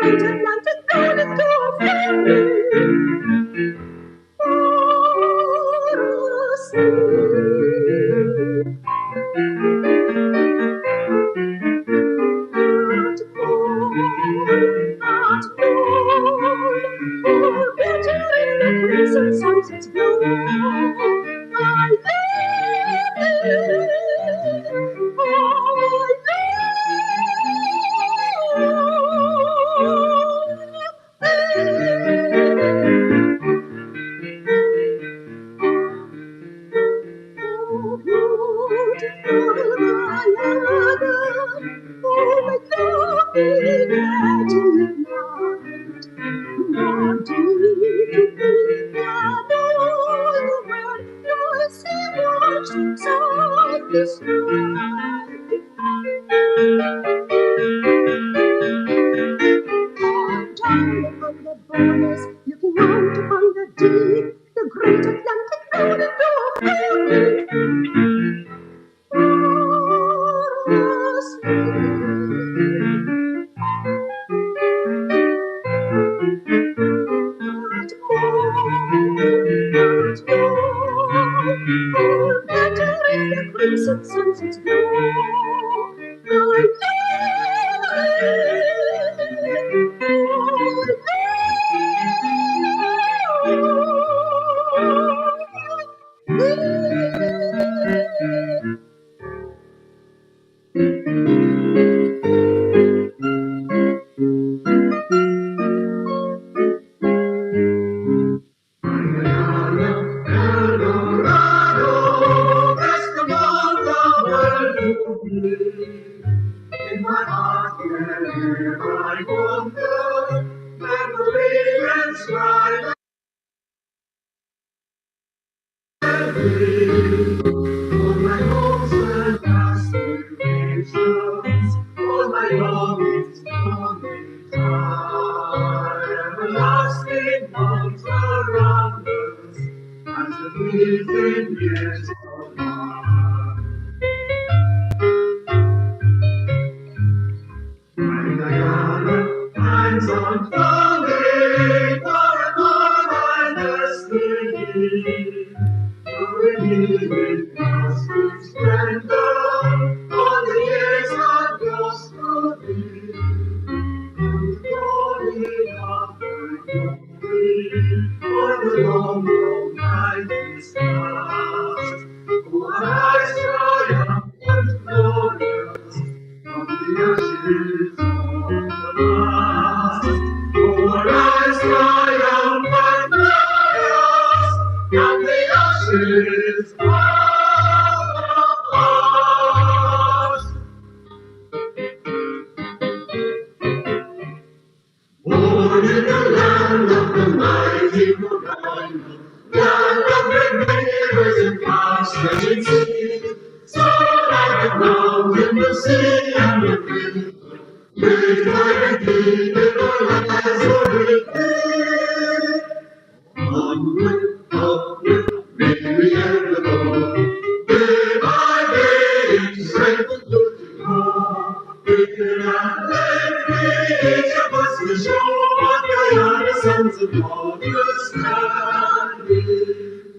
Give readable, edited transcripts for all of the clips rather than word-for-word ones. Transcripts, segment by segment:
great Atlantic rolled into a fury. For us not known, or better in the crimson sunset's glow. I beautiful Guyana, oh, my lovely Medley night, not deep to be and all the world knows so much inside this night. Down upon the borders, looking out upon the deep, the great Atlantic rolled into a fury. Sunset's glow. In my heart, wherever I wander, memory and smile all my hopes and aspirations, all my longings, longings are everlasting bonds around us as the fleeting years go by. My Guyana hands unfolding for a more destiny. With gospel splendor, all the years of gospel thee, and the glory of thy glory, for the long, long night is past. Oh, arise, triumphant, glorious, from the ashes of the past. Oh, arise, triumphant, glorious, from the ashes of the past. Born in the land of the mighty Mohamed, land of great rivers and far-stretching sea, so like the mountain, the sea, and the river, great like a deep in our lives are written. Onward, upward, may we ever go, day by day, in strength and good to grow. Wicked and free, each of us will show what Guyana sons of waters can be.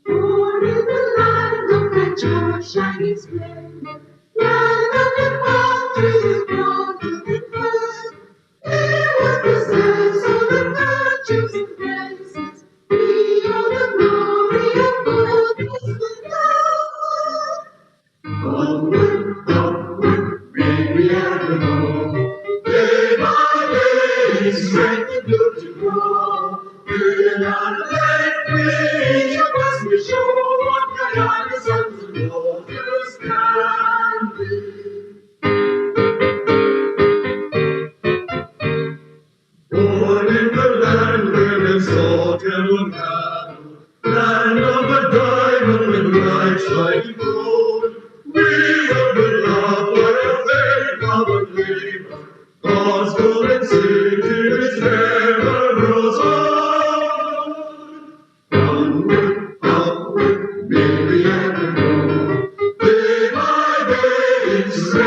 Born in the land of that joy shining splendor, land of the palm trees broad to the first. It was possessed of the virtues and graces, be all the glory of goodness and love. Onward, upward, may we ever go, day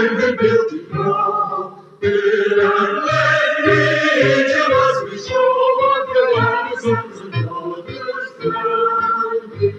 strength and beauty grow. Till our language must be sure the young sons and daughters can be.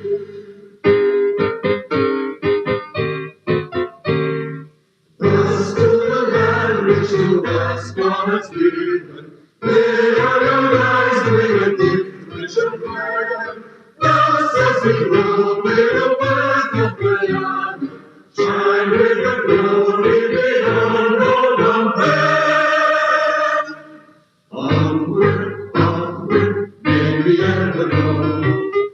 Thus to the land which to us God has given, may our lives bring a gift rich and grand. Thus as we grow, may the worth of Guyana shine with the glory beyond all compare. Onward, onward, may we ever go.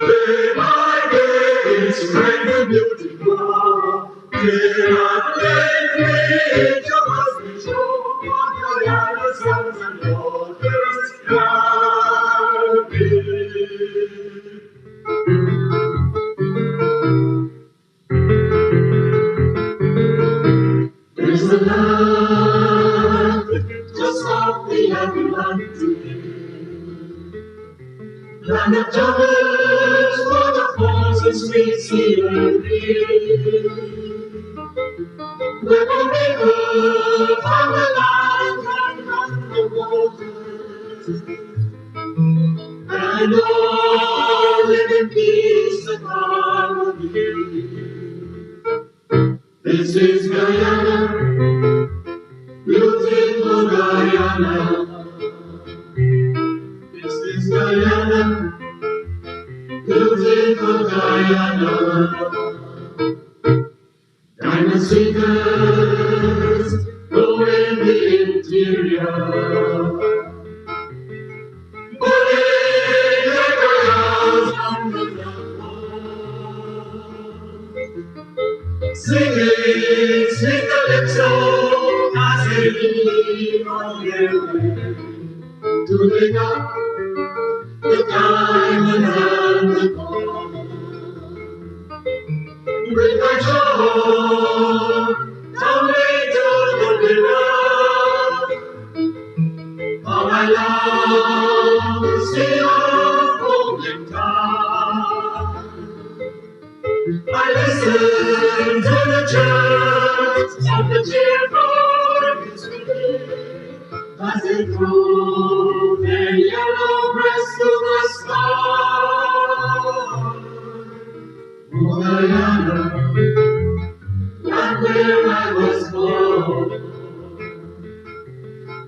Day by day, in strength and beauty grow. Till at length we to us be shown what Guyana's sons and daughters can be. There's a land just off the Atlantic, land of jungles, waterfalls, and sweet scenery. Where the river from the land and from the waters, and all live in peace and harmony. This is Guyana, beautiful Guyana. This is Guyana, beautiful Guyana. Diamond seekers go in the interior, putting their crowns on the floor, singing sweet calypso as they lean on their way to dig up the diamond and the gold. Bring my joy, someday to the river. How I long to see your golden tide. I listen to the chants of the cheerful music as they throw their yellow breasts to the sky. Oh, Guyana, land where I was born.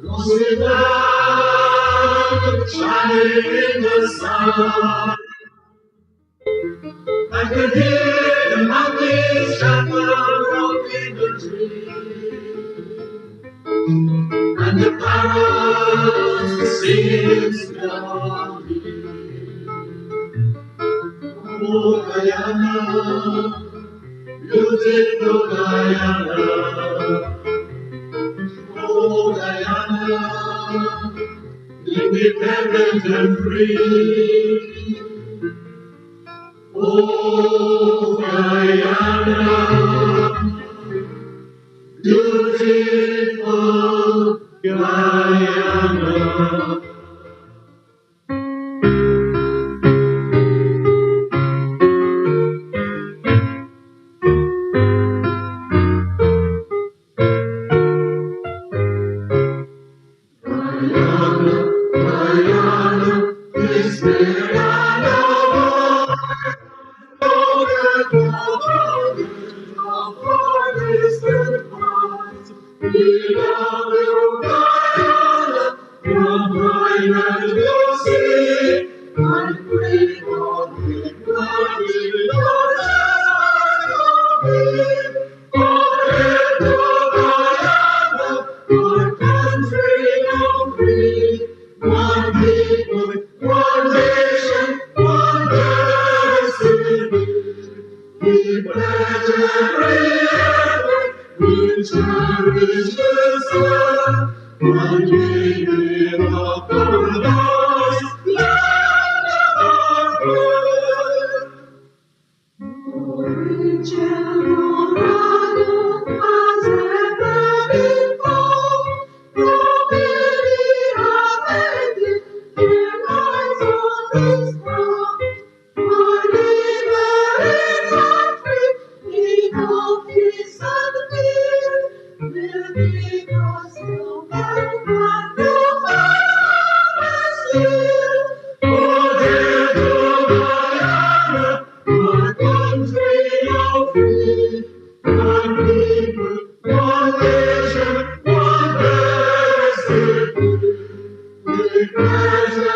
Oh, sweet land, shining in the sun. I can hear the monkeys chatter up in the tree, and the parrots singing slowly. Oh, Guyana, beautiful Guyana. Oh, Guyana, independent and free. Oh, Guyana, beautiful Guyana. Guyana, Guyana, is the land of we love you, Guyana, from Guyana to sea, and pray for the glory of the forever, Guyana, our country of free, one people, one nation, one destiny. We pledge every effort, we cherish the sun, one day live upon us, land of our birth. Original has ever been found, no many have ended their lives on this ground. Our neighboring country, we know peace and fear. because no man can do harvest here. Oh, dear Guyana, my country of free, one people, one nation, one blessed we pleasure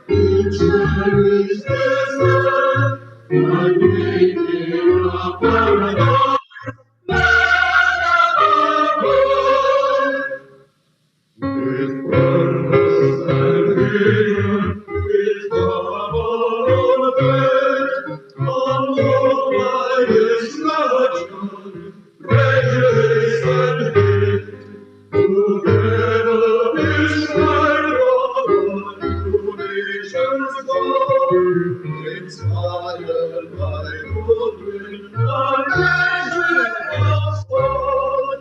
we cherish this land, and make it a paradise, man above. With purpose and vision, with double on faith, unknown by destruction, prejudice and hate. Together this night of new nations born, inspired by goodwill and hatred of scorn.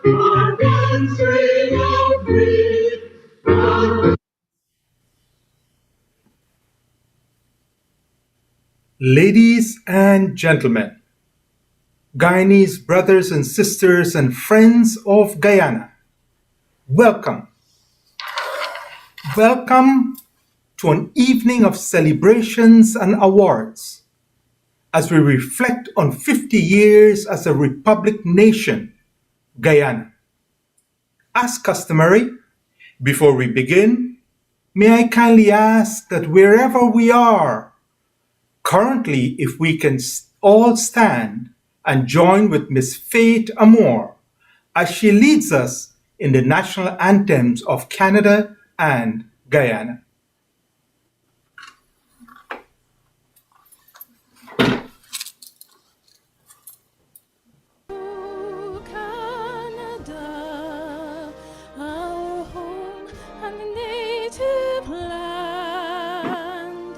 Our country of free. Ladies and gentlemen, Guyanese brothers and sisters and friends of Guyana, welcome. Welcome to an evening of celebrations and awards as we reflect on 50 years as a republic nation, Guyana. As customary, before we begin, may I kindly ask that wherever we are, currently, if we can all stand and join with Miss Faith Amour as she leads us in the national anthems of Canada and Guyana. Canada, our home and native land,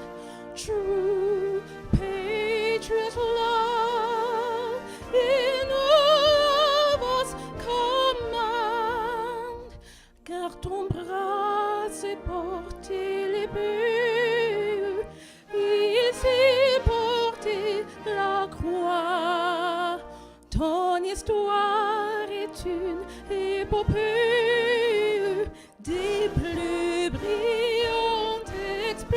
true patriot love in all of us command, car ton bras s'est porté l'épée, il s'est porté la croix. Ton histoire est une épopée des plus brillants exploits.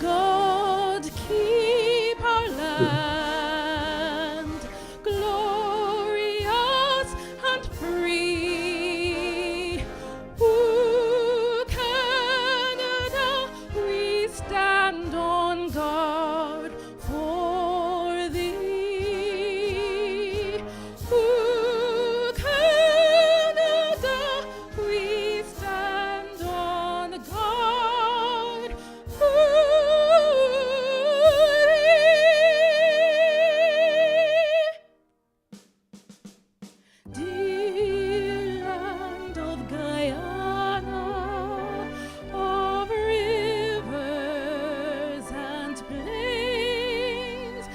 God keep our land glorious and free. Ooh, Canada, we stand on guard for thee. Ooh, Canada, we stand on guard for thee. Dear land of Guyana, of rivers and plains,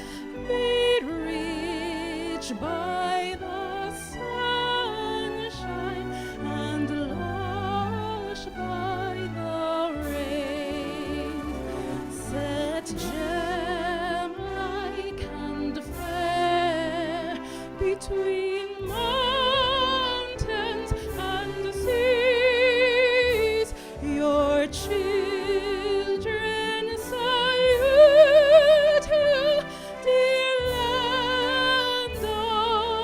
made rich by the sunshine and lush by the rain, set gem-like and fair between mountains and seas. Your children salute you, dear land of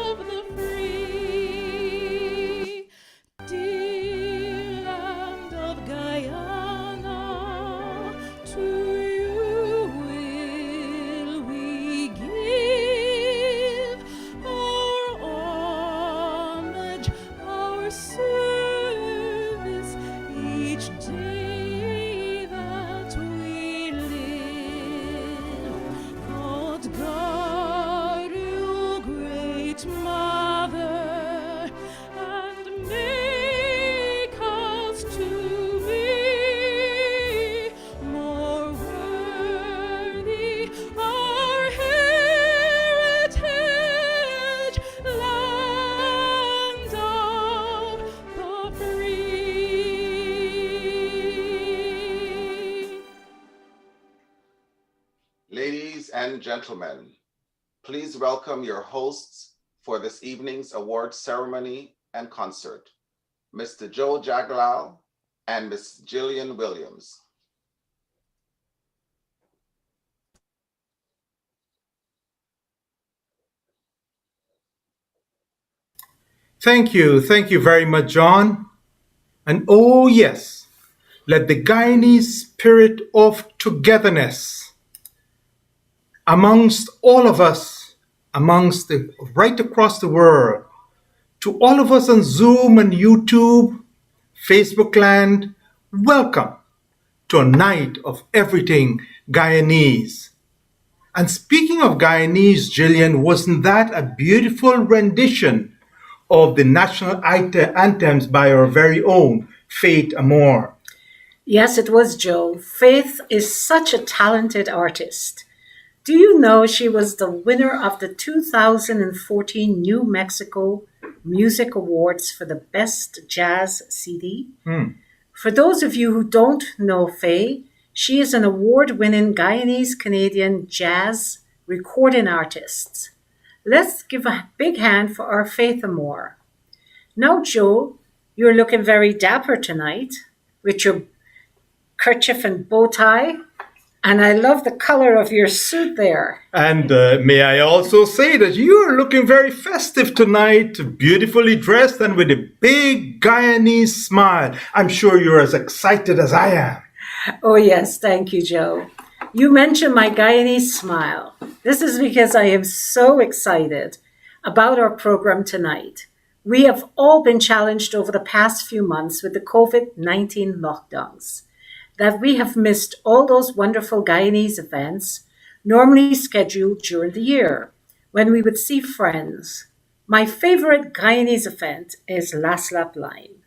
Ladies and gentlemen, please welcome your hosts for this evening's award ceremony and concert, Mr. Joe Jaglal and Miss Jillian Williams. Thank you. Thank you very much, John. And oh, yes, let the Guyanese spirit of togetherness amongst all of us, right across the world, to all of us on Zoom and YouTube, Facebook land, welcome to a night of everything Guyanese. And speaking of Guyanese, Jillian, wasn't that a beautiful rendition of the national anthems by our very own Faith Amor? Yes, it was Joe. Faith is such a talented artist. Do you know she was the winner of the 2014 New Mexico Music Awards for the Best Jazz CD? For those of you who don't know Faye, she is an award-winning Guyanese-Canadian jazz recording artist. Let's give a big hand for our Faith Amor. Now, Joe, you're looking very dapper tonight with your kerchief and bow tie. And I love the color of your suit there. And may I also say that you're looking very festive tonight, beautifully dressed and with a big Guyanese smile. I'm sure you're as excited as I am. Oh, yes, thank you, Joe. You mentioned my Guyanese smile. This is because I am so excited about our program tonight. We have all been challenged over the past few months with the COVID-19 lockdowns, that we have missed all those wonderful Guyanese events normally scheduled during the year when we would see friends. My favorite Guyanese event is Last Lap Line.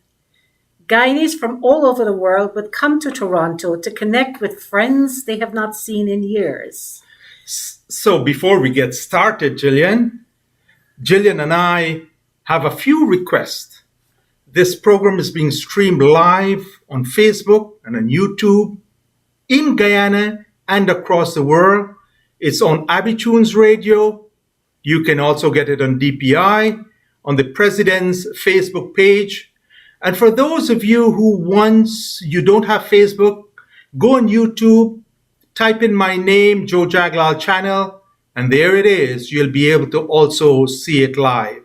Guyanese from all over the world would come to Toronto to connect with friends they have not seen in years. So before we get started, Jillian and I have a few requests. This program is being streamed live on Facebook and on YouTube in Guyana and across the world. It's on Abitunes Radio. You can also get it on DPI, on the President's Facebook page. And for those of you who once you don't have Facebook, go on YouTube, type in my name, Joe Jaglal channel, and there it is. You'll be able to also see it live.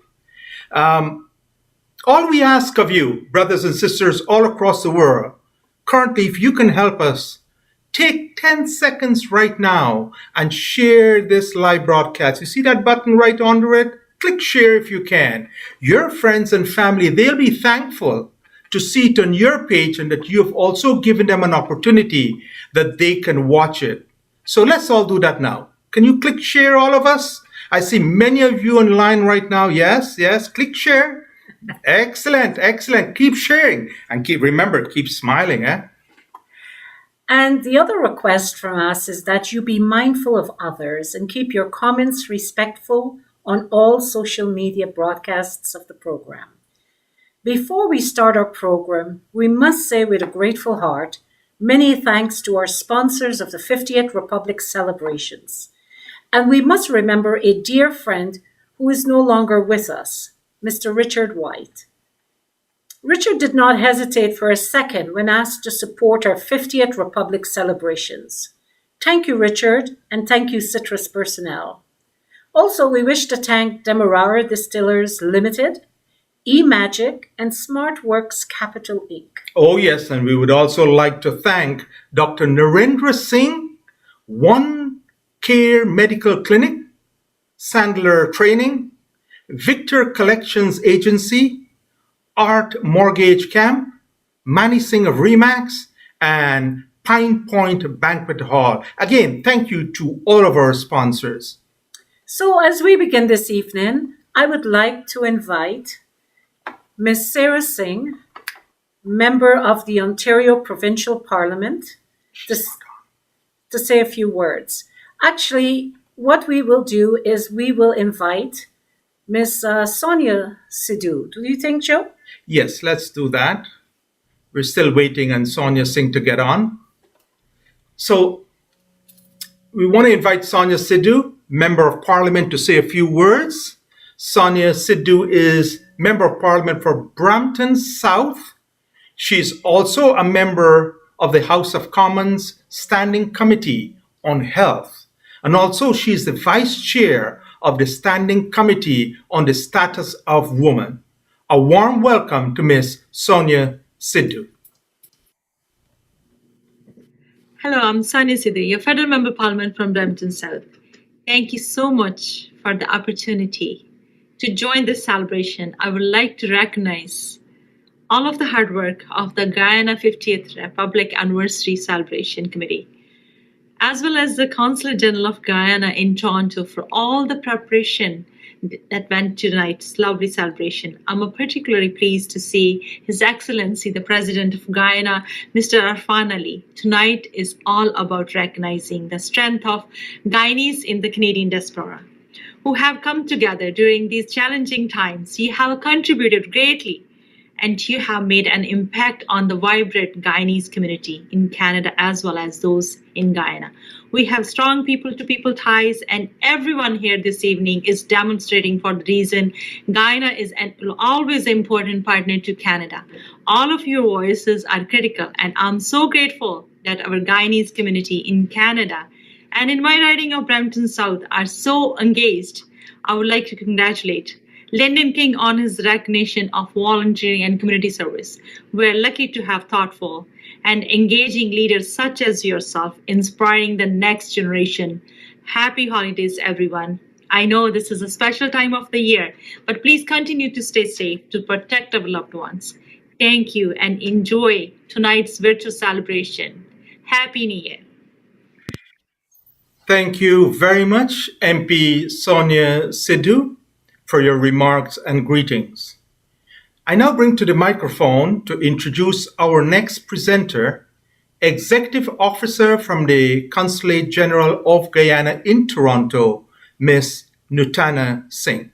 All we ask of you, brothers and sisters all across the world, currently, if you can help us, take 10 seconds right now and share this live broadcast. You see that button right under it? Click share if you can. Your friends and family, they'll be thankful to see it on your page and that you have also given them an opportunity that they can watch it. So let's all do that now. Can you click share, all of us? I see many of you online right now. Yes, click share. Excellent. Keep sharing and keep smiling. And the other request from us is that you be mindful of others and keep your comments respectful on all social media broadcasts of the program. Before we start our program, we must say with a grateful heart, many thanks to our sponsors of the 50th Republic celebrations. And we must remember a dear friend who is no longer with us, Mr. Richard White. Richard did not hesitate for a second when asked to support our 50th Republic celebrations. Thank you, Richard, and thank you, Citrus personnel. Also, we wish to thank Demerara Distillers Limited, eMagic, and SmartWorks Capital Inc. Oh, yes, and we would also like to thank Dr. Narendra Singh, One Care Medical Clinic, Sandler Training, Victor Collections Agency, Art Mortgage Camp, Manny Singh of Remax, and Pine Point Banquet Hall. Again, thank you to all of our sponsors. So as we begin this evening, I would like to invite Ms. Sarah Singh, member of the Ontario Provincial Parliament, to say a few words. Actually, what we will do is we will invite Miss Sonia Sidhu. Do you think, Joe? Yes, let's do that. We're still waiting on Sonia Singh to get on. So We want to invite Sonia Sidhu, Member of Parliament, to say a few words. Sonia Sidhu is Member of Parliament for Brampton South. She's also a member of the House of Commons Standing Committee on Health. And also she's the Vice Chair of the Standing Committee on the Status of Women. A warm welcome to Ms. Sonia Sidhu. Hello, I'm Sonia Sidhu, your Federal Member of Parliament from Brampton South. Thank you so much for the opportunity to join this celebration. I would like to recognize all of the hard work of the Guyana 50th Republic Anniversary Celebration Committee, as well as the Consular General of Guyana in Toronto for all the preparation that went to tonight's lovely celebration. I'm particularly pleased to see His Excellency, the President of Guyana, Mr. Irfaan Ali. Tonight is all about recognizing the strength of Guyanese in the Canadian diaspora, who have come together during these challenging times. You have contributed greatly, and you have made an impact on the vibrant Guyanese community in Canada as well as those in Guyana. We have strong people-to-people ties, and everyone here this evening is demonstrating for the reason Guyana is always an important partner to Canada. All of your voices are critical, and I'm so grateful that our Guyanese community in Canada and in my riding of Brampton South are so engaged. I would like to congratulate Lyndon King on his recognition of volunteering and community service. We're lucky to have thoughtful and engaging leaders such as yourself, inspiring the next generation. Happy holidays, everyone. I know this is a special time of the year, but please continue to stay safe to protect our loved ones. Thank you and enjoy tonight's virtual celebration. Happy New Year. Thank you very much, MP Sonia Sidhu, for your remarks and greetings. I now bring to the microphone to introduce our next presenter, Executive Officer from the Consulate General of Guyana in Toronto, Ms. Nutana Singh.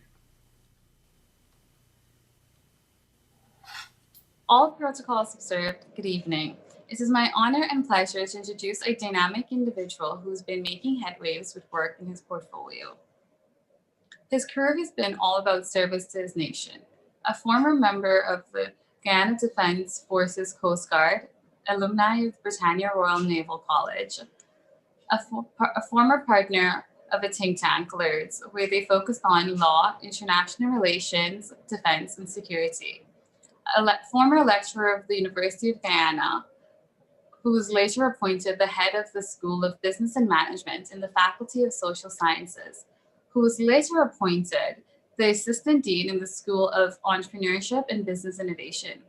All protocols observed, good evening. It is my honor and pleasure to introduce a dynamic individual who's been making headwaves with work in his portfolio. His career has been all about service to his nation. A former member of the Guyana Defense Forces Coast Guard, alumni of Britannia Royal Naval College, a former partner of a think tank, LERDS, where they focused on law, international relations, defense, and security. A former lecturer of the University of Guyana, who was later appointed the head of the School of Business and Management in the Faculty of Social Sciences, who was later appointed the Assistant Dean in the School of Entrepreneurship and Business Innovation.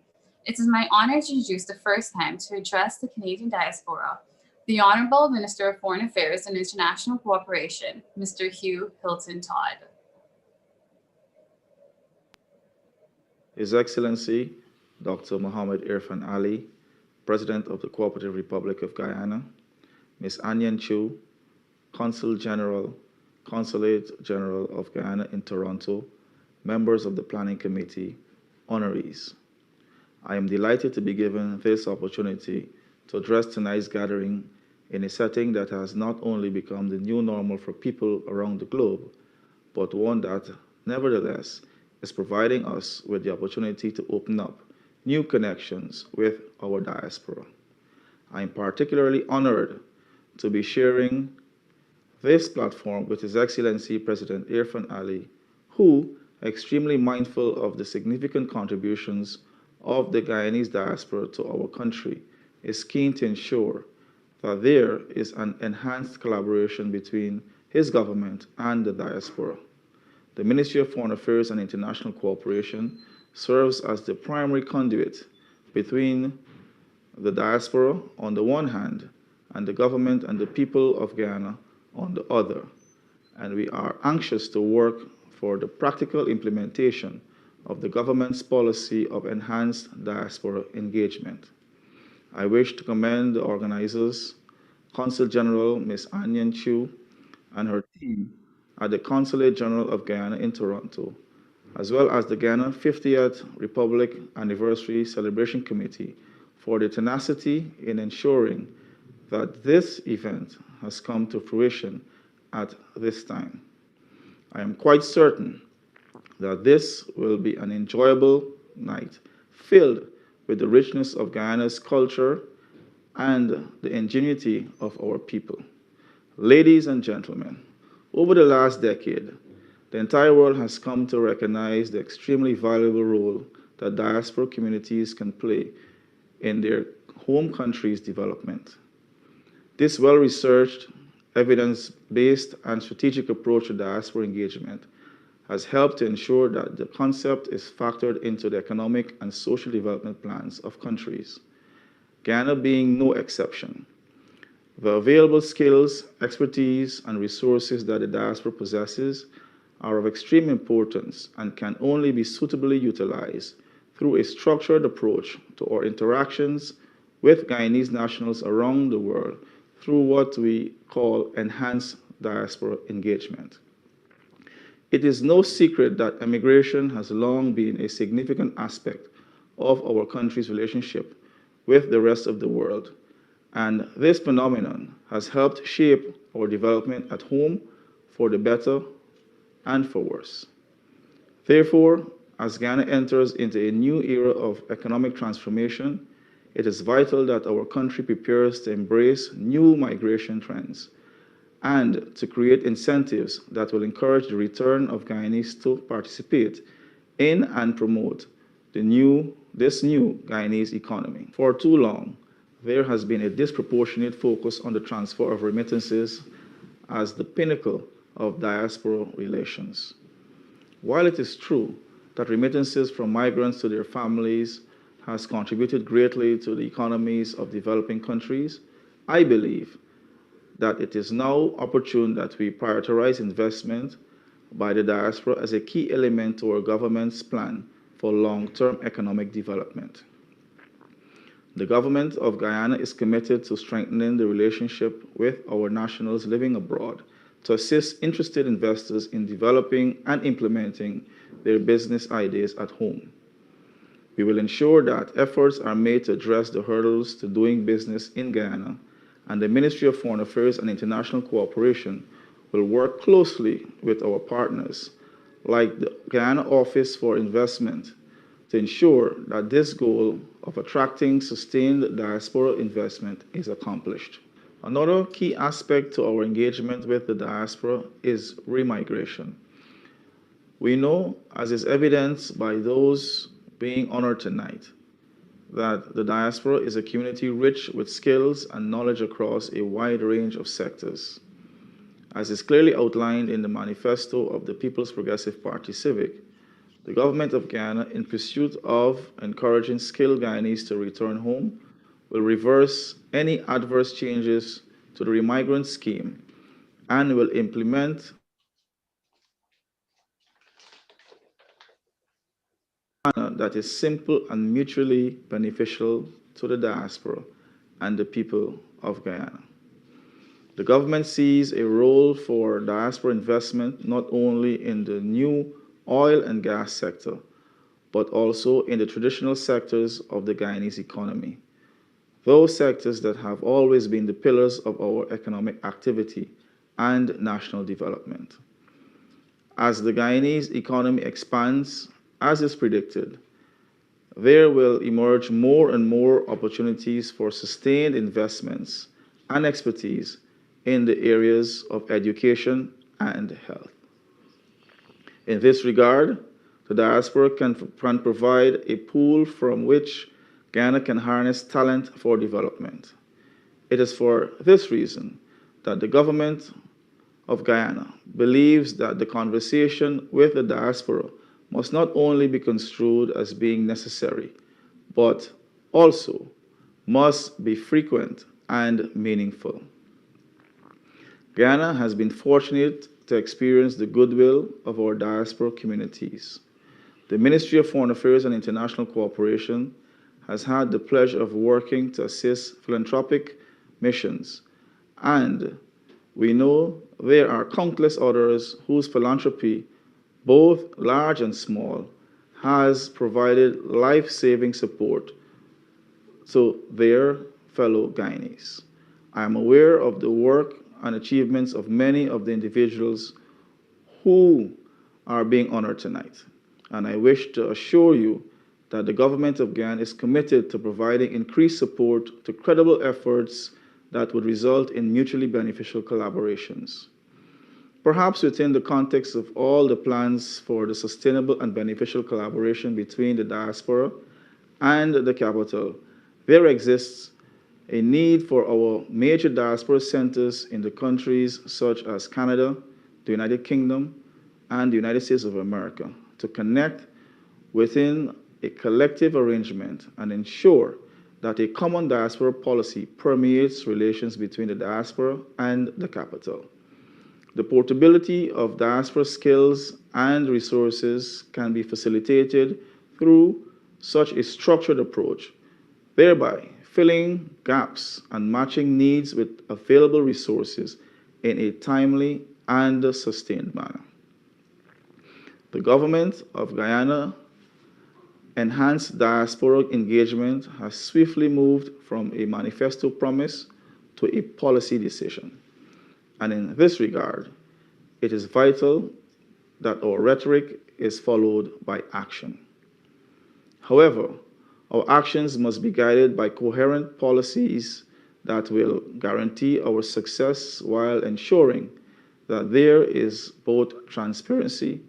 It is my honor to introduce the first time to address the Canadian diaspora, the Honourable Minister of Foreign Affairs and International Cooperation, Mr. Hugh Hilton Todd. His Excellency, Dr. Mohamed Irfaan Ali, President of the Cooperative Republic of Guyana, Ms. Anyan Chu, Consul General, Consulate General of Guyana in Toronto, members of the Planning Committee, honorees. I am delighted to be given this opportunity to address tonight's gathering in a setting that has not only become the new normal for people around the globe, but one that, nevertheless, is providing us with the opportunity to open up new connections with our diaspora. I am particularly honored to be sharing this platform with His Excellency President Irfaan Ali, who, extremely mindful of the significant contributions of the Guyanese diaspora to our country, is keen to ensure that there is an enhanced collaboration between his government and the diaspora. The Ministry of Foreign Affairs and International Cooperation serves as the primary conduit between the diaspora on the one hand and the government and the people of Guyana on the other, and we are anxious to work for the practical implementation of the government's policy of enhanced diaspora engagement. I wish to commend the organizers, Consul General Ms. Anyan Chu and her team at the Consulate General of Guyana in Toronto, as well as the Guyana 50th Republic Anniversary Celebration Committee for their tenacity in ensuring that this event has come to fruition at this time. I am quite certain that this will be an enjoyable night filled with the richness of Guyana's culture and the ingenuity of our people. Ladies and gentlemen, over the last decade, the entire world has come to recognize the extremely valuable role that diaspora communities can play in their home country's development. This well-researched, evidence-based, and strategic approach to diaspora engagement has helped to ensure that the concept is factored into the economic and social development plans of countries, Guyana being no exception. The available skills, expertise, and resources that the diaspora possesses are of extreme importance and can only be suitably utilized through a structured approach to our interactions with Guyanese nationals around the world through what we call enhanced diaspora engagement. It is no secret that immigration has long been a significant aspect of our country's relationship with the rest of the world, and this phenomenon has helped shape our development at home for the better and for worse. Therefore, as Ghana enters into a new era of economic transformation, it is vital that our country prepares to embrace new migration trends and to create incentives that will encourage the return of Guyanese to participate in and promote this new Guyanese economy. For too long, there has been a disproportionate focus on the transfer of remittances as the pinnacle of diaspora relations. While it is true that remittances from migrants to their families has contributed greatly to the economies of developing countries, I believe that it is now opportune that we prioritize investment by the diaspora as a key element to our government's plan for long-term economic development. The government of Guyana is committed to strengthening the relationship with our nationals living abroad to assist interested investors in developing and implementing their business ideas at home. We will ensure that efforts are made to address the hurdles to doing business in Guyana, and the Ministry of Foreign Affairs and International Cooperation will work closely with our partners, like the Guyana Office for Investment, to ensure that this goal of attracting sustained diaspora investment is accomplished. Another key aspect to our engagement with the diaspora is remigration. We know, as is evidenced by those being honored tonight, that the diaspora is a community rich with skills and knowledge across a wide range of sectors. As is clearly outlined in the manifesto of the People's Progressive Party Civic, the government of Guyana, in pursuit of encouraging skilled Guyanese to return home, will reverse any adverse changes to the remigrant scheme and will implement that is simple and mutually beneficial to the diaspora and the people of Guyana. The government sees a role for diaspora investment not only in the new oil and gas sector, but also in the traditional sectors of the Guyanese economy, those sectors that have always been the pillars of our economic activity and national development. As the Guyanese economy expands, as is predicted, there will emerge more and more opportunities for sustained investments and expertise in the areas of education and health. In this regard, the diaspora can provide a pool from which Guyana can harness talent for development. It is for this reason that the government of Guyana believes that the conversation with the diaspora must not only be construed as being necessary, but also must be frequent and meaningful. Guyana has been fortunate to experience the goodwill of our diaspora communities. The Ministry of Foreign Affairs and International Cooperation has had the pleasure of working to assist philanthropic missions, and we know there are countless others whose philanthropy, both large and small, has provided life-saving support to their fellow Guyanese. I am aware of the work and achievements of many of the individuals who are being honored tonight. And I wish to assure you that the government of Guyana is committed to providing increased support to credible efforts that would result in mutually beneficial collaborations. Perhaps within the context of all the plans for the sustainable and beneficial collaboration between the diaspora and the capital, there exists a need for our major diaspora centers in the countries such as Canada, the United Kingdom, and the United States of America to connect within a collective arrangement and ensure that a common diaspora policy permeates relations between the diaspora and the capital. The portability of diaspora skills and resources can be facilitated through such a structured approach, thereby filling gaps and matching needs with available resources in a timely and sustained manner. The government of Guyana enhanced diaspora engagement has swiftly moved from a manifesto promise to a policy decision. And in this regard, it is vital that our rhetoric is followed by action. However, our actions must be guided by coherent policies that will guarantee our success while ensuring that there is both transparency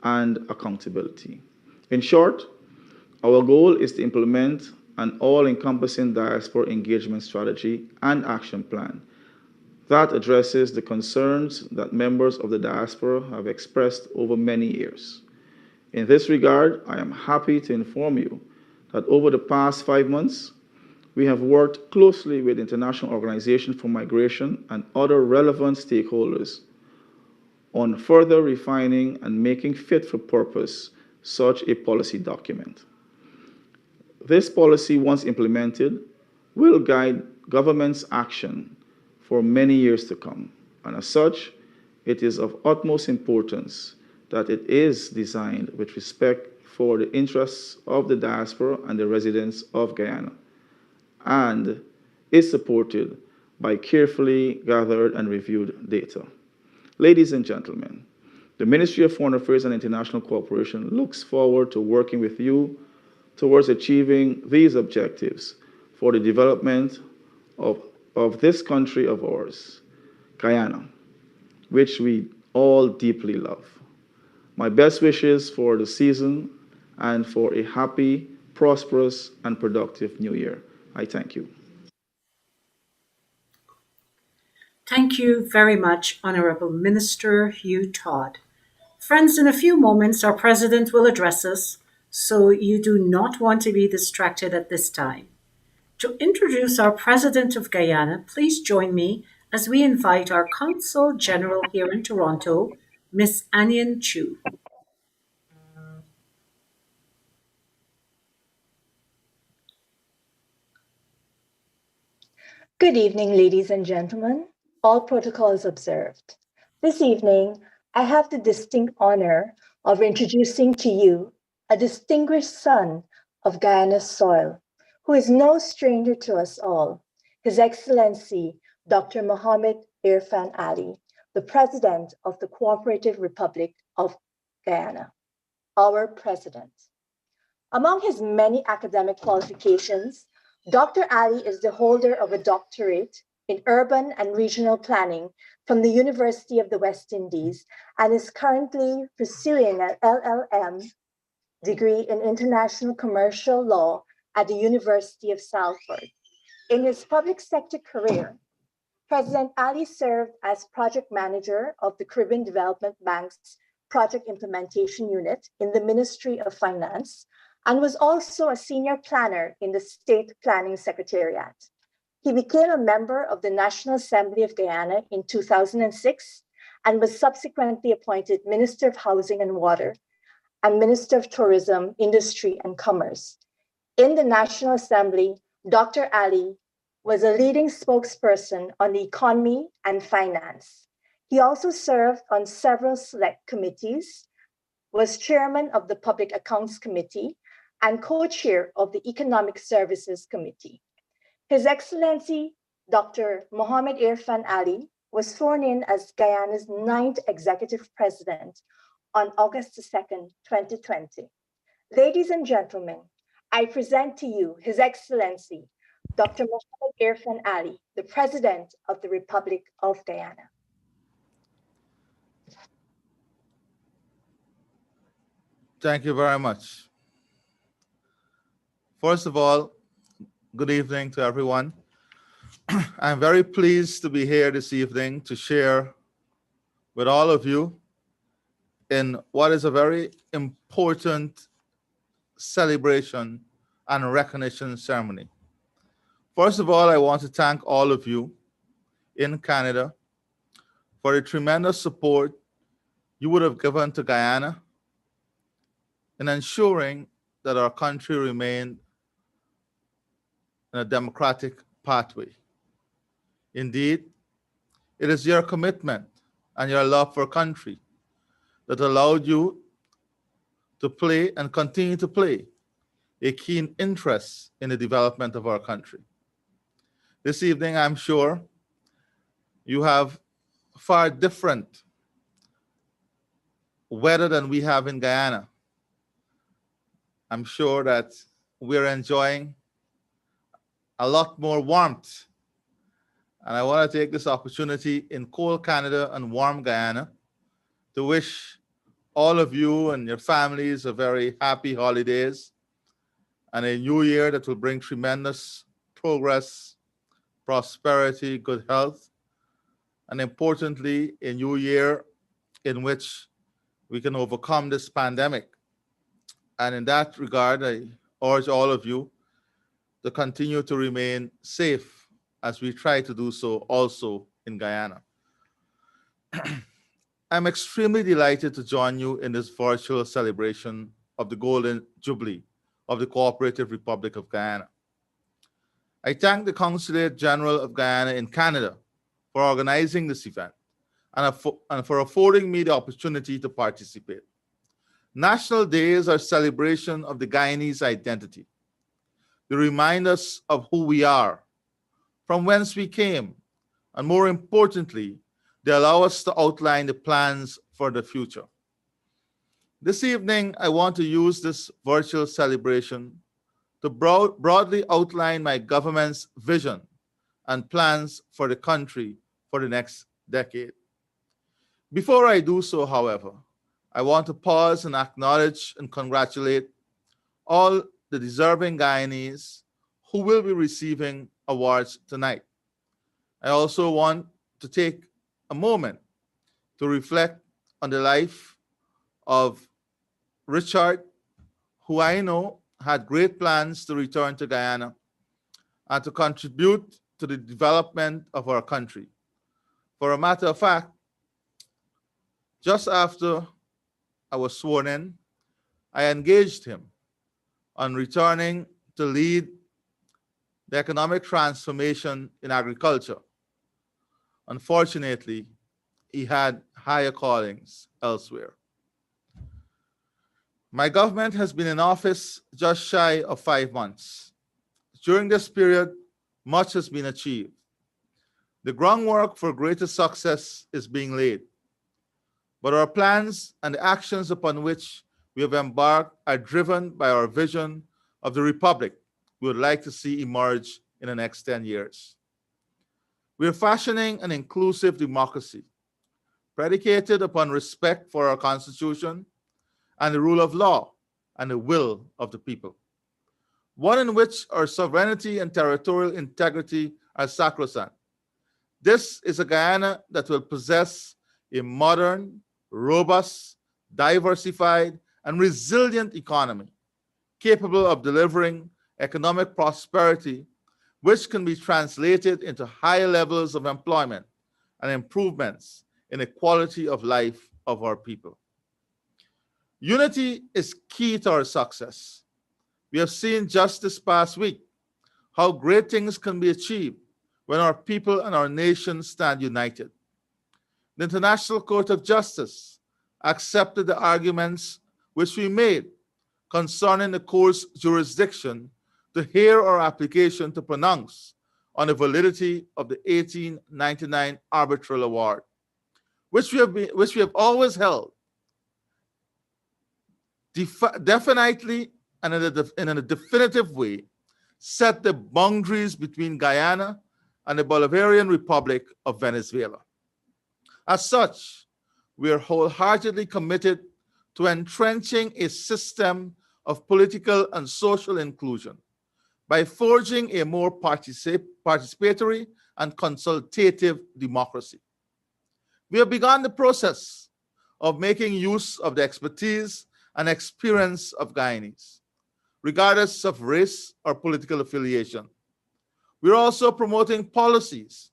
and accountability. In short, our goal is to implement an all-encompassing diaspora engagement strategy and action plan that addresses the concerns that members of the diaspora have expressed over many years. In this regard, I am happy to inform you that over the past 5 months, we have worked closely with the International Organization for Migration and other relevant stakeholders on further refining and making fit for purpose such a policy document. This policy, once implemented, will guide government's action for many years to come, and as such, it is of utmost importance that it is designed with respect for the interests of the diaspora and the residents of Guyana, and is supported by carefully gathered and reviewed data. Ladies and gentlemen, the Ministry of Foreign Affairs and International Cooperation looks forward to working with you towards achieving these objectives for the development of this country of ours, Guyana, which we all deeply love. My best wishes for the season and for a happy, prosperous, and productive new year. I thank you. Thank you very much, Honorable Minister Hugh Todd. Friends, in a few moments, our President will address us, so you do not want to be distracted at this time. To introduce our President of Guyana, please join me as we invite our Consul General here in Toronto, Miss Anyan Chu. Good evening, ladies and gentlemen. All protocols observed. This evening, I have the distinct honor of introducing to you a distinguished son of Guyana's soil, who is no stranger to us all, His Excellency, Dr. Mohamed Irfaan Ali, the President of the Cooperative Republic of Guyana, our President. Among his many academic qualifications, Dr. Ali is the holder of a doctorate in urban and regional planning from the University of the West Indies and is currently pursuing an LLM degree in international commercial law at the University of Salford. In his public sector career, President Ali served as project manager of the Caribbean Development Bank's Project Implementation Unit in the Ministry of Finance and was also a senior planner in the State Planning Secretariat. He became a member of the National Assembly of Guyana in 2006 and was subsequently appointed Minister of Housing and Water and Minister of Tourism, Industry and Commerce. In the National Assembly, Dr. Ali was a leading spokesperson on the economy and finance. He also served on several select committees, was chairman of the Public Accounts Committee, and co-chair of the Economic Services Committee. His Excellency, Dr. Mohamed Irfaan Ali, was sworn in as Guyana's 9th executive president on August 2nd, 2020. Ladies and gentlemen, I present to you His Excellency, Dr. Mohamed Irfaan Ali, the President of the Republic of Guyana. Thank you very much. First of all, good evening to everyone. I'm very pleased to be here this evening to share with all of you in what is a very important celebration and recognition ceremony. First of all, I want to thank all of you in Canada for the tremendous support you would have given to Guyana in ensuring that our country remained in a democratic pathway. Indeed, it is your commitment and your love for country that allowed you to play and continue to play a keen interest in the development of our country. This evening, I'm sure you have far different weather than we have in Guyana. I'm sure that we're enjoying a lot more warmth. And I want to take this opportunity in cold Canada and warm Guyana to wish all of you and your families a very happy holidays and a new year that will bring tremendous progress, prosperity, good health, and importantly, a new year in which we can overcome this pandemic. And in that regard, I urge all of you to continue to remain safe as we try to do so also in Guyana. I'm extremely delighted to join you in this virtual celebration of the Golden Jubilee of the Cooperative Republic of Guyana. I thank the Consulate General of Guyana in Canada for organizing this event and for affording me the opportunity to participate. National Days are celebration of the Guyanese identity. They remind us of who we are, from whence we came, and more importantly, they allow us to outline the plans for the future. This evening, I want to use this virtual celebration to broadly outline my government's vision and plans for the country for the next decade. Before I do so, however, I want to pause and acknowledge and congratulate all the deserving Guyanese who will be receiving awards tonight. I also want to take a moment to reflect on the life of Richard, who I know had great plans to return to Guyana and to contribute to the development of our country. For a matter of fact, just after I was sworn in, I engaged him on returning to lead the economic transformation in agriculture. Unfortunately, he had higher callings elsewhere. My government has been in office just shy of 5 months. During this period, much has been achieved. The groundwork for greater success is being laid. But our plans and the actions upon which we have embarked are driven by our vision of the republic we would like to see emerge in the next 10 years. We are fashioning an inclusive democracy predicated upon respect for our Constitution and the rule of law and the will of the people. One in which our sovereignty and territorial integrity are sacrosanct. This is a Guyana that will possess a modern, robust, diversified, and resilient economy, capable of delivering economic prosperity, which can be translated into higher levels of employment and improvements in the quality of life of our people. Unity is key to our success. We have seen just this past week how great things can be achieved when our people and our nation stand united. The International Court of Justice accepted the arguments which we made concerning the court's jurisdiction to hear our application to pronounce on the validity of the 1899 arbitral award, which we have always held definitely and in a definitive way set the boundaries between Guyana and the Bolivarian Republic of Venezuela. As such, we are wholeheartedly committed to entrenching a system of political and social inclusion by forging a more participatory and consultative democracy. We have begun the process of making use of the expertise and experience of Guyanese, regardless of race or political affiliation. We're also promoting policies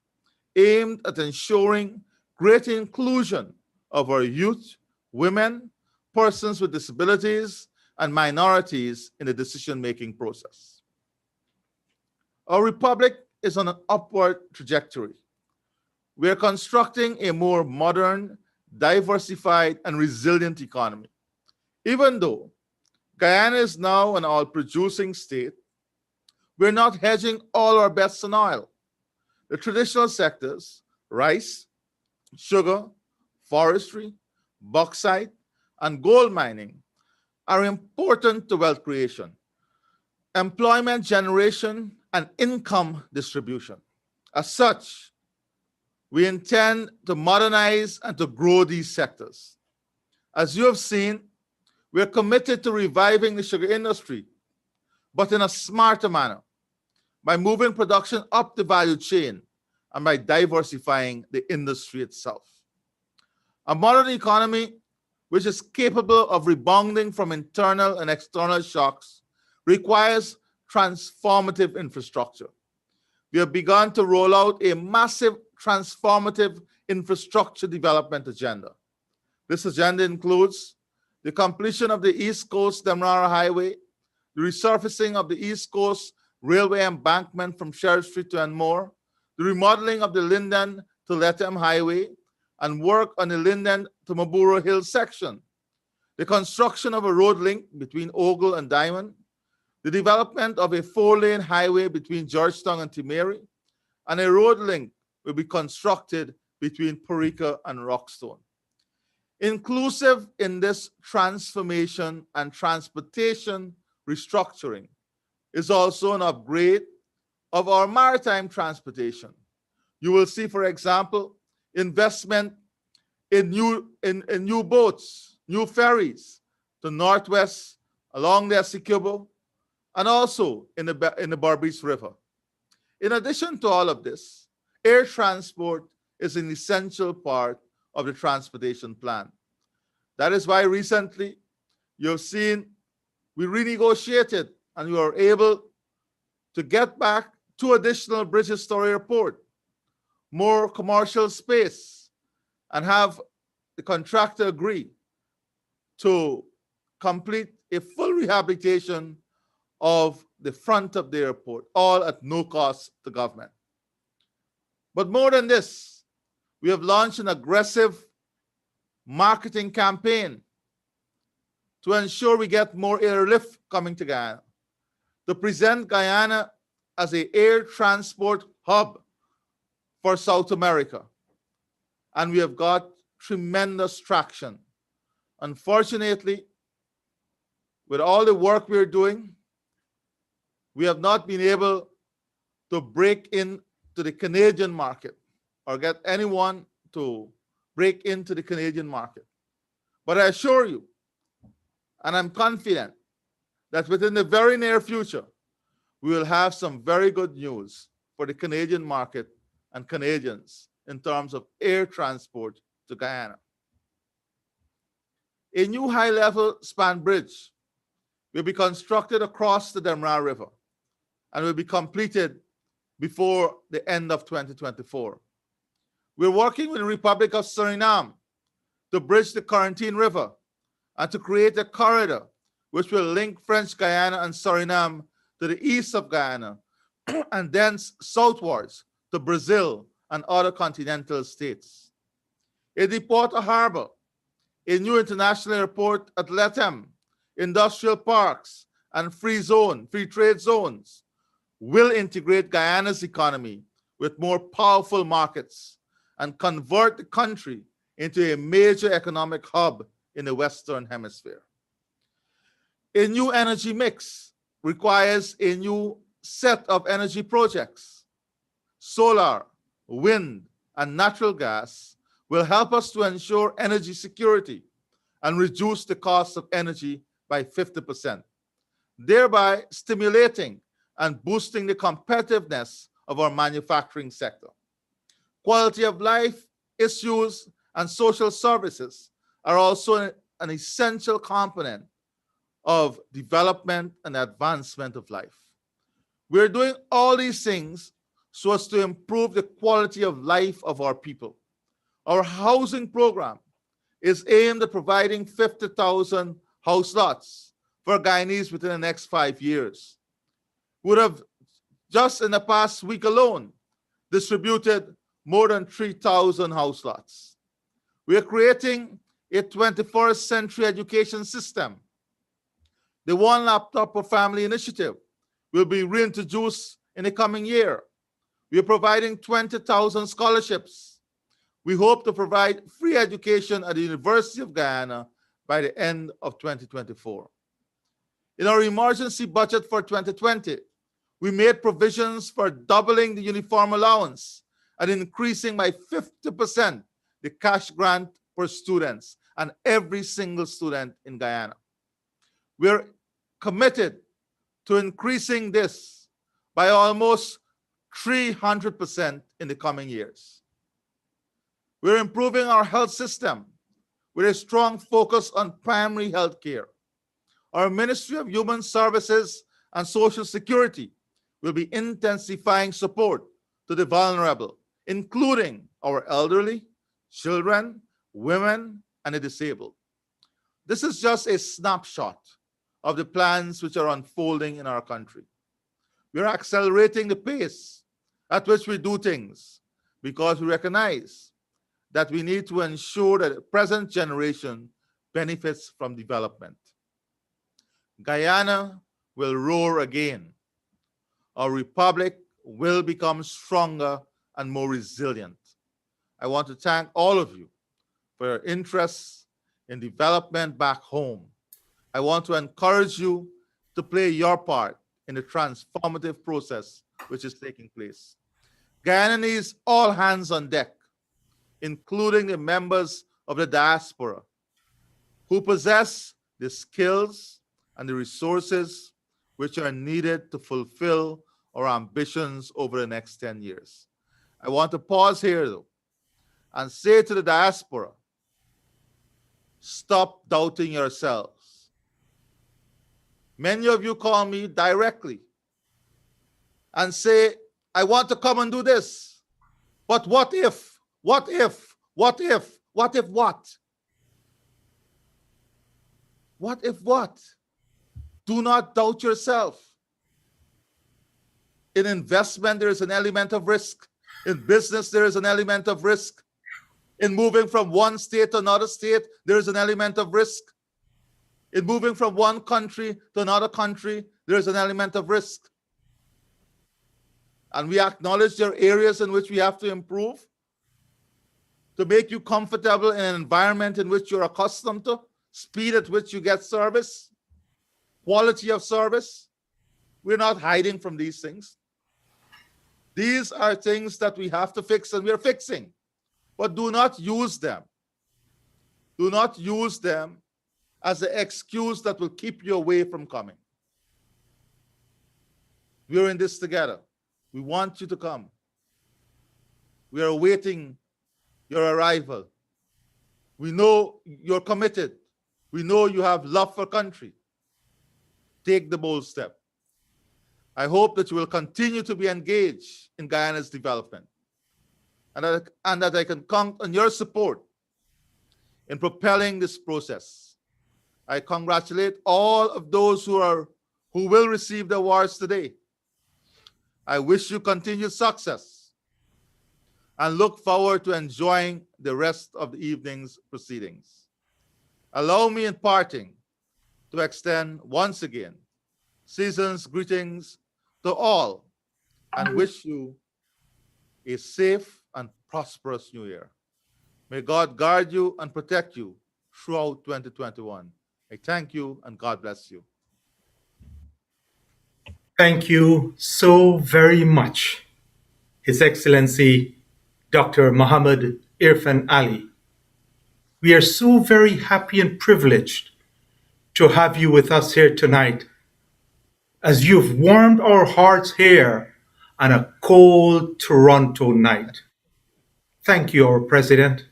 aimed at ensuring greater inclusion of our youth, women, persons with disabilities, and minorities in the decision-making process. Our republic is on an upward trajectory. We are constructing a more modern, diversified, and resilient economy. Even though Guyana is now an oil-producing state, we're not hedging all our bets on oil. The traditional sectors, rice, sugar, forestry, bauxite, and gold mining, are important to wealth creation, employment generation, and income distribution. As such, we intend to modernize and to grow these sectors. As you have seen, we are committed to reviving the sugar industry, but in a smarter manner, by moving production up the value chain and by diversifying the industry itself. A modern economy which is capable of rebounding from internal and external shocks requires transformative infrastructure. We have begun to roll out a massive transformative infrastructure development agenda. This agenda includes the completion of the East Coast Demerara Highway, the resurfacing of the East Coast Railway embankment from Sheriff Street to Enmore, the remodeling of the Linden to Lethem Highway, and work on the Linden to Maburo Hill section, the construction of a road link between Ogle and Diamond, the development of a 4-lane highway between Georgetown and Timeri, and a road link will be constructed between Parika and Rockstone. Inclusive in this transformation and transportation restructuring is also an upgrade of our maritime transportation. You will see, for example, investment in new boats, new ferries to Northwest along the Essequibo, and also in the Berbice River. In addition to all of this, air transport is an essential part of the transportation plan. That is why recently you've seen we renegotiated and we were able to get back 2 additional bridges to our airport, more commercial space, and have the contractor agree to complete a full rehabilitation of the front of the airport, all at no cost to government. But more than this, we have launched an aggressive marketing campaign to ensure we get more airlift coming to Guyana, to present Guyana as an air transport hub for South America. And we have got tremendous traction. Unfortunately, with all the work we're doing, we have not been able to break into the Canadian market or get anyone to break into the Canadian market. But I assure you, and I'm confident, that within the very near future, we will have some very good news for the Canadian market and Canadians in terms of air transport to Guyana. A new high-level span bridge will be constructed across the Demerara River and will be completed before the end of 2024. We're working with the Republic of Suriname to bridge the Quarantine River and to create a corridor which will link French Guyana and Suriname to the east of Guyana and then southwards to Brazil and other continental states. A deepwater harbor, a new international airport at Lethem, industrial parks, and free trade zones, will integrate Guyana's economy with more powerful markets and convert the country into a major economic hub in the Western Hemisphere. A new energy mix requires a new set of energy projects. Solar, wind, and natural gas will help us to ensure energy security and reduce the cost of energy by 50%, thereby stimulating and boosting the competitiveness of our manufacturing sector. Quality of life issues and social services are also an essential component of development and advancement of life. We're doing all these things so as to improve the quality of life of our people. Our housing program is aimed at providing 50,000 house lots for Guyanese within the next 5 years. We would have, just in the past week alone, distributed more than 3,000 house lots. We are creating a 21st century education system. The One Laptop per Family initiative will be reintroduced in the coming year. We are providing 20,000 scholarships. We hope to provide free education at the University of Guyana by the end of 2024. In our emergency budget for 2020, we made provisions for doubling the uniform allowance and increasing by 50% the cash grant for students and every single student in Guyana. We're committed to increasing this by almost 300% in the coming years. We're improving our health system with a strong focus on primary health care. Our Ministry of Human Services and Social Security will be intensifying support to the vulnerable, including our elderly, children, women, and the disabled. This is just a snapshot of the plans which are unfolding in our country. We are accelerating the pace at which we do things because we recognize that we need to ensure that the present generation benefits from development. Guyana will roar again. Our republic will become stronger and more resilient. I want to thank all of you for your interest in development back home. I want to encourage you to play your part in the transformative process which is taking place. Guyana needs all hands on deck, including the members of the diaspora who possess the skills and the resources which are needed to fulfill our ambitions over the next 10 years. I want to pause here, though, and say to the diaspora, stop doubting yourselves. Many of you call me directly and say, I want to come and do this, but what if? What if? What if? What if what? What if what? Do not doubt yourself. In investment, there is an element of risk. In business, there is an element of risk. In moving from one state to another state, there is an element of risk. In moving from one country to another country, there is an element of risk. And we acknowledge there are areas in which we have to improve to make you comfortable in an environment in which you're accustomed to, speed at which you get service, quality of service. We're not hiding from these things. These are things that we have to fix and we're fixing. But do not use them. Do not use them as an excuse that will keep you away from coming. We're in this together. We want you to come. We are awaiting your arrival. We know you're committed. We know you have love for country. Take the bold step. I hope that you will continue to be engaged in Guyana's development and that I can count on your support in propelling this process. I congratulate all of those who will receive the awards today. I wish you continued success and look forward to enjoying the rest of the evening's proceedings. Allow me in parting to extend once again season's greetings to all and wish you a safe and prosperous new year. May God guard you and protect you throughout 2021. I thank you and God bless you. Thank you so very much, His Excellency Dr. Mohamed Irfaan Ali. We are so very happy and privileged to have you with us here tonight, as you've warmed our hearts here on a cold Toronto night. Thank you, our President.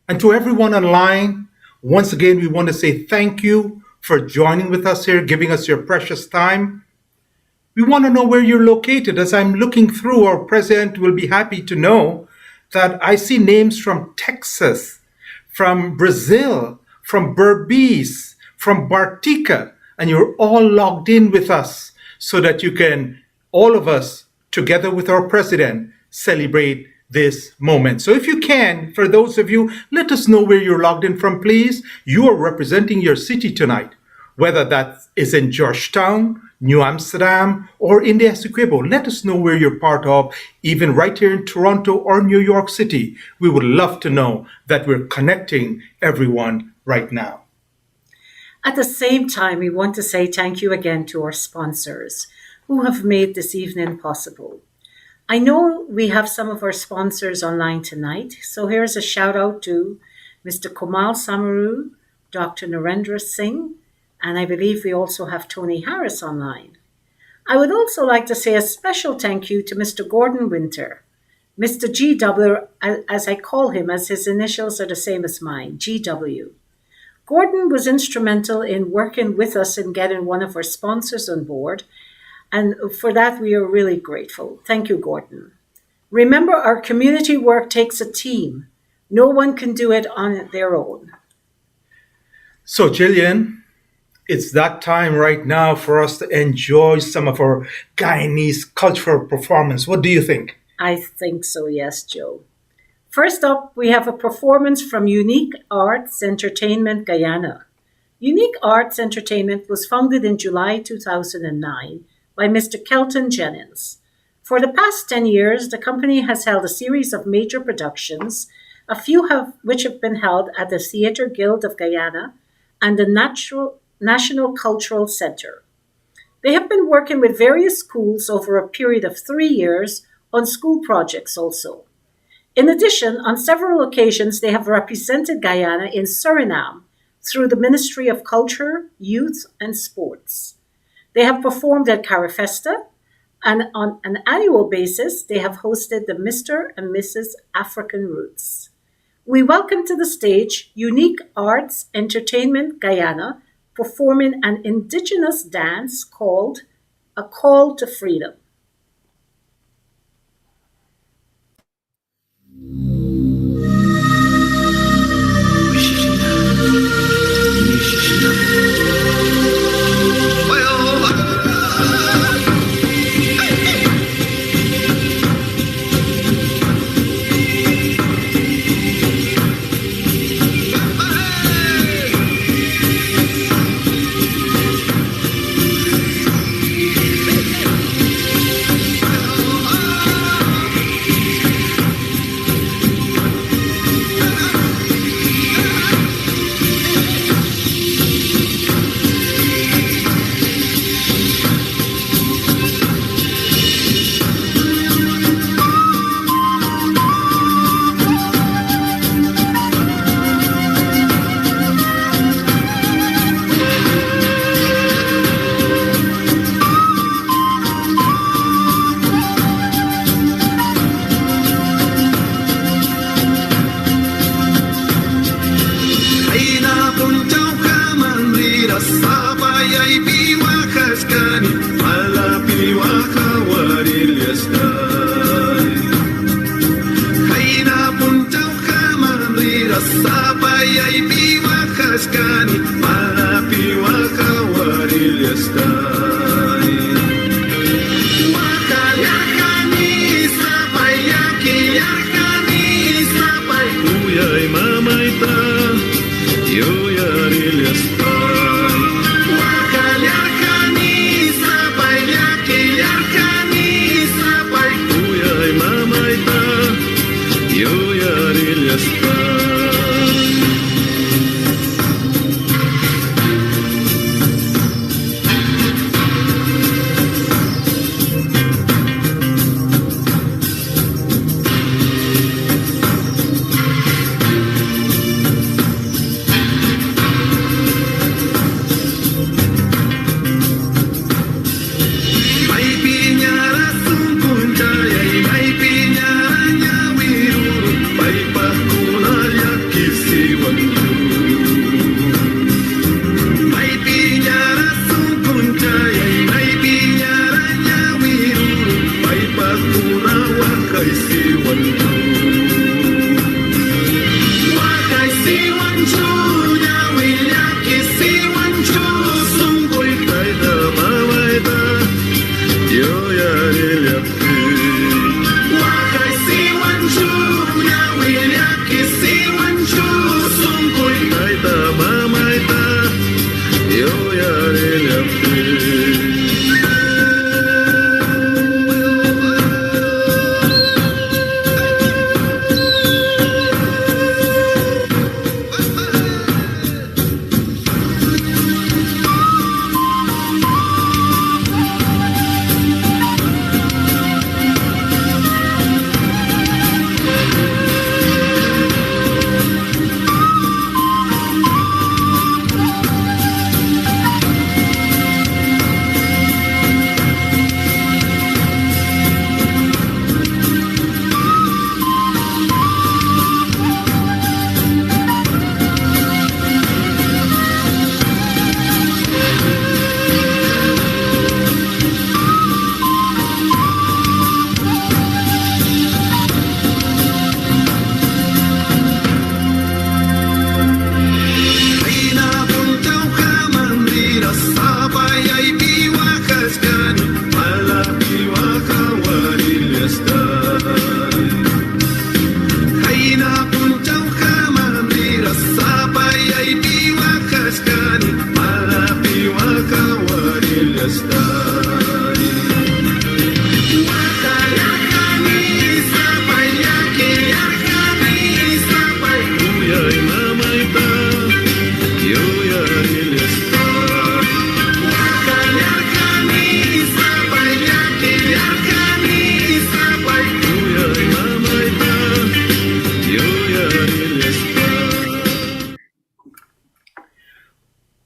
And to everyone online, once again, we want to say thank you for joining with us here, giving us your precious time. We want to know where you're located. As I'm looking through, our President will be happy to know that I see names from Texas, from Brazil, from Berbice, from Bartica, and you're all logged in with us so that you can, all of us, together with our President, celebrate this moment. So if you can, for those of you, let us know where you're logged in from, please. You are representing your city tonight, whether that is in Georgetown, New Amsterdam, or in the Essequibo. Let us know where you're part of, even right here in Toronto or New York City. We would love to know that we're connecting everyone right now. At the same time, we want to say thank you again to our sponsors who have made this evening possible. I know we have some of our sponsors online tonight, so here's a shout out to Mr. Komal Samaru, Dr. Narendra Singh, and I believe we also have Tony Harris online. I would also like to say a special thank you to Mr. Gordon Winter, Mr. GW, as I call him, as his initials are the same as mine, GW. Gordon was instrumental in working with us in getting one of our sponsors on board, and for that we are really grateful. Thank you, Gordon. Remember, our community work takes a team. No one can do it on their own. So, Jillian, it's that time right now for us to enjoy some of our Guyanese cultural performance. What do you think? I think so, yes, Joe. First up, we have a performance from Unique Arts Entertainment Guyana. Unique Arts Entertainment was founded in July 2009 by Mr. Kelton Jennings. For the past 10 years, the company has held a series of major productions, a few which have been held at the Theatre Guild of Guyana and the National Cultural Center. They have been working with various schools over a period of 3 years on school projects also. In addition, on several occasions, they have represented Guyana in Suriname through the Ministry of Culture, Youth and Sports. They have performed at Carifesta, and on an annual basis, they have hosted the Mr. and Mrs. African Roots. We welcome to the stage Unique Arts Entertainment Guyana performing an indigenous dance called A Call to Freedom. Yarkani,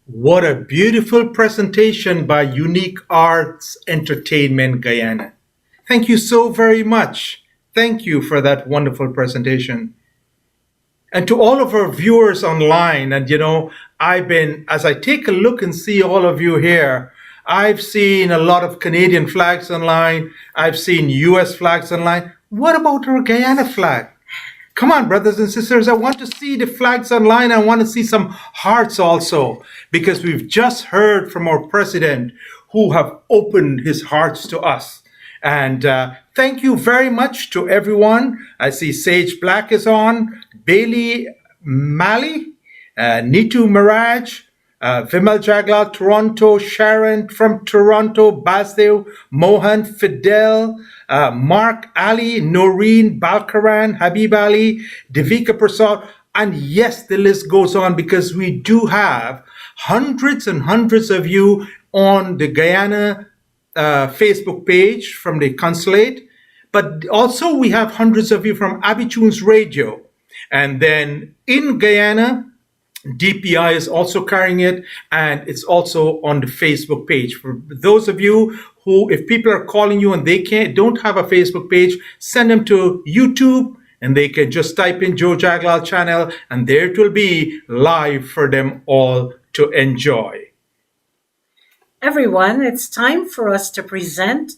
What a beautiful presentation by Unique Arts Entertainment Guyana. Thank you so very much. Thank you for that wonderful presentation. And to all of our viewers online, and as I take a look and see all of you here, I've seen a lot of Canadian flags online. I've seen US flags online. What about our Guyana flag? Come on, brothers and sisters, I want to see the flags online. I want to see some hearts also, because we've just heard from our president who have opened his hearts to us. And thank you very much to everyone. I see Sage Black is on, Bailey Mali, Nitu Mirage, Vimal Jaglal, Toronto, Sharon from Toronto, Basdeo, Mohan, Fidel, Mark Ali, Noreen, Balkaran, Habib Ali, Devika Prasad, and yes, the list goes on because we do have hundreds and hundreds of you on the Guyana Facebook page from the consulate, but also we have hundreds of you from Abitunes Radio. And then in Guyana, DPI is also carrying it, and it's also on the Facebook page. For those of you who, if people are calling you and they don't have a Facebook page, send them to YouTube, and they can just type in Joe Jaglal channel, and there it will be live for them all to enjoy. Everyone, it's time for us to present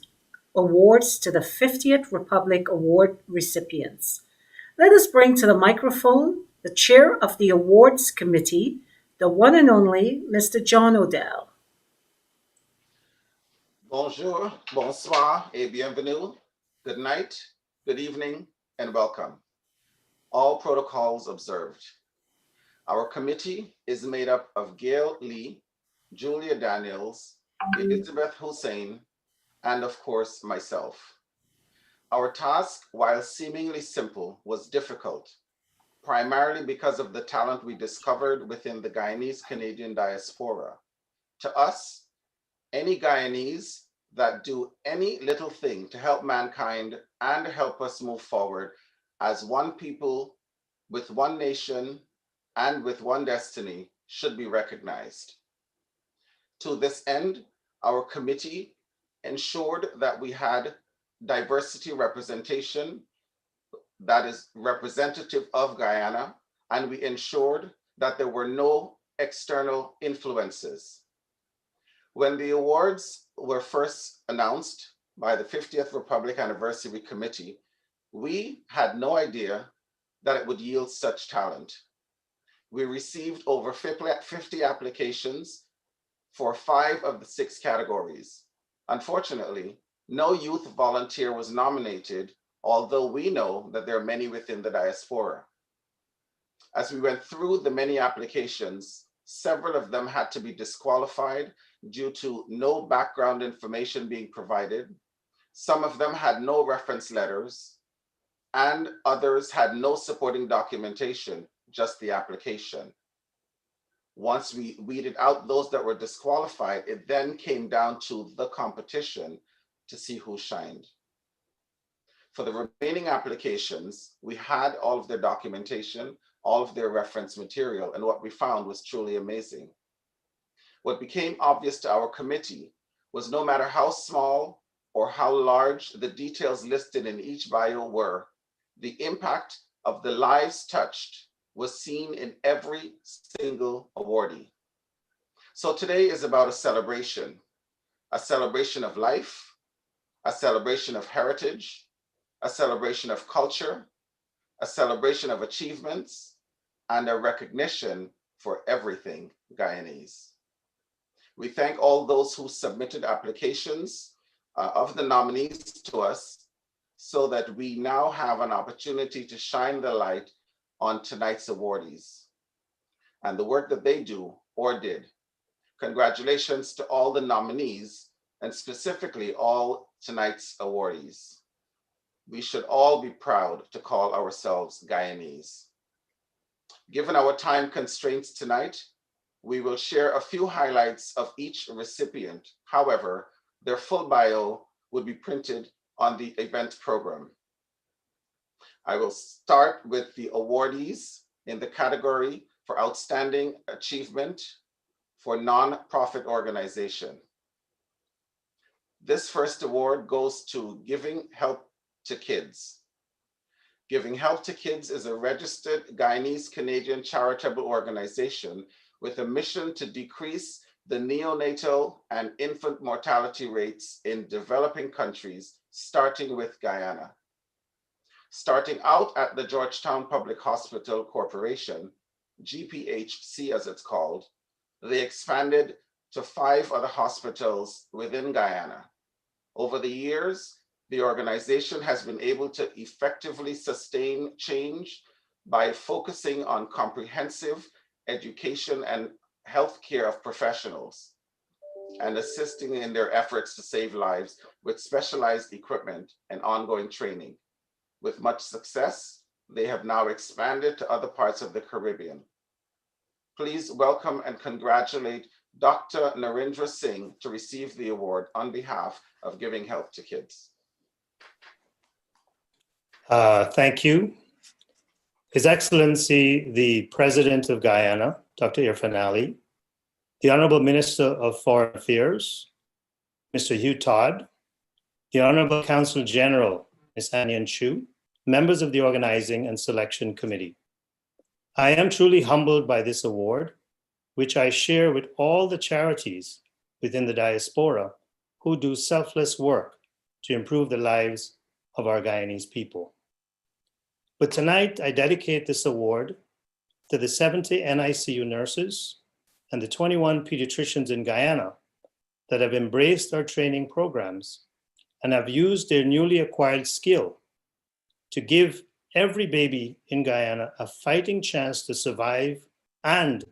awards to the 50th Republic Award recipients. Let us bring to the microphone the chair of the awards committee, the one and only Mr. John Odell. Bonjour, bonsoir, et bienvenue. Good night, good evening, and welcome. All protocols observed. Our committee is made up of Gail Lee, Julia Daniels, Elizabeth Hussein, and of course, myself. Our task, while seemingly simple, was difficult, primarily because of the talent we discovered within the Guyanese Canadian diaspora. To us, any Guyanese that do any little thing to help mankind and help us move forward as one people with one nation and with one destiny should be recognized. To this end, our committee ensured that we had diversity representation that is representative of Guyana, and we ensured that there were no external influences. When the awards were first announced by the 50th Republic Anniversary Committee, we had no idea that it would yield such talent. we received over 50 applications for 5 of the 6 categories. Unfortunately, no youth volunteer was nominated, although we know that there are many within the diaspora. As we went through the many applications, several of them had to be disqualified due to no background information being provided. Some of them had no reference letters, and others had no supporting documentation, just the application. Once we weeded out those that were disqualified, it then came down to the competition to see who shined. For the remaining applications, we had all of their documentation, all of their reference material, and what we found was truly amazing. What became obvious to our committee was no matter how small or how large the details listed in each bio were, the impact of the lives touched was seen in every single awardee. So today is about a celebration of life, a celebration of heritage, a celebration of culture, a celebration of achievements, and a recognition for everything Guyanese. We thank all those who submitted applications of the nominees to us so that we now have an opportunity to shine the light on tonight's awardees and the work that they do or did. Congratulations to all the nominees and specifically all tonight's awardees. We should all be proud to call ourselves Guyanese. Given our time constraints tonight, we will share a few highlights of each recipient. However, their full bio would be printed on the event program. I will start with the awardees in the category for Outstanding Achievement for Nonprofit Organization. This first award goes to Giving Help to Kids. Giving Help to Kids is a registered Guyanese-Canadian charitable organization with a mission to decrease the neonatal and infant mortality rates in developing countries, starting with Guyana. Starting out at the Georgetown Public Hospital Corporation, GPHC as it's called, they expanded to 5 other hospitals within Guyana. Over the years, the organization has been able to effectively sustain change by focusing on comprehensive education and healthcare of professionals and assisting in their efforts to save lives with specialized equipment and ongoing training. With much success, they have now expanded to other parts of the Caribbean. Please welcome and congratulate Dr. Narendra Singh to receive the award on behalf of Giving Help to Kids. Thank you. His Excellency, the President of Guyana, Dr. Irfaan Ali, the Honorable Minister of Foreign Affairs, Mr. Hugh Todd, the Honorable Consul General, Ms. Anyan Chu, members of the Organizing and Selection Committee. I am truly humbled by this award, which I share with all the charities within the diaspora who do selfless work to improve the lives of our Guyanese people. But tonight, I dedicate this award to the 70 NICU nurses and the 21 pediatricians in Guyana that have embraced our training programs and have used their newly acquired skill to give every baby in Guyana a fighting chance to survive and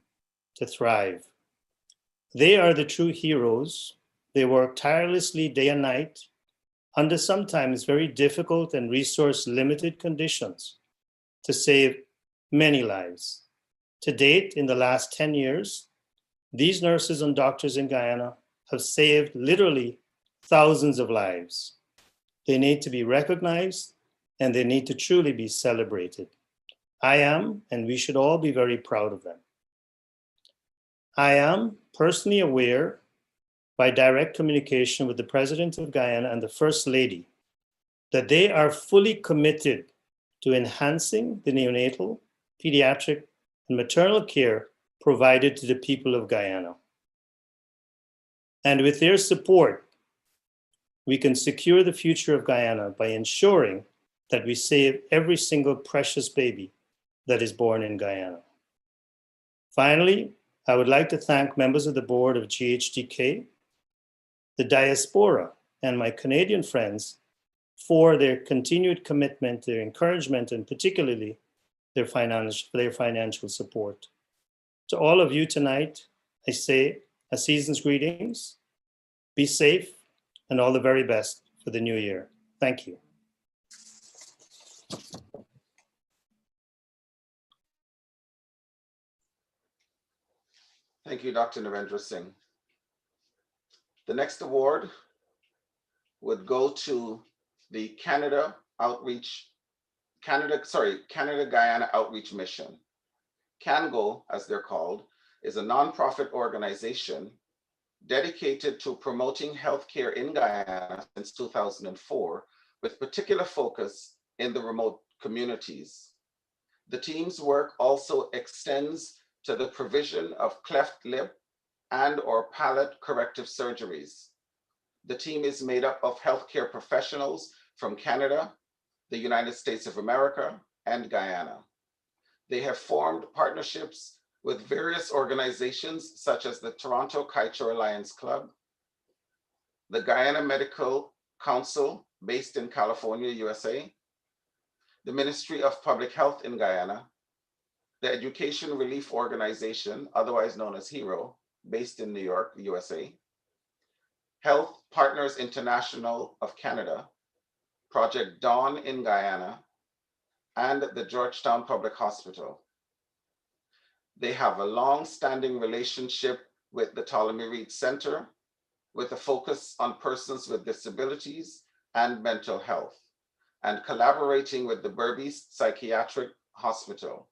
to thrive. They are the true heroes. They work tirelessly day and night under sometimes very difficult and resource-limited conditions to save many lives. To date, in the last 10 years, these nurses and doctors in Guyana have saved literally thousands of lives. They need to be recognized and they need to truly be celebrated. I am, and we should all be very proud of them. I am personally aware by direct communication with the President of Guyana and the First Lady that they are fully committed to enhancing the neonatal, pediatric, and maternal care provided to the people of Guyana. And with their support, we can secure the future of Guyana by ensuring that we save every single precious baby that is born in Guyana. Finally, I would like to thank members of the board of GHDK, the diaspora, and my Canadian friends for their continued commitment, their encouragement, and particularly their financial support. To all of you tonight, I say a season's greetings, be safe, and all the very best for the new year. Thank you. Thank you, Dr. Narendra Singh. The next award would go to the Canada Guyana Outreach Mission. CANGO, as they're called, is a nonprofit organization dedicated to promoting healthcare in Guyana since 2004, with particular focus in the remote communities. The team's work also extends to the provision of cleft lip and/or palate corrective surgeries. The team is made up of healthcare professionals from Canada, the United States of America, and Guyana. They have formed partnerships with various organizations such as the Toronto Kaiser Alliance Club, the Guyana Medical Council based in California, USA, the Ministry of Public Health in Guyana, the Education Relief Organization, otherwise known as HERO, based in New York, USA, Health Partners International of Canada, Project Dawn in Guyana, and the Georgetown Public Hospital. They have a long-standing relationship with the Ptolemy Reed Center, with a focus on persons with disabilities and mental health, and collaborating with the Berbice Psychiatric Hospital.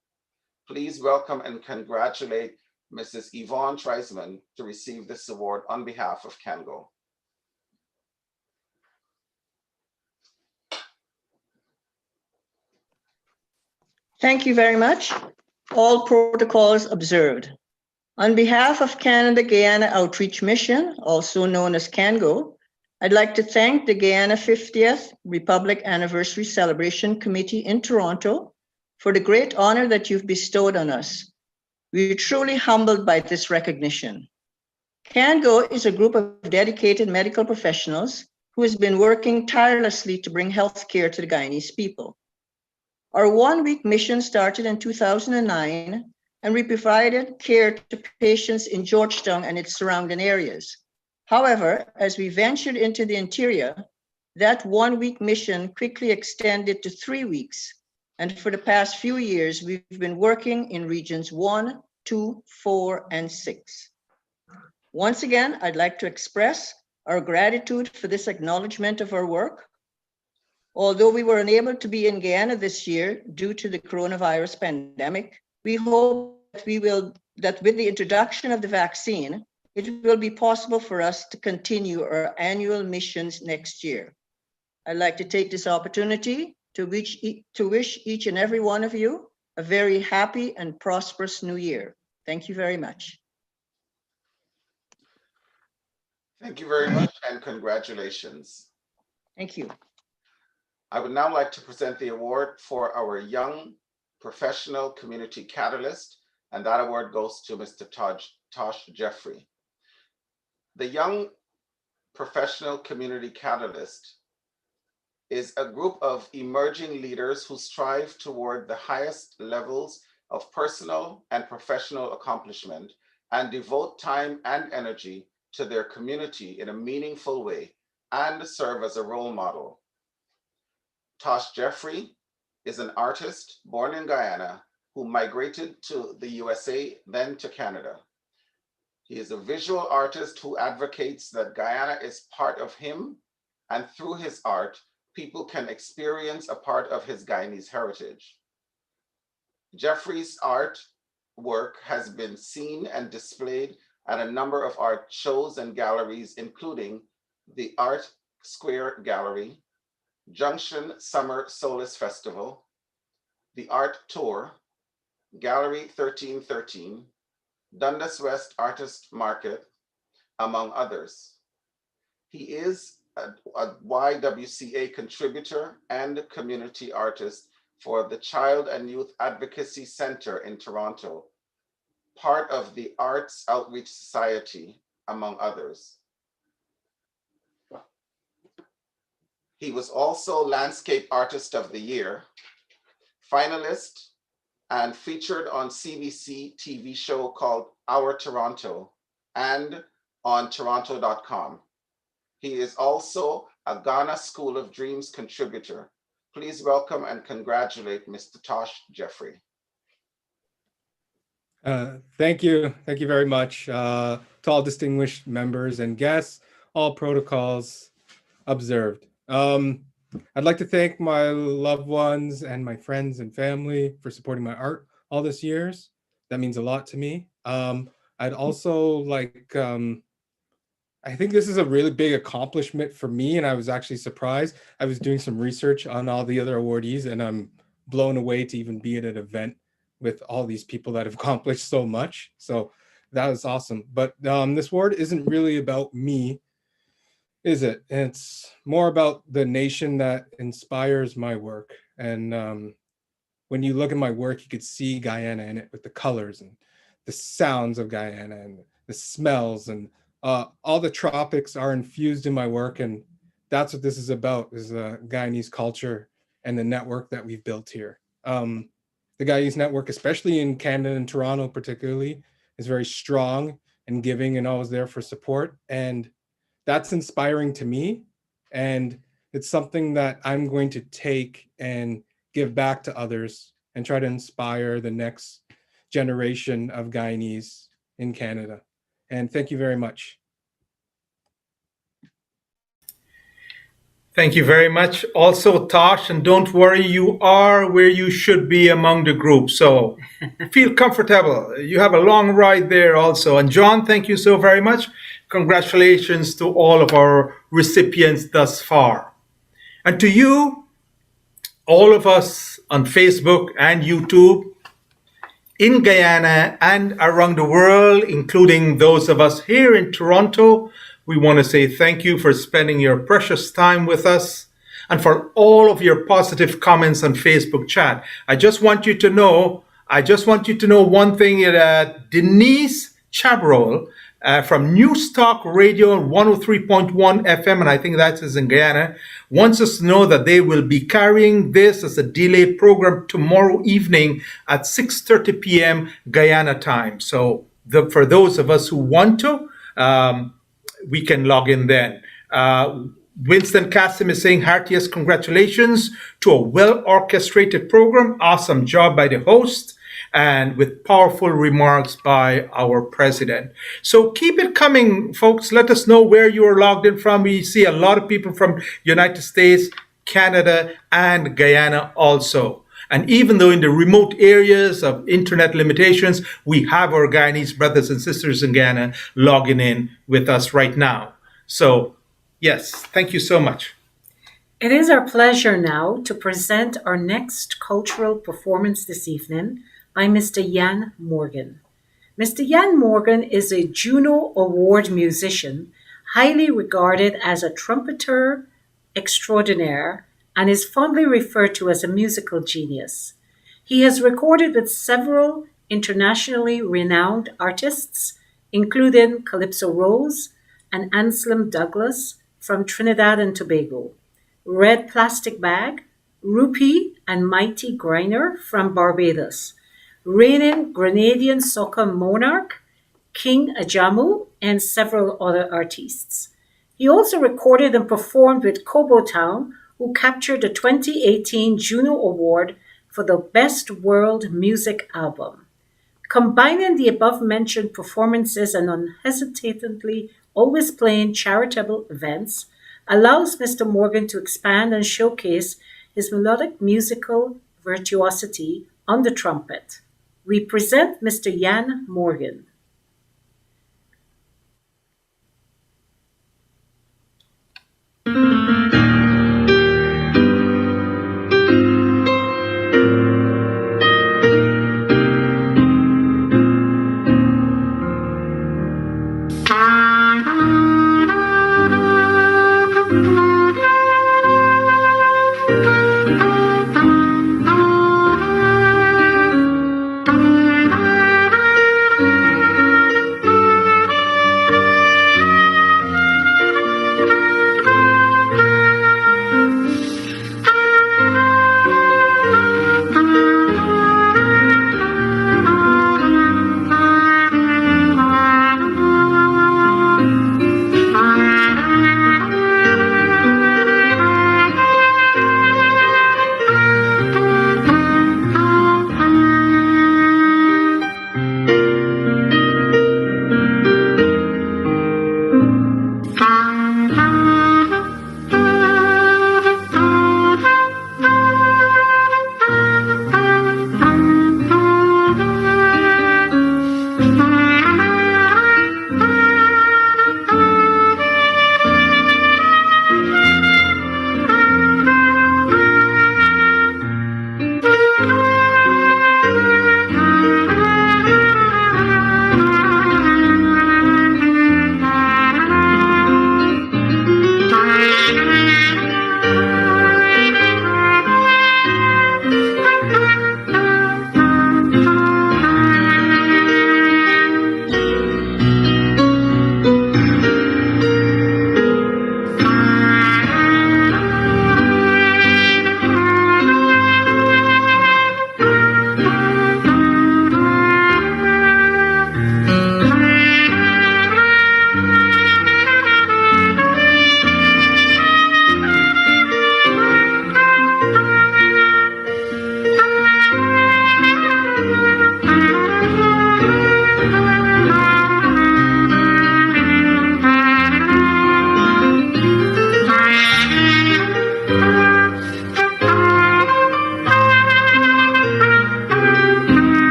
Please welcome and congratulate Mrs. Yvonne Treisman to receive this award on behalf of CANGO. Thank you very much. All protocols observed. On behalf of Canada Guyana Outreach Mission, also known as CANGO, I'd like to thank the Guyana 50th Republic Anniversary Celebration Committee in Toronto for the great honor that you've bestowed on us. We're truly humbled by this recognition. CANGO is a group of dedicated medical professionals who has been working tirelessly to bring health care to the Guyanese people. Our one-week mission started in 2009, and we provided care to patients in Georgetown and its surrounding areas. However, as we ventured into the interior, that one-week mission quickly extended to 3 weeks. And for the past few years, we've been working in regions 1, 2, 4, and 6. Once again, I'd like to express our gratitude for this acknowledgement of our work. Although we were unable to be in Guyana this year due to the coronavirus pandemic, we hope that with the introduction of the vaccine, it will be possible for us to continue our annual missions next year. I'd like to take this opportunity to wish each and every one of you a very happy and prosperous new year. Thank you very much. Thank you very much, and congratulations. Thank you. I would now like to present the award for our Young Professional Community Catalyst, and that award goes to Mr. Tosh Jeffrey. The Young Professional Community Catalyst is a group of emerging leaders who strive toward the highest levels of personal and professional accomplishment and devote time and energy to their community in a meaningful way and serve as a role model. Tosh Jeffrey is an artist born in Guyana who migrated to the USA, then to Canada. He is a visual artist who advocates that Guyana is part of him, and through his art, people can experience a part of his Guyanese heritage. Jeffrey's art work has been seen and displayed at a number of art shows and galleries, including the Art Square Gallery, Junction Summer Solace Festival, the Art Tour, Gallery 1313, Dundas West Artist Market, among others. He is a YWCA contributor and community artist for the Child and Youth Advocacy Center in Toronto, part of the Arts Outreach Society, among others. He was also Landscape Artist of the Year, finalist, and featured on CBC TV show called Our Toronto and on toronto.com. He is also a Ghana School of Dreams contributor. Please welcome and congratulate Mr. Tosh Jeffrey. Thank you. Thank you very much to all distinguished members and guests, all protocols observed. I'd like to thank my loved ones and my friends and family for supporting my art all these years. That means a lot to me. I'd also like, I think this is a really big accomplishment for me, and I was actually surprised. I was doing some research on all the other awardees, and I'm blown away to even be at an event with all these people that have accomplished so much. So that was awesome. But this award isn't really about me, is it? It's more about the nation that inspires my work. And when you look at my work, you could see Guyana in it with the colors and the sounds of Guyana and the smells, and all the tropics are infused in my work. And that's what this is about, is the Guyanese culture and the network that we've built here. The Guyanese network, especially in Canada and Toronto particularly, is very strong and giving and always there for support. And that's inspiring to me. And it's something that I'm going to take and give back to others and try to inspire the next generation of Guyanese in Canada. And thank you very much. Thank you very much. Also, Tosh, and don't worry, you are where you should be among the group. So feel comfortable. You have a long ride there also. And John, thank you so very much. Congratulations to all of our recipients thus far. And to you, all of us on Facebook and YouTube, in Guyana and around the world, including those of us here in Toronto, we want to say thank you for spending your precious time with us and for all of your positive comments on Facebook chat. I just want you to know one thing, that Denise Chabrol from News Talk Radio 103.1 FM, and I think that is in Guyana, wants us to know that they will be carrying this as a delayed program tomorrow evening at 6:30 p.m. Guyana time. So for those of us who want to, we can log in then. Winston Cassim is saying heartiest congratulations to a well-orchestrated program. Awesome job by the host, and with powerful remarks by our president. So keep it coming, folks. Let us know where you are logged in from. We see a lot of people from United States, Canada, and Guyana also. And even though in the remote areas of internet limitations, we have our Guyanese brothers and sisters in Guyana logging in with us right now. So, yes, thank you so much. It is our pleasure now to present our next cultural performance this evening by Mr. Jan Morgan. Mr. Jan Morgan is a Juno Award musician, highly regarded as a trumpeter extraordinaire, and is fondly referred to as a musical genius. He has recorded with several internationally renowned artists, including Calypso Rose and Anselm Douglas from Trinidad and Tobago, Red Plastic Bag, Rupee and Mighty Griner from Barbados, reigning Grenadian soca monarch King Ajamu, and several other artists. He also recorded and performed with Kobo Town, who captured the 2018 Juno Award for the Best World Music Album. Combining the above-mentioned performances and unhesitatingly always playing charitable events allows Mr. Morgan to expand and showcase his melodic musical virtuosity on the trumpet. We present Mr. Jan Morgan.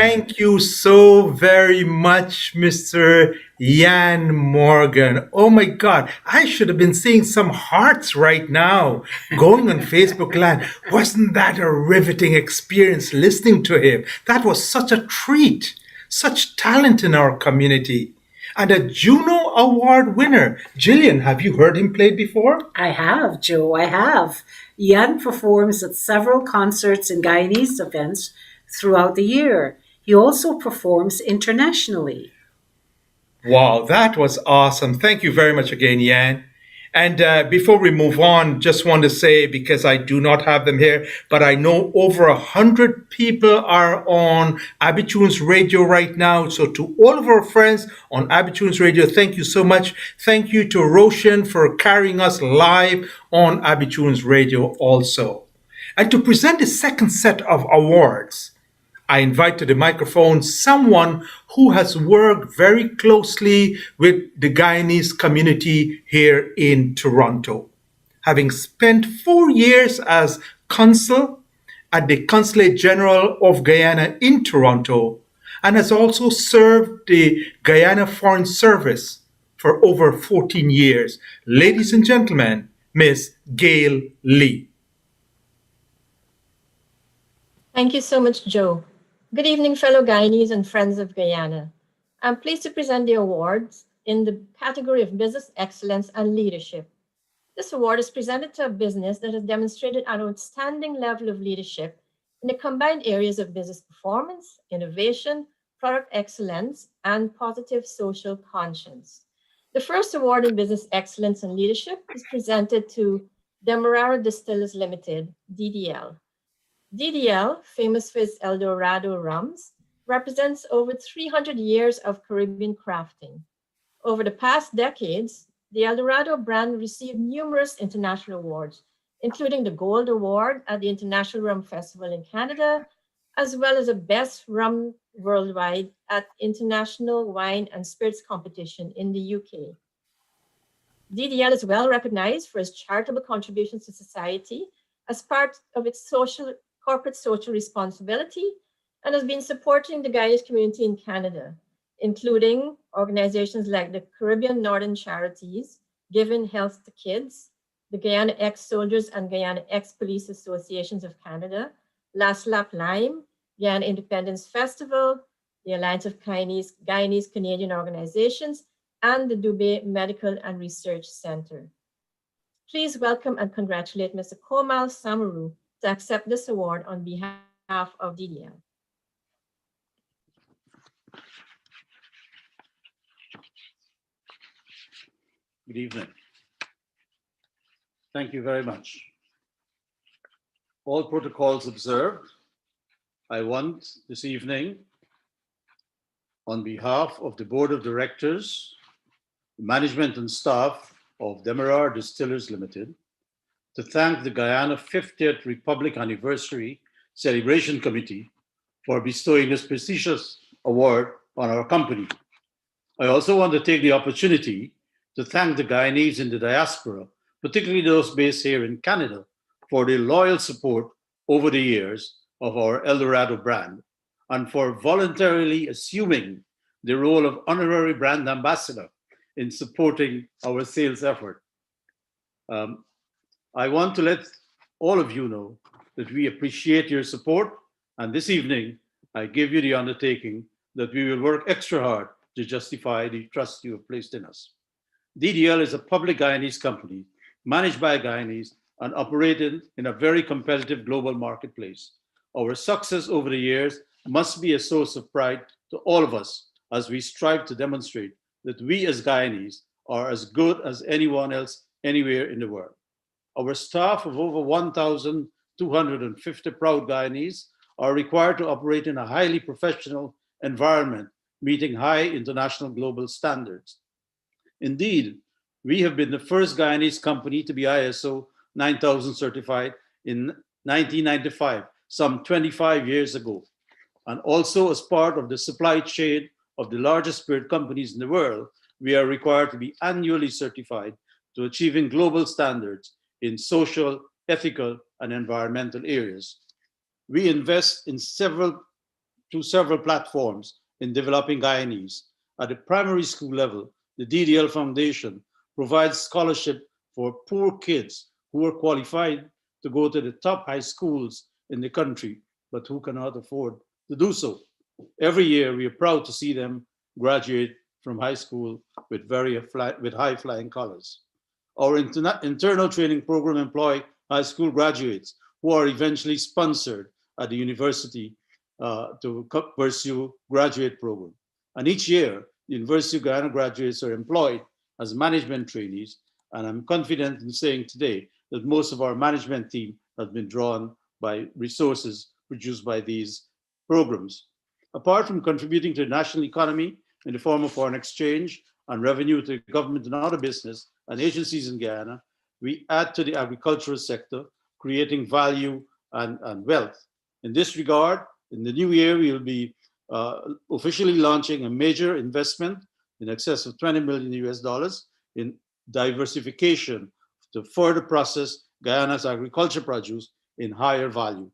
Thank you so very much, Mr. Jan Morgan. Oh my God, I should have been seeing some hearts right now going on Facebook Live. Wasn't that a riveting experience listening to him? That was such a treat, such talent in our community. And a Juno Award winner. Jillian, have you heard him play before? I have, Joe, I have. Ian performs at several concerts and Guyanese events throughout the year. He also performs internationally. Wow, that was awesome. Thank you very much again, Yan. And before we move on, just want to say, because I do not have them here, but I know over 100 people are on Abitunes Radio right now. So to all of our friends on Abitunes Radio, thank you so much. Thank you to Roshan for carrying us live on Abitunes Radio also. And to present the second set of awards, I invite to the microphone someone who has worked very closely with the Guyanese community here in Toronto. Having spent 4 years as consul at the Consulate General of Guyana in Toronto, and has also served the Guyana Foreign Service for over 14 years. Ladies and gentlemen, Miss Gail Lee. Thank you so much, Joe. Good evening, fellow Guyanese and friends of Guyana. I'm pleased to present the awards in the category of Business Excellence and Leadership. This award is presented to a business that has demonstrated an outstanding level of leadership in the combined areas of business performance, innovation, product excellence, and positive social conscience. The first award in Business Excellence and Leadership is presented to Demerara Distillers Limited, DDL. DDL, famous for its El Dorado rums, represents over 300 years of Caribbean crafting. Over the past decades, the El Dorado brand received numerous international awards, including the Gold Award at the International Rum Festival in Canada, as well as the Best Rum Worldwide at International Wine and Spirits Competition in the UK. DDL is well recognized for its charitable contributions to society as part of its corporate social responsibility, and has been supporting the Guyanese community in Canada, including organizations like the Caribbean Northern Charities, Giving Health to Kids, the Guyana Ex-Soldiers and Guyana Ex-Police Associations of Canada, Last Lap Lime, Guyana Independence Festival, the Alliance of Guyanese Canadian Organizations, and the Dubé Medical and Research Center. Please welcome and congratulate Mr. Komal Samaru to accept this award on behalf of DDL. Good evening. Thank you very much. All protocols observed. I want this evening, on behalf of the Board of Directors, management and staff of Demerara Distillers Limited, to thank the Guyana 50th Republic Anniversary Celebration Committee for bestowing this prestigious award on our company. I also want to take the opportunity to thank the Guyanese in the diaspora, particularly those based here in Canada, for their loyal support over the years of our El Dorado brand, and for voluntarily assuming the role of honorary brand ambassador in supporting our sales effort. I want to let all of you know that we appreciate your support, and this evening I give you the undertaking that we will work extra hard to justify the trust you have placed in us. DDL is a public Guyanese company managed by Guyanese and operated in a very competitive global marketplace. Our success over the years must be a source of pride to all of us as we strive to demonstrate that we as Guyanese are as good as anyone else anywhere in the world. Our staff of over 1,250 proud Guyanese are required to operate in a highly professional environment, meeting high international global standards. Indeed, we have been the first Guyanese company to be ISO 9000 certified in 1995, some 25 years ago. And also as part of the supply chain of the largest spirit companies in the world, we are required to be annually certified to achieving global standards in social, ethical, and environmental areas. We invest in several through several platforms in developing Guyanese. At the primary school level, the DDL Foundation provides scholarship for poor kids who are qualified to go to the top high schools in the country, but who cannot afford to do so. Every year, we are proud to see them graduate from high school with high flying colors. Our internal training program employ high school graduates who are eventually sponsored at the university to pursue graduate program. And each year, the University of Guyana graduates are employed as management trainees. And I'm confident in saying today that most of our management team has been drawn by resources produced by these programs. Apart from contributing to the national economy in the form of foreign exchange and revenue to the government and other business and agencies in Guyana, we add to the agricultural sector, creating value and wealth. In this regard, in the new year, we will be officially launching a major investment in excess of $20 million US in diversification to further process Guyana's agriculture produce in higher value.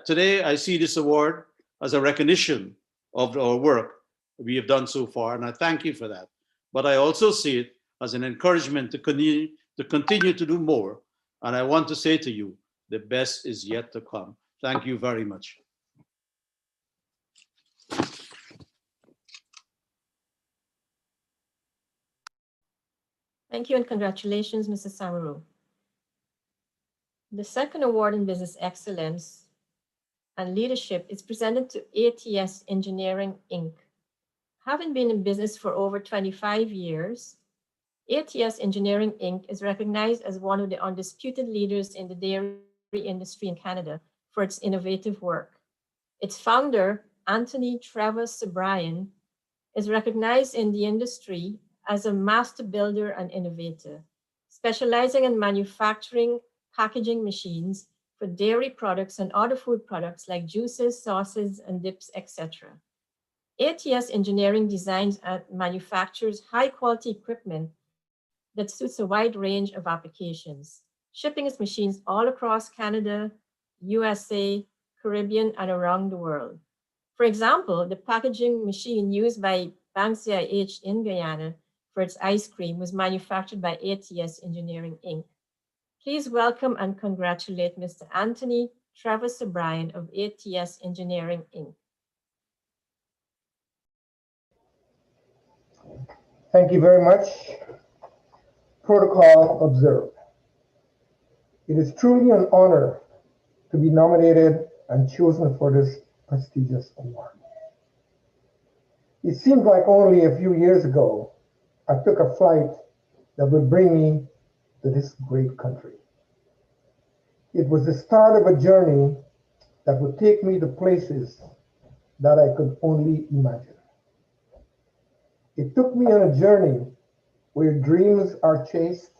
Today, I see this award as a recognition of our work we have done so far, and I thank you for that. But I also see it as an encouragement to continue to do more. And I want to say to you, the best is yet to come. Thank you very much. Thank you and congratulations, Mr. Samaru. The second award in Business Excellence and Leadership is presented to ATS Engineering, Inc. Having been in business for over 25 years, ATS Engineering, Inc. is recognized as one of the undisputed leaders in the dairy industry in Canada for its innovative work. Its founder, Anthony Travis O'Brien, is recognized in the industry as a master builder and innovator, specializing in manufacturing packaging machines for dairy products and other food products like juices, sauces, and dips, etc. ATS Engineering designs and manufactures high-quality equipment that suits a wide range of applications, shipping its machines all across Canada, USA, Caribbean, and around the world. For example, the packaging machine used by Banksia H in Guyana for its ice cream was manufactured by ATS Engineering, Inc. Please welcome and congratulate Mr. Anthony Travis O'Brien of ATS Engineering, Inc. Thank you very much. Protocol observed. It is truly an honor to be nominated and chosen for this prestigious award. It seems like only a few years ago, I took a flight that would bring me to this great country. It was the start of a journey that would take me to places that I could only imagine. It took me on a journey where dreams are chased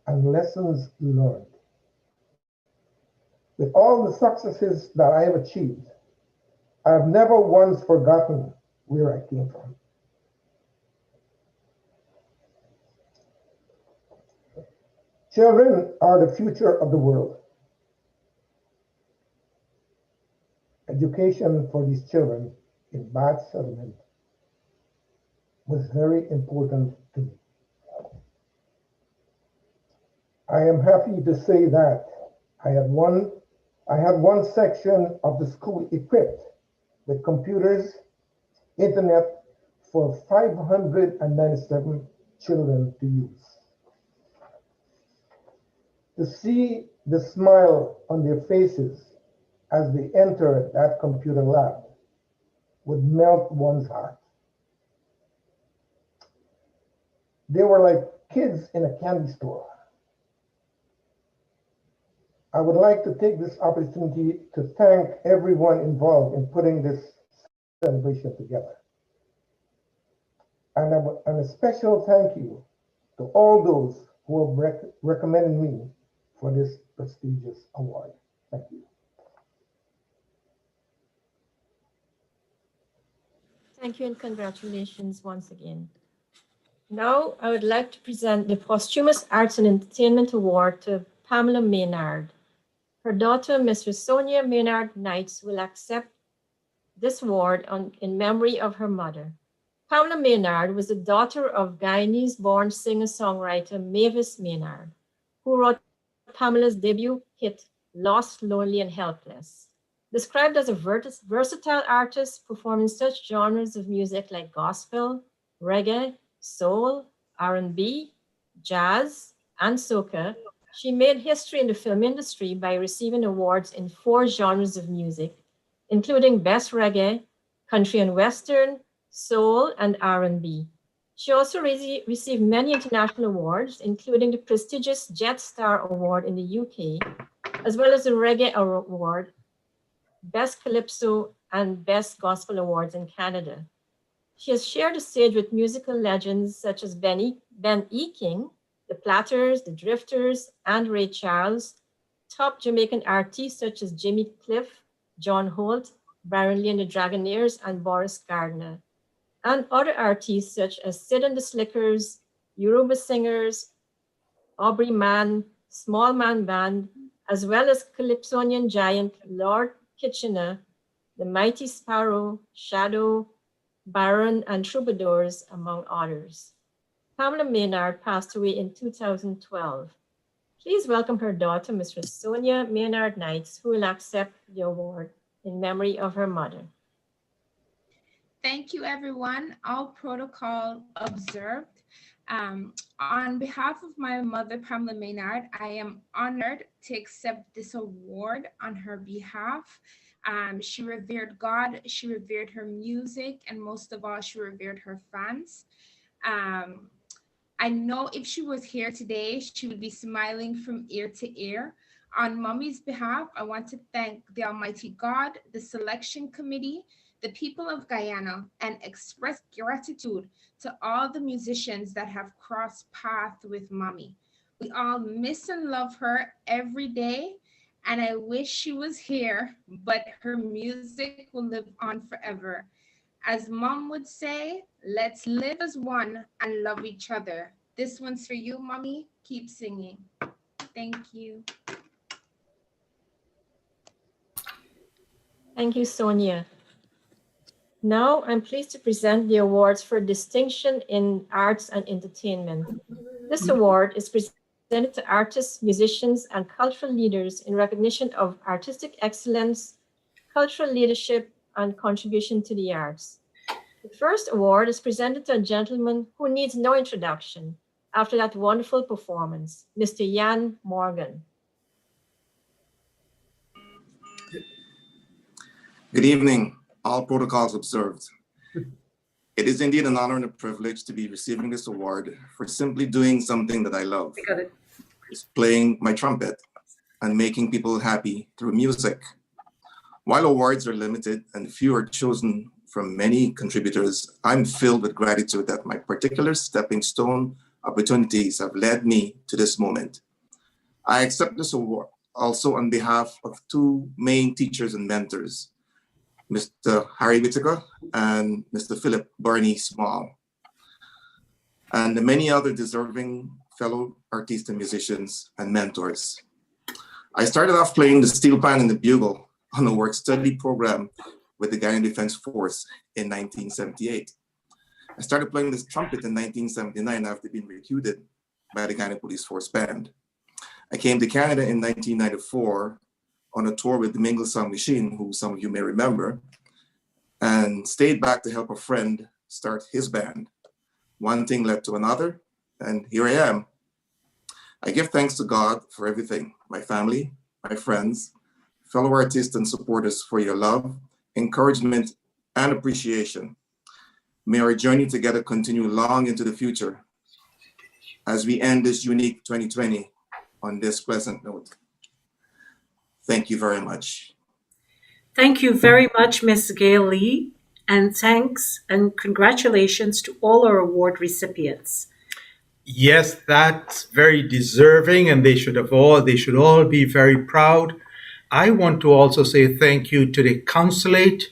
and lessons learned. With all the successes that I have achieved, I have never once forgotten where I came from. Children are the future of the world. Education for these children in bad settlement was very important to me. I am happy to say that I had one section of the school equipped with computers, internet for 597 children to use. To see the smile on their faces as they enter that computer lab would melt one's heart. They were like kids in a candy store. I would like to take this opportunity to thank everyone involved in putting this celebration together. And a special thank you to all those who have recommended me for this prestigious award. Thank you. Thank you and congratulations once again. Now, I would like to present the Posthumous Arts and Entertainment Award to Pamela Maynard. Her daughter, Mrs. Sonia Maynard Knights, will accept this award in memory of her mother. Pamela Maynard was the daughter of Guyanese-born singer-songwriter Mavis Maynard, who wrote Pamela's debut hit, Lost, Lonely, and Helpless. Described as a versatile artist performing such genres of music like gospel, reggae, soul, R&B, jazz, and soca, she made history in the film industry by receiving awards in 4 genres of music, including Best Reggae, Country and Western, Soul, and R&B. She also received many international awards, including the prestigious Jet Star Award in the UK, as well as the Reggae Award, Best Calypso, and Best Gospel Awards in Canada. She has shared the stage with musical legends such as Ben E. King, the Platters, the Drifters, and Ray Charles, top Jamaican artists such as Jimmy Cliff, John Holt, Byron Lee and the Dragonaires, and Boris Gardner, and other artists such as Sid and the Slickers, Yoruba Singers, Aubrey Mann, Small Man Band, as well as Calypsonian giant Lord Kitchener, the Mighty Sparrow, Shadow, Baron, and Troubadours, among others. Pamela Maynard passed away in 2012. Please welcome her daughter, Mistress Sonia Maynard Knights, who will accept the award in memory of her mother. Thank you, everyone. All protocol observed. On behalf of my mother, Pamela Maynard, I am honored to accept this award on her behalf. She revered God, she revered her music, and most of all, she revered her fans. I know if she was here today, she would be smiling from ear to ear. On Mommy's behalf, I want to thank the Almighty God, the selection committee, the people of Guyana, and express gratitude to all the musicians that have crossed paths with Mommy. We all miss and love her every day, and I wish she was here, but her music will live on forever. As Mom would say, let's live as one and love each other. This one's for you, Mommy. Keep singing. Thank you. Thank you, Sonia. Now I'm pleased to present the awards for distinction in arts and entertainment. This award is presented to artists, musicians, and cultural leaders in recognition of artistic excellence, cultural leadership, and contribution to the arts. The first award is presented to a gentleman who needs no introduction after that wonderful performance, Mr. Jan Morgan. Good evening, all protocols observed. It is indeed an honor and a privilege to be receiving this award for simply doing something that I love. It's playing my trumpet and making people happy through music. While awards are limited and few are chosen from many contributors, I'm filled with gratitude that my particular stepping stone opportunities have led me to this moment. I accept this award also on behalf of 2 main teachers and mentors, Mr. Harry Whittaker and Mr. Philip Barney Small, and the many other deserving fellow artists and musicians and mentors. I started off playing the steel pan and the bugle on a work-study program with the Guyana Defense Force in 1978. I started playing this trumpet in 1979 after being recruited by the Guyana Police Force Band. I came to Canada in 1994 on a tour with the Mingle Song Machine, who some of you may remember, and stayed back to help a friend start his band. One thing led to another, and here I am. I give thanks to God for everything, my family, my friends, fellow artists and supporters for your love, encouragement, and appreciation. May our journey together continue long into the future as we end this unique 2020 on this pleasant note. Thank you very much. Thank you very much, Ms. Gail Lee, and thanks and congratulations to all our award recipients. Yes, that's very deserving, and they should all be very proud. I want to also say thank you to the consulate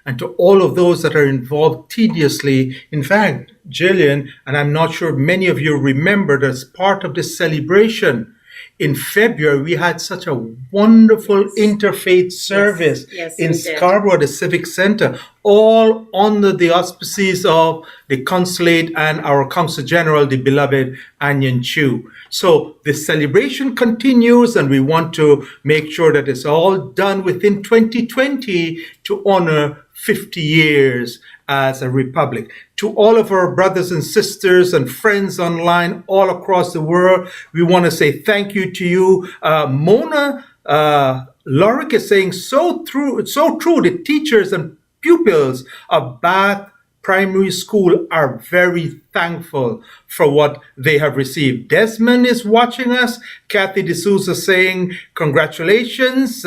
and to all of those that are involved tediously. In fact, Jillian, and I'm not sure many of you remembered, as part of this celebration, In February, we had such a wonderful interfaith service in Scarborough, the Civic Center, all under the auspices of the Consulate and our Consul General, the beloved Anyan Chu. So the celebration continues, and we want to make sure that it's all done within 2020 to honor 50 years as a republic. To all of our brothers and sisters and friends online all across the world, we want to say thank you to you. Mona Lorick is saying, so true, the teachers and pupils of Bath Primary School are very thankful for what they have received. Desmond is watching us. Kathy D'Souza saying, congratulations,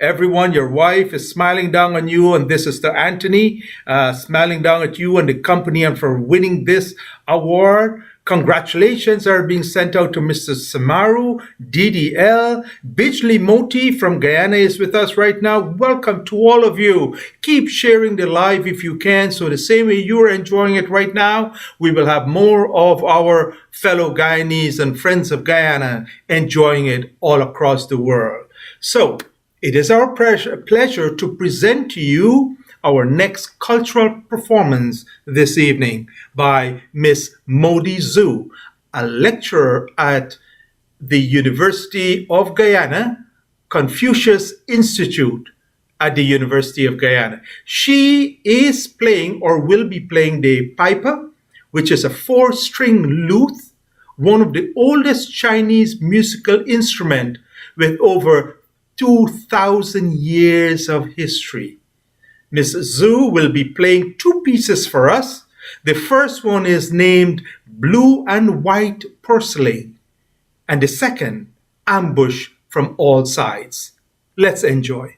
everyone. Your wife is smiling down on you, and this is to Anthony, smiling down at you and the company and for winning this award. Congratulations are being sent out to Mr. Samaru, DDL, Bijli Moti from Guyana is with us right now. Welcome to all of you. Keep sharing the live if you can. So the same way you're enjoying it right now, we will have more of our fellow Guyanese and friends of Guyana enjoying it all across the world. So it is our pleasure to present to you our next cultural performance this evening by Miss Modi Zhu, a lecturer at the University of Guyana, Confucius Institute at the University of Guyana. She is playing or will be playing the piper, which is a 4-string lute, one of the oldest Chinese musical instrument with over 2,000 years of history. Ms. Zhu will be playing 2 pieces for us. The first one is named Blue and White Porcelain, and the second, Ambush from All Sides. Let's enjoy.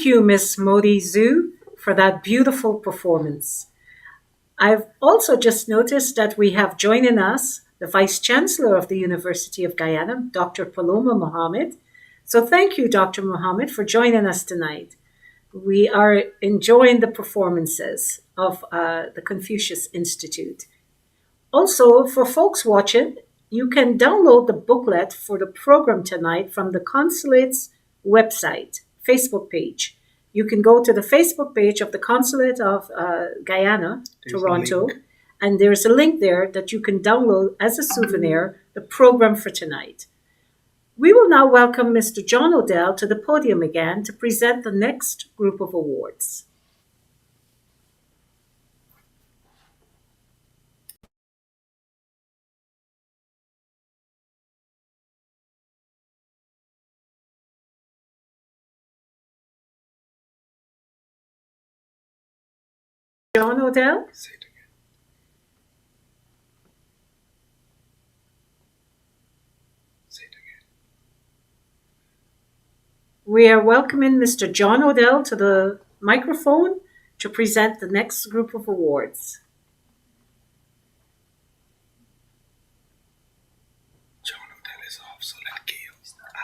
thank you, Miss Modi Zhu, for that beautiful performance. I've also just noticed that we have joining us the Vice Chancellor of the University of Guyana, Dr. Paloma Mohamed. So thank you, Dr. Mohamed, for joining us tonight. We are enjoying the performances of the Confucius Institute. Also, for folks watching, you can download the booklet for the program tonight from the Consulate's website, Facebook page. You can go to the Facebook page of the Consulate of Guyana, Toronto, and there's a link there that you can download as a souvenir the program for tonight. We will now welcome Mr. John Odell to the podium again to present the next group of awards. John Odell? We are welcoming Mr. John Odell to the microphone to present the next group of awards. John Odell is off, so let Gail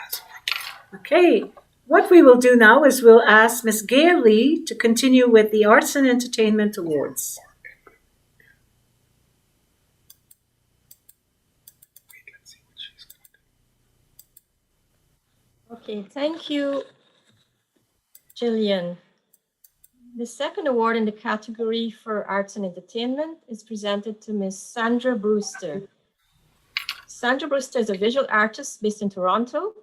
ask for Gail. Okay. What we will do now is we'll ask Ms. Gail Lee to continue with the Arts and Entertainment Awards. Okay, thank you, Jillian. The second award in the category for Arts and Entertainment is presented to Ms. Sandra Brewster. Sandra Brewster is a visual artist based in Toronto.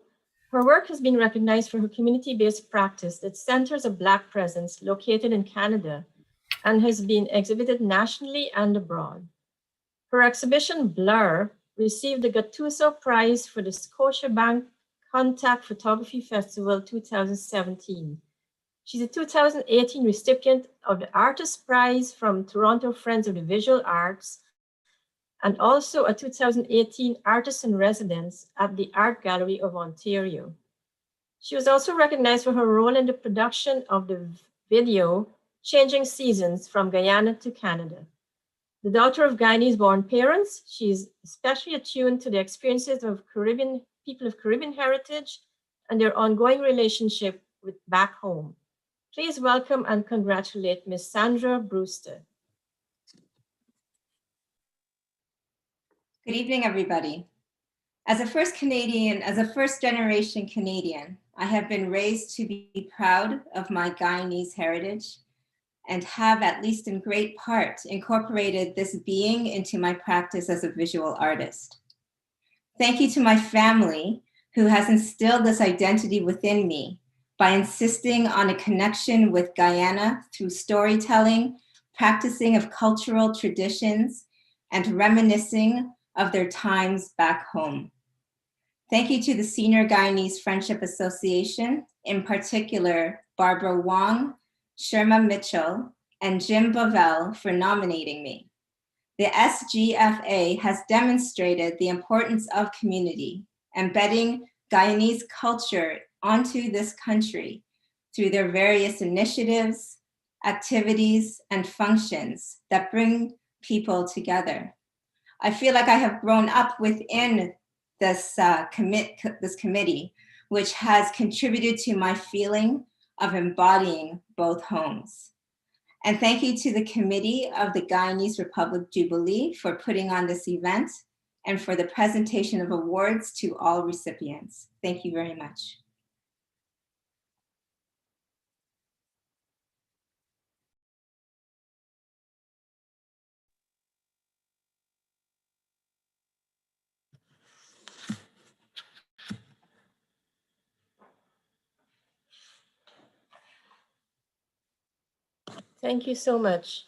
Her work has been recognized for her community-based practice that centers a Black presence located in Canada and has been exhibited nationally and abroad. Her exhibition, Blur, received the Gattuso Prize for the Scotiabank Contact Photography Festival 2017. She's a 2018 recipient of the Artist Prize from Toronto Friends of the Visual Arts and also a 2018 Artist in Residence at the Art Gallery of Ontario. She was also recognized for her role in the production of the video Changing Seasons from Guyana to Canada. The daughter of Guyanese-born parents, she is especially attuned to the experiences of people of Caribbean heritage and their ongoing relationship with back home. Please welcome and congratulate Ms. Sandra Brewster. Good evening, everybody. As a first generation Canadian, I have been raised to be proud of my Guyanese heritage and have, at least in great part, incorporated this being into my practice as a visual artist. Thank you to my family who has instilled this identity within me by insisting on a connection with Guyana through storytelling, practicing of cultural traditions, and reminiscing of their times back home. Thank you to the Senior Guyanese Friendship Association, in particular, Barbara Wong, Sherma Mitchell, and Jim Bovell for nominating me. The SGFA has demonstrated the importance of community, embedding Guyanese culture onto this country through their various initiatives, activities, and functions that bring people together. I feel like I have grown up within this committee, which has contributed to my feeling of embodying both homes. And thank you to the Committee of the Guyanese Republic Jubilee for putting on this event and for the presentation of awards to all recipients. Thank you very much. Thank you so much.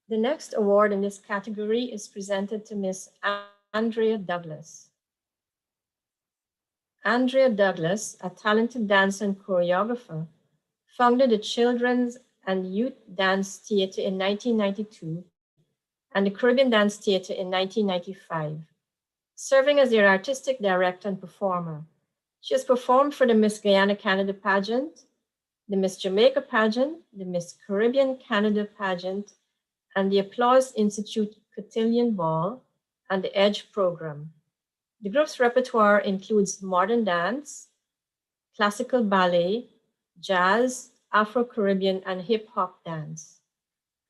The next award in this category is presented to Ms. Andrea Douglas. Andrea Douglas, a talented dancer and choreographer, founded the Children's and Youth Dance Theatre in 1992 and the Caribbean Dance Theatre in 1995, serving as their artistic director and performer. She has performed for the Miss Guyana Canada pageant, the Miss Jamaica pageant, the Miss Caribbean Canada pageant, and the Applause Institute Cotillion Ball and the Edge program. The group's repertoire includes modern dance, classical ballet, jazz, Afro-Caribbean, and hip-hop dance.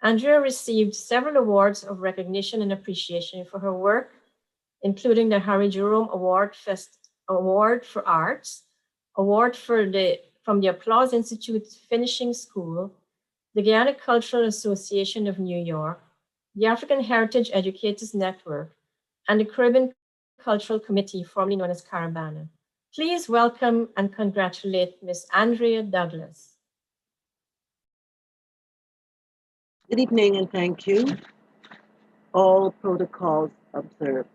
Andrea received several awards of recognition and appreciation for her work, including the Harry Jerome Award for Arts, award from the Applause Institute Finishing School, the Guyana Cultural Association of New York, the African Heritage Educators Network, and the Caribbean Cultural Committee, formerly known as Caribana. Please welcome and congratulate Ms. Andrea Douglas. Good evening and thank you. All protocols observed.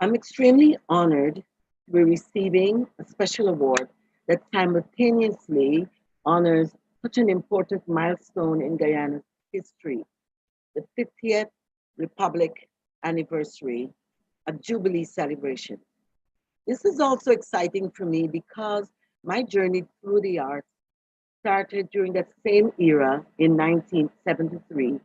I'm extremely honored to be receiving a special award that simultaneously honors such an important milestone in Guyana's history, the 50th Republic anniversary, a Jubilee celebration. This is also exciting for me because my journey through the arts started during that same era in 1973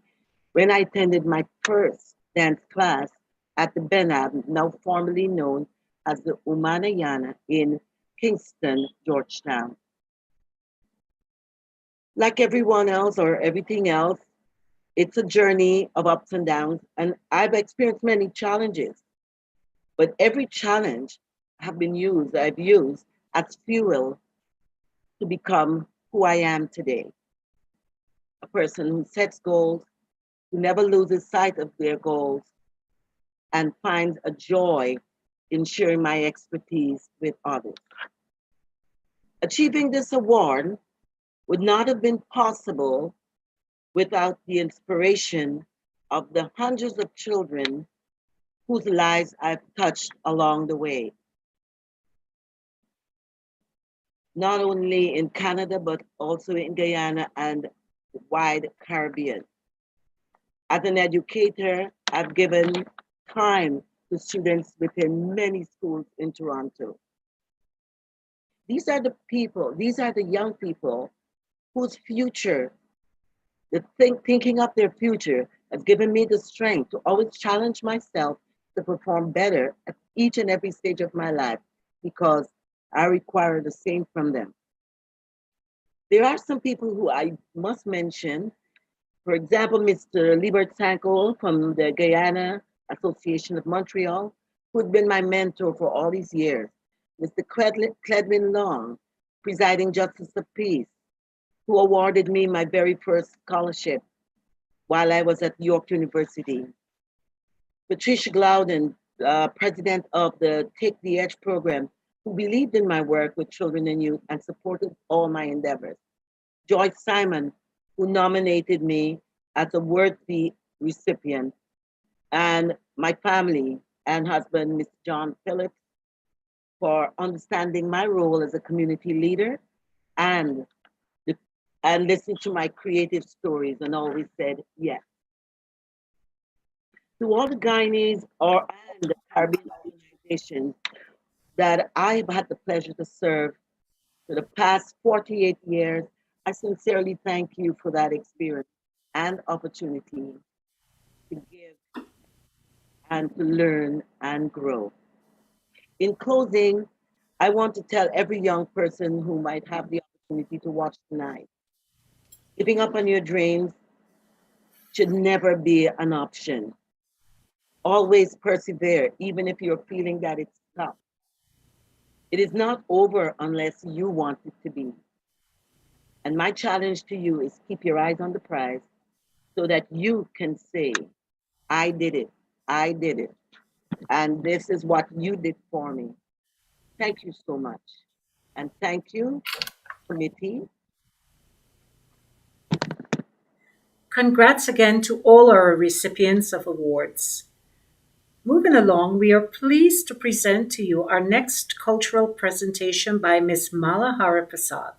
when I attended my first dance class at the Benab, now formerly known as the Umanayana in Kingston, Georgetown. Like everyone else or everything else, it's a journey of ups and downs, and I've experienced many challenges. But every challenge I've used as fuel to become who I am today. A person who sets goals, who never loses sight of their goals, and finds a joy in sharing my expertise with others. Achieving this award would not have been possible without the inspiration of the hundreds of children whose lives I've touched along the way. Not only in Canada, but also in Guyana and the wide Caribbean. As an educator, I've given time to students within many schools in Toronto. These are the people, these are the young people whose future, thinking of their future has given me the strength to always challenge myself to perform better at each and every stage of my life because I require the same from them. There are some people who I must mention. For example, Mr. Liebert Sanko from the Guyana Association of Montreal, who'd been my mentor for all these years. Mr. Cledwin Long, presiding Justice of Peace, who awarded me my very first scholarship while I was at York University. Patricia Glowden, president of the Take the Edge program, who believed in my work with children and youth and supported all my endeavors. Joyce Simon, who nominated me as a worthy recipient, and my family and husband, Mr. John Phillips, for understanding my role as a community leader and listened to my creative stories and always said yes. To all the Guyanese and the Caribbean organizations that I've had the pleasure to serve for the past 48 years, I sincerely thank you for that experience and opportunity to give and to learn and grow. In closing, I want to tell every young person who might have the opportunity to watch tonight, giving up on your dreams should never be an option. Always persevere, even if you're feeling that it's tough. It is not over unless you want it to be. And my challenge to you is keep your eyes on the prize so that you can say, I did it, and this is what you did for me. Thank you so much. And thank you, committee. Congrats again to all our recipients of awards. Moving along, we are pleased to present to you our next cultural presentation by Ms. Mala Hariprasad.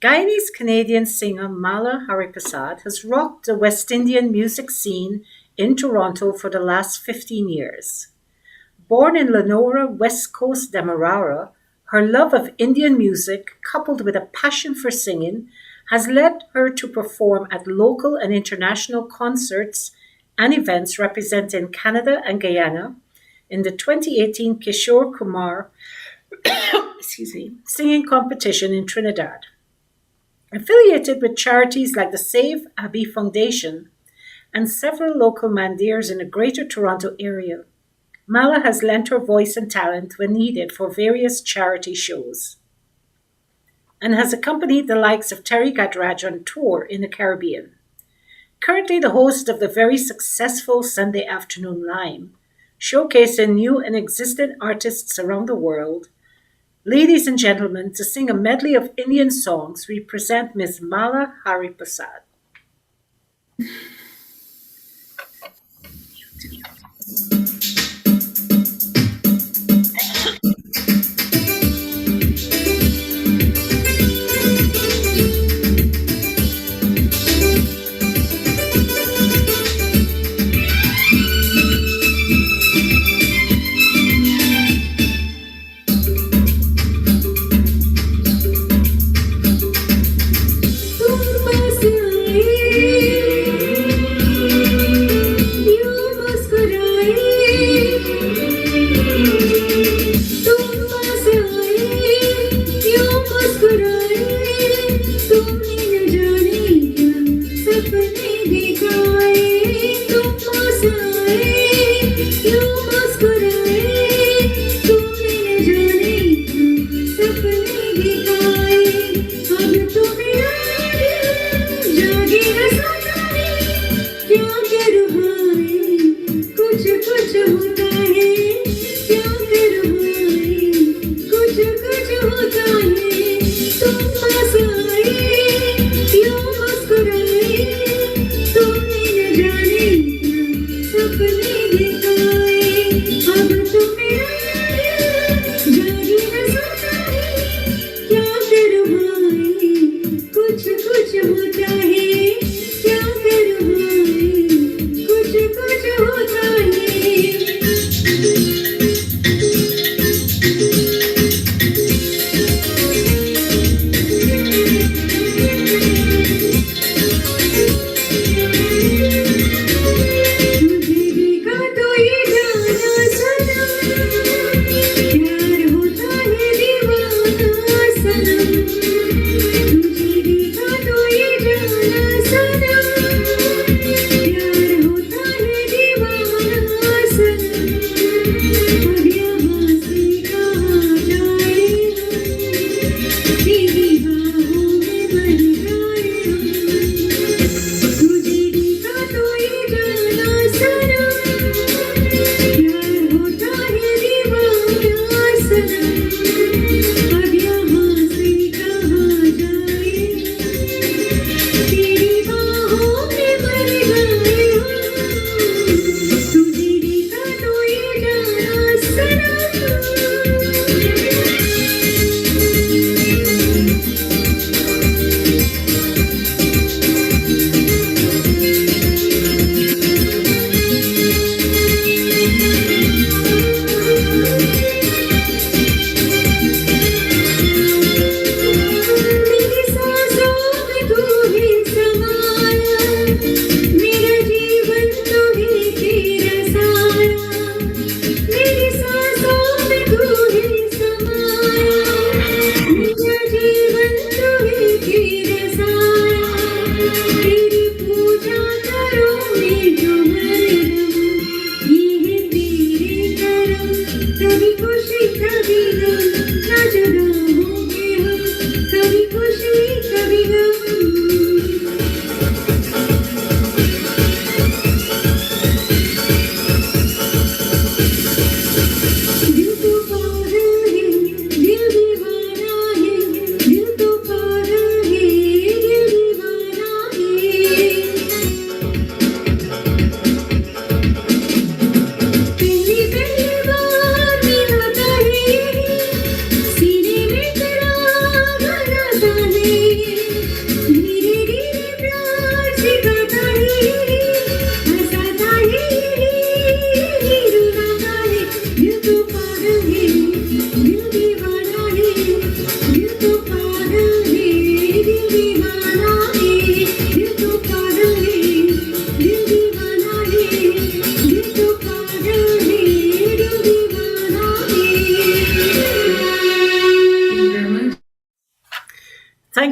Guyanese Canadian singer Mala Hariprasad has rocked the West Indian music scene in Toronto for the last 15 years. Born in Lenora, West Coast, Demerara, her love of Indian music, coupled with a passion for singing, has led her to perform at local and international concerts and events representing Canada and Guyana in the 2018 Kishore Kumar singing competition in Trinidad. Affiliated with charities like the Save Abbey Foundation and several local mandaires in the Greater Toronto area, Mala has lent her voice and talent when needed for various charity shows and has accompanied the likes of Terry Gadraj on tour in the Caribbean. Currently the host of the very successful Sunday Afternoon Lime, showcasing new and existing artists around the world. Ladies and gentlemen, to sing a medley of Indian songs, we present Ms. Mala Hariprasad.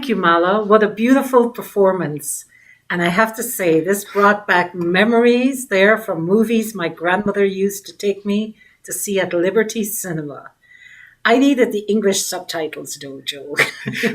Thank you, Mala. What a beautiful performance. And I have to say, this brought back memories there from movies my grandmother used to take me to see at Liberty Cinema. I needed the English subtitles, though, Joe.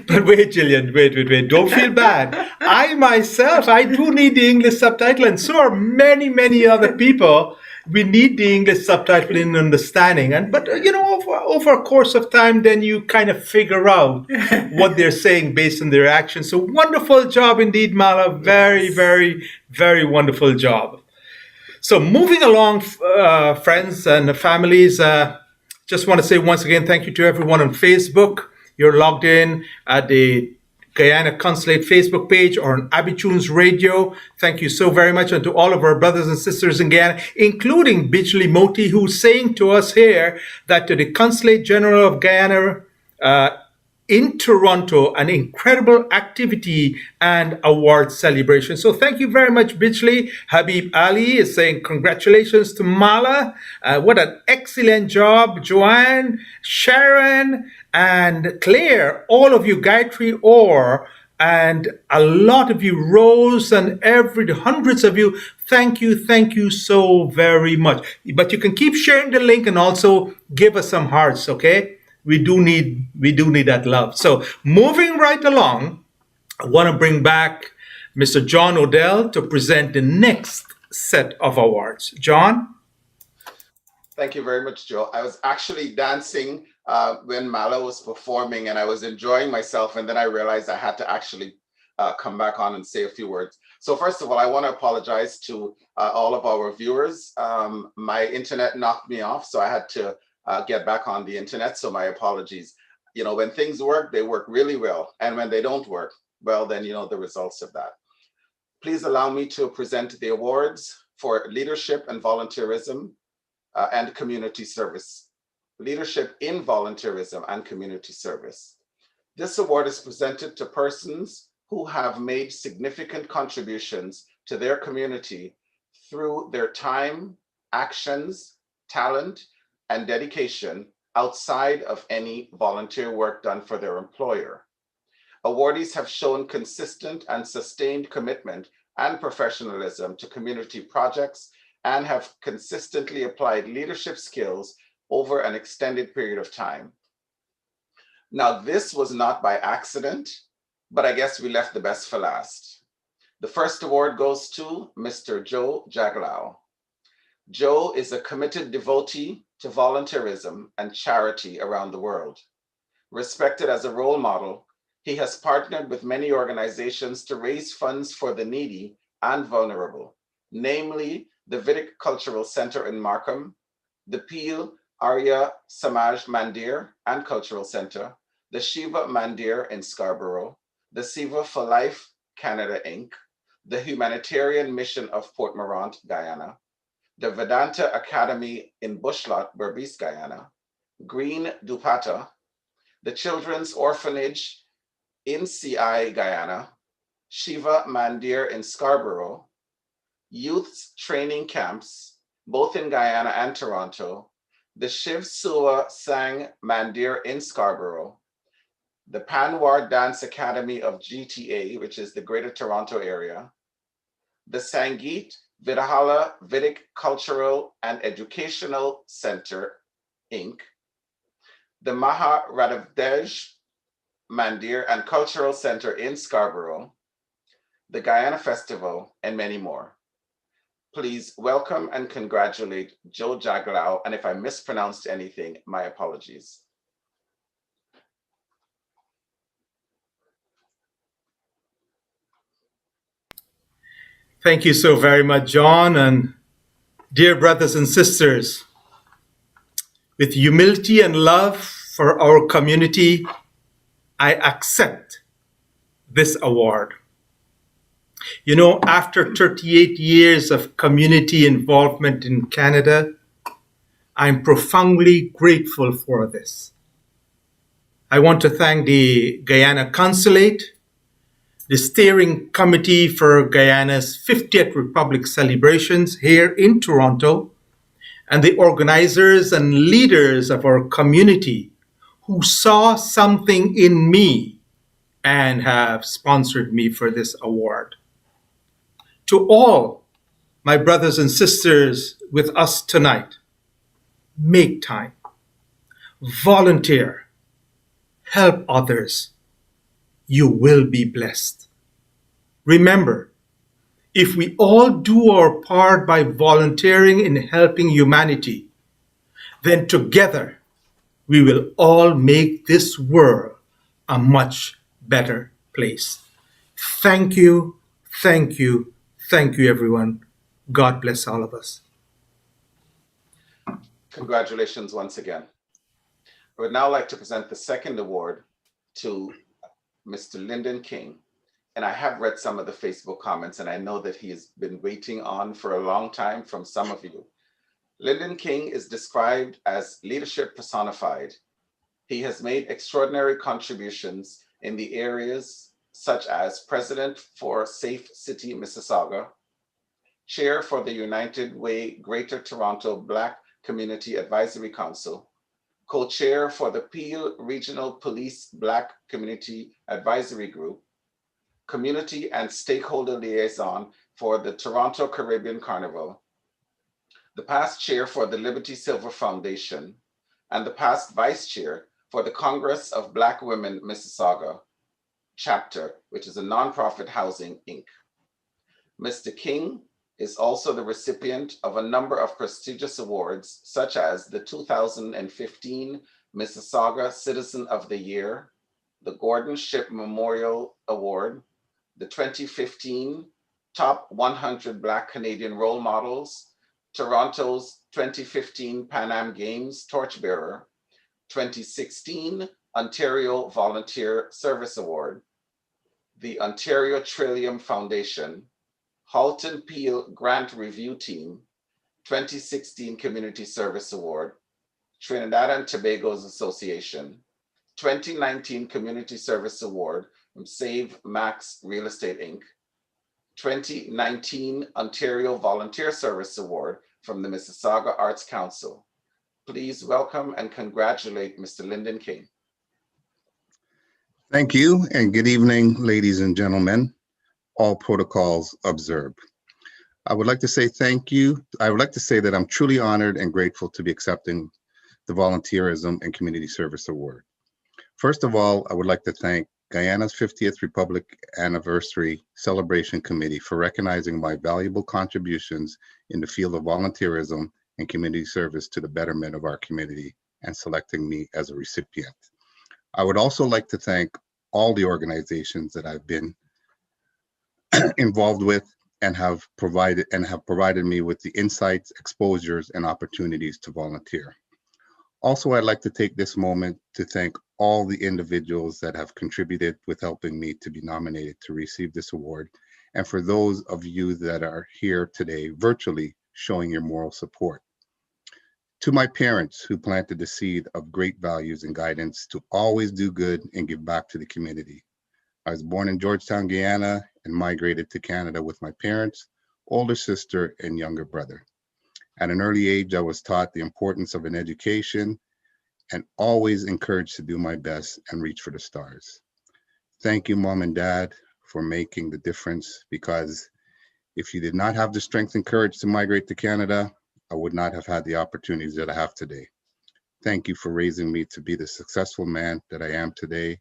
But wait, Gillian, wait. Don't feel bad. I do need the English subtitle, and so are many other people. We need the English subtitle in understanding. But over a course of time, then you kind of figure out what they're saying based on their actions. So wonderful job indeed, Mala. Very wonderful job. So moving along, friends and families, just want to say once again, thank you to everyone on Facebook. You're logged in at the Guyana Consulate Facebook page or on Abitunes Radio. Thank you so very much. And to all of our brothers and sisters in Guyana, including Bijli Moti, who's saying to us here that to the Consulate General of Guyana in Toronto, an incredible activity and award celebration. So thank you very much, Bijli. Habib Ali is saying congratulations to Mala. What an excellent job. Joanne, Sharon, and Claire, all of you, Gayatri Orr, and a lot of you, Rose, and hundreds of you, thank you so very much. But you can keep sharing the link and also give us some hearts, okay? We do need that love. So moving right along, I want to bring back Mr. John Odell to present the next set of awards. John? Thank you very much, Joe. I was actually dancing when Mala was performing, and I was enjoying myself, and then I realized I had to actually come back on and say a few words. So first of all, I want to apologize to all of our viewers. My internet knocked me off, so I had to get back on the internet, so my apologies. When things work, they work really well, and when they don't work, well, then the results of that. Please allow me to present the awards for leadership and volunteerism and community service. Leadership in volunteerism and community service. This award is presented to persons who have made significant contributions to their community through their time, actions, talent, and dedication outside of any volunteer work done for their employer. Awardees have shown consistent and sustained commitment and professionalism to community projects and have consistently applied leadership skills over an extended period of time. Now, this was not by accident, but I guess we left the best for last. The first award goes to Mr. Joe Jaglao. Joe is a committed devotee to volunteerism and charity around the world. Respected as a role model, he has partnered with many organizations to raise funds for the needy and vulnerable, namely the Vedic Cultural Center in Markham, the Peel Arya Samaj Mandir and Cultural Center, the Shiva Mandir in Scarborough, the Siva for Life Canada Inc., the Humanitarian Mission of Port Morant, Guyana, the Vedanta Academy in Bushlot, Berbice, Guyana, Green Dupata, the Children's Orphanage in CI, Guyana, Shiva Mandir in Scarborough, youth training camps, both in Guyana and Toronto, the Shiv Sua Sang Mandir in Scarborough, the Panwar Dance Academy of GTA, which is the Greater Toronto Area, the Sangeet Vidahala Vedic Cultural and Educational Center, Inc., the Maharadevdej Mandir and Cultural Center in Scarborough, the Guyana Festival, and many more. Please welcome and congratulate Joe Jaglao, and if I mispronounced anything, my apologies. Thank you so very much, John. And dear brothers and sisters, with humility and love for our community, I accept this award. After 38 years of community involvement in Canada, I'm profoundly grateful for this. I want to thank the Guyana Consulate, the steering committee for Guyana's 50th Republic celebrations here in Toronto, and the organizers and leaders of our community who saw something in me and have sponsored me for this award. To all my brothers and sisters with us tonight, make time, volunteer, help others. You will be blessed. Remember, if we all do our part by volunteering in helping humanity, then together we will all make this world a much better place. Thank you, thank you, thank you, everyone. God bless all of us. Congratulations once again. I would now like to present the second award to Mr. Lyndon King. And I have read some of the Facebook comments, and I know that he has been waiting on for a long time from some of you. Lyndon King is described as leadership personified. He has made extraordinary contributions in the areas such as President for Safe City, Mississauga, Chair for the United Way Greater Toronto Black Community Advisory Council, co-chair for the Peel Regional Police Black Community Advisory Group, community and stakeholder liaison for the Toronto Caribbean Carnival, the past chair for the Liberty Silver Foundation, and the past vice chair for the Congress of Black Women Mississauga chapter, which is a nonprofit housing Inc. Mr. King is also the recipient of a number of prestigious awards, such as the 2015 Mississauga Citizen of the Year, the Gordon Ship Memorial Award, the 2015 Top 100 Black Canadian Role Models, Toronto's 2015 Pan Am Games Torchbearer, 2016 Ontario Volunteer Service Award, the Ontario Trillium Foundation, Halton Peel Grant Review Team, 2016 Community Service Award, Trinidad and Tobago's Association, 2019 Community Service Award from Save Max Real Estate Inc., 2019 Ontario Volunteer Service Award from the Mississauga Arts Council. Please welcome and congratulate Mr. Lyndon King. Thank you, and good evening, ladies and gentlemen. All protocols observed. I would like to say thank you. I would like to say that I'm truly honored and grateful to be accepting the Volunteerism and Community Service Award. First of all, I would like to thank Guyana's 50th Republic Anniversary Celebration Committee for recognizing my valuable contributions in the field of volunteerism and community service to the betterment of our community and selecting me as a recipient. I would also like to thank all the organizations that I've been involved with and have provided me with the insights, exposures, and opportunities to volunteer. Also, I'd like to take this moment to thank all the individuals that have contributed with helping me to be nominated to receive this award, and for those of you that are here today virtually showing your moral support. To my parents who planted the seed of great values and guidance to always do good and give back to the community. I was born in Georgetown, Guyana, and migrated to Canada with my parents, older sister, and younger brother. At an early age, I was taught the importance of an education and always encouraged to do my best and reach for the stars. Thank you, Mom and Dad, for making the difference, because if you did not have the strength and courage to migrate to Canada, I would not have had the opportunities that I have today. Thank you for raising me to be the successful man that I am today,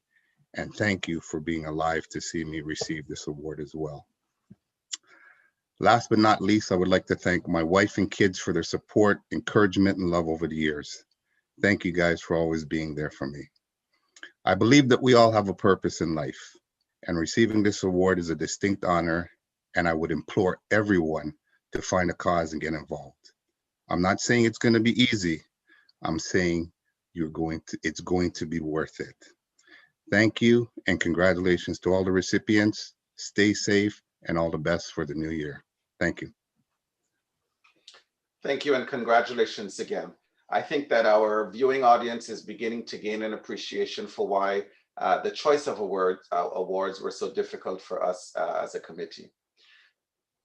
and thank you for being alive to see me receive this award as well. Last but not least, I would like to thank my wife and kids for their support, encouragement, and love over the years. Thank you guys for always being there for me. I believe that we all have a purpose in life, and receiving this award is a distinct honor, and I would implore everyone to find a cause and get involved. I'm not saying it's going to be easy. I'm saying it's going to be worth it. Thank you, and congratulations to all the recipients. Stay safe, and all the best for the new year. Thank you. Thank you, and congratulations again. I think that our viewing audience is beginning to gain an appreciation for why the choice of awards were so difficult for us as a committee.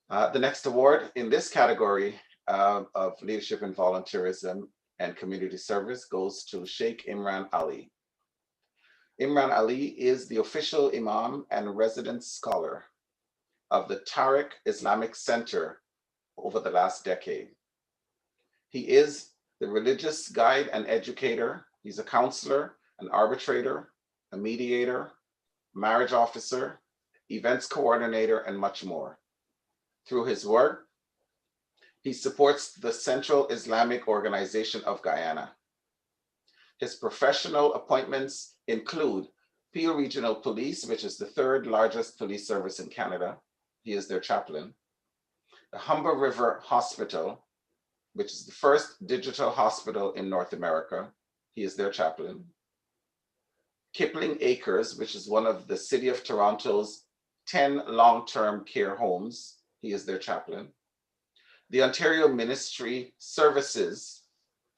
The next award in this category of leadership and volunteerism and community service goes to Sheikh Imran Ali. Imran Ali is the official Imam and resident scholar of the Tariq Islamic Center over the last decade. He is the religious guide and educator. He's a counselor, an arbitrator, a mediator, marriage officer, events coordinator, and much more. Through his work, he supports the Central Islamic Organization of Guyana. His professional appointments include Peel Regional Police, which is the third largest police service in Canada. He is their chaplain. The Humber River Hospital, which is the first digital hospital in North America. He is their chaplain. Kipling Acres, which is one of the City of Toronto's 10 long-term care homes. He is their chaplain. The Ontario Ministry Services.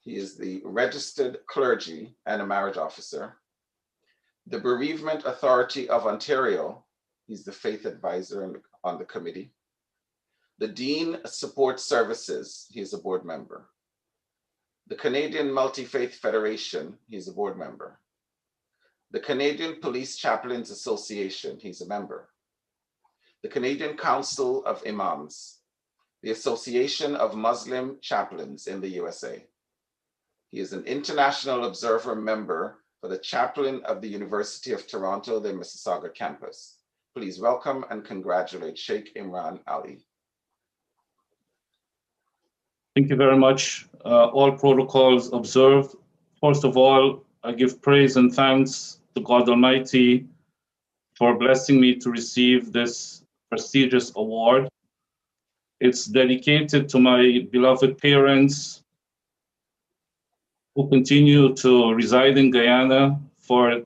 He is the registered clergy and a marriage officer. The Bereavement Authority of Ontario. He's the faith advisor on the committee. The Dean Support Services. He's a board member. The Canadian Multi-Faith Federation. He's a board member. The Canadian Police Chaplains Association. He's a member. The Canadian Council of Imams. The Association of Muslim Chaplains in the USA. He is an International Observer member for the Chaplain of the University of Toronto, the Mississauga campus. Please welcome and congratulate Sheikh Imran Ali. Thank you very much. All protocols observed. First of all, I give praise and thanks to God Almighty for blessing me to receive this prestigious award. It's dedicated to my beloved parents who continue to reside in Guyana, for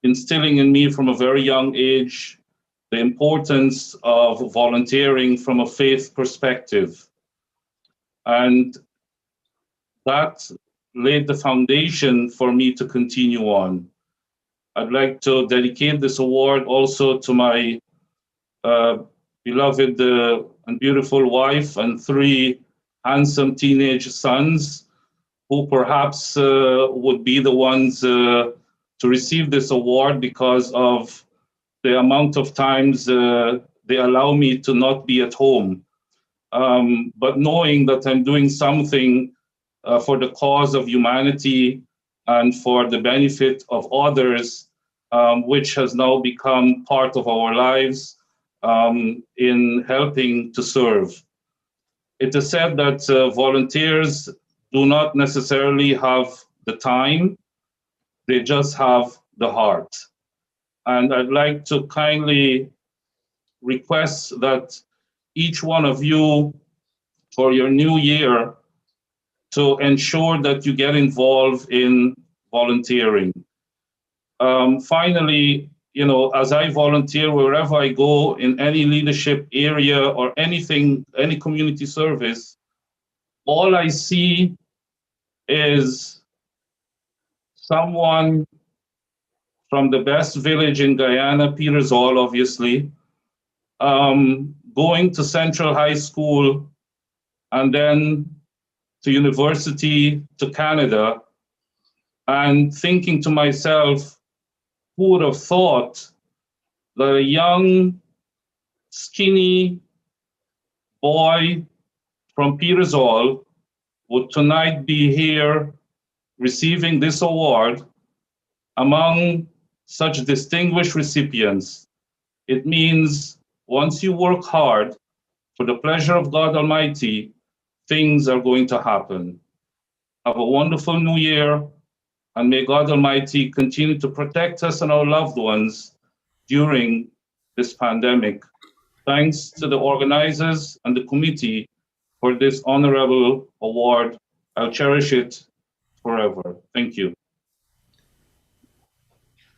instilling in me from a very young age the importance of volunteering from a faith perspective. And that laid the foundation for me to continue on. I'd like to dedicate this award also to my beloved and beautiful wife and 3 handsome teenage sons, who perhaps would be the ones to receive this award because of the amount of times they allow me to not be at home. But knowing that I'm doing something for the cause of humanity and for the benefit of others, which has now become part of our lives in helping to serve. It is said that volunteers do not necessarily have the time, they just have the heart. And I'd like to kindly request that each one of you, for your new year, to ensure that you get involved in volunteering. Finally, as I volunteer wherever I go in any leadership area or anything, any community service, all I see is someone from the best village in Guyana, Peters Hall, obviously, going to Central High School and then to university, to Canada, and thinking to myself, who would have thought that a young, skinny boy from Peters Hall would tonight be here receiving this award among such distinguished recipients. It means once you work hard for the pleasure of God Almighty, things are going to happen. Have a wonderful new year, and may God Almighty continue to protect us and our loved ones during this pandemic. Thanks to the organizers and the committee for this honorable award. I'll cherish it forever. Thank you.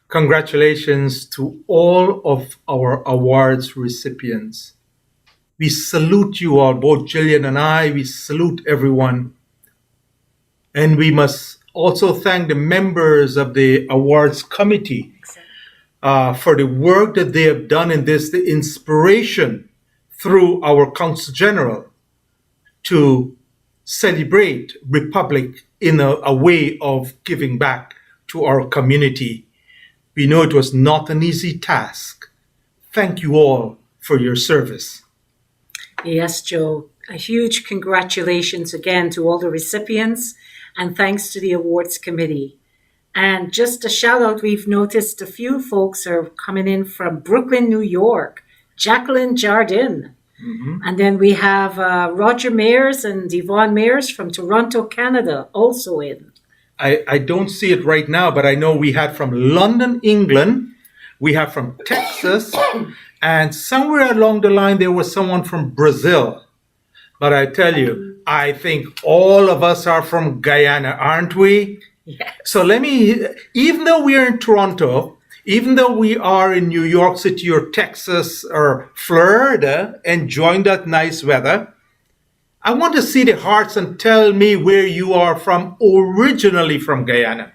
Congratulations to all of our awards recipients. We salute you all, both Jillian and I. We salute everyone. And we must also thank the members of the awards committee for the work that they have done in this, the inspiration through our Consul General to celebrate Republic in a way of giving back to our community. We know it was not an easy task. Thank you all for your service. Yes, Joe. A huge congratulations again to all the recipients, and thanks to the awards committee. And just a shout out, we've noticed a few folks are coming in from Brooklyn, New York. Jacqueline Jardin. And then we have Roger Mayers and Yvonne Mayers from Toronto, Canada, also in. I don't see it right now, but I know we had from London, England. We have from Texas. And somewhere along the line, there was someone from Brazil. But I tell you, I think all of us are from Guyana, aren't we? Yes. So even though we are in Toronto, even though we are in New York City or Texas or Florida enjoying that nice weather, I want to see the hearts and tell me where you are from, originally from Guyana.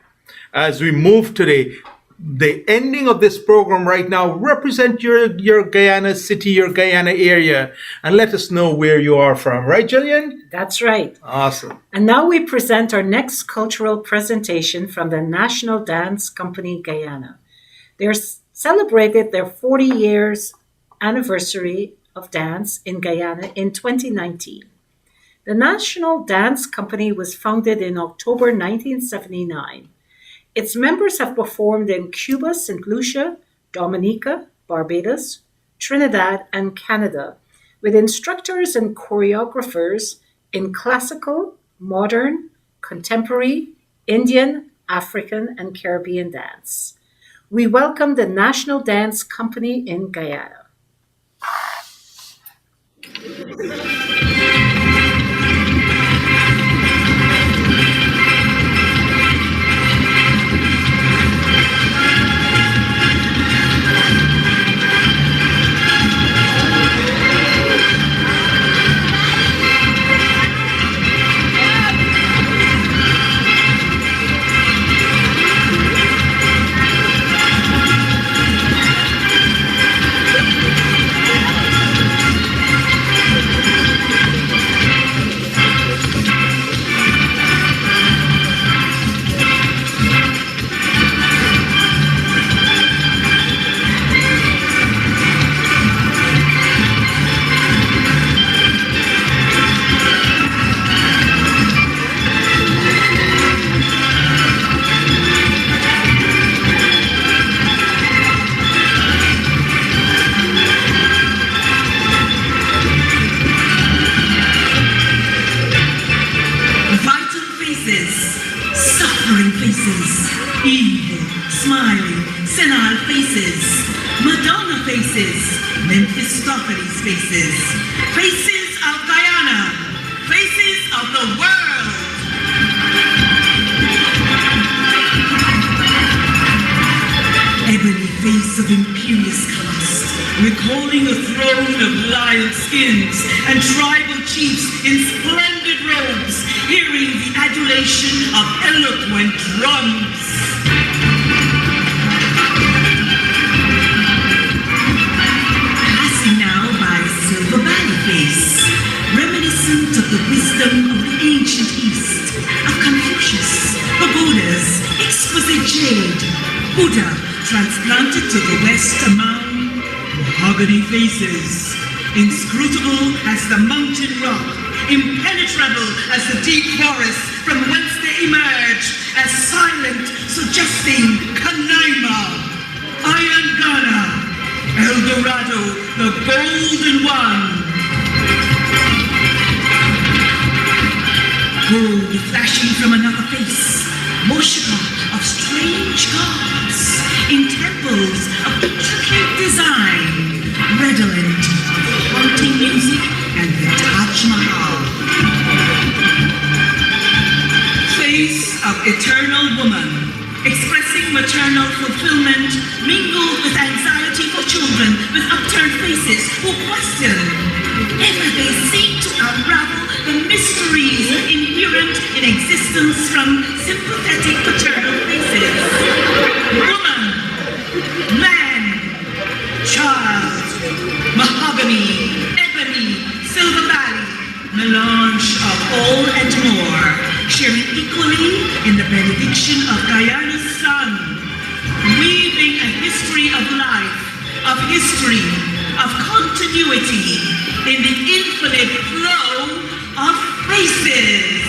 As we move to the ending of this program right now, represent your Guyana city, your Guyana area, and let us know where you are from. Right, Jillian? That's right. Awesome. And now we present our next cultural presentation from the National Dance Company Guyana. They celebrated their 40 years anniversary of dance in Guyana in 2019. The National Dance Company was founded in October 1979. Its members have performed in Cuba, St. Lucia, Dominica, Barbados, Trinidad, and Canada, with instructors and choreographers in classical, modern, contemporary, Indian, African, and Caribbean dance. We welcome the National Dance Company in Guyana. Transplanted to the west among mahogany faces, inscrutable as the mountain rock, impenetrable as the deep forest from whence they emerge, as silent, suggesting Canaima, Iron Ghana, El Dorado, the golden one. Gold flashing from another face, worshipper of strange gods, in temples of intricate design, redolent of haunting music and the Taj Mahal. Face of eternal woman, expressing maternal fulfillment, mingled with anxiety for children with upturned faces who question. Ever they seek to unravel the mysteries inherent in existence from sympathetic paternal faces. Woman, man, child, mahogany, ebony, silver valley, melange of all and more, sharing equally in the benediction of Guyana's sun. weaving a history of life, of history, of continuity in the infinite flow of faces.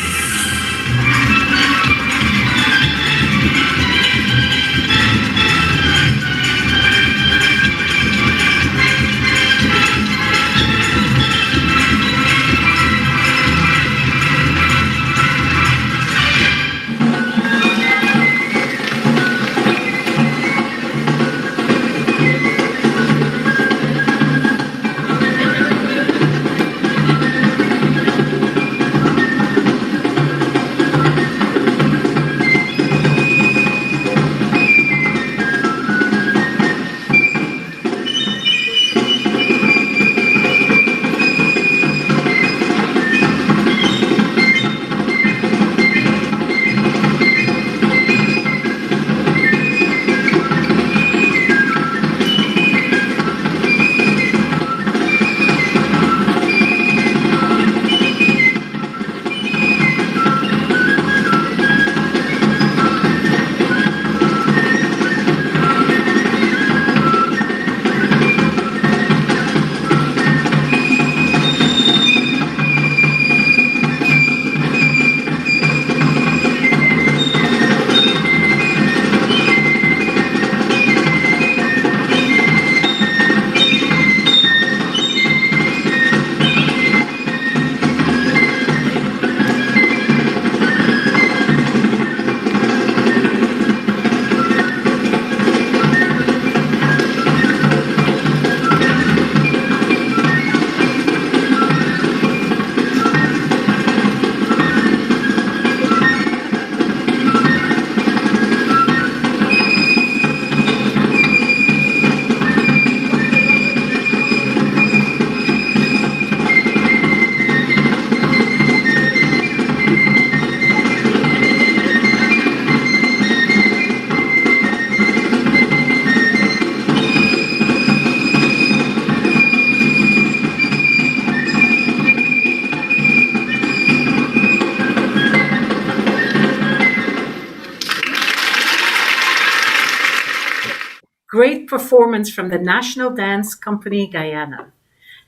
Great performance from the National Dance Company Guyana.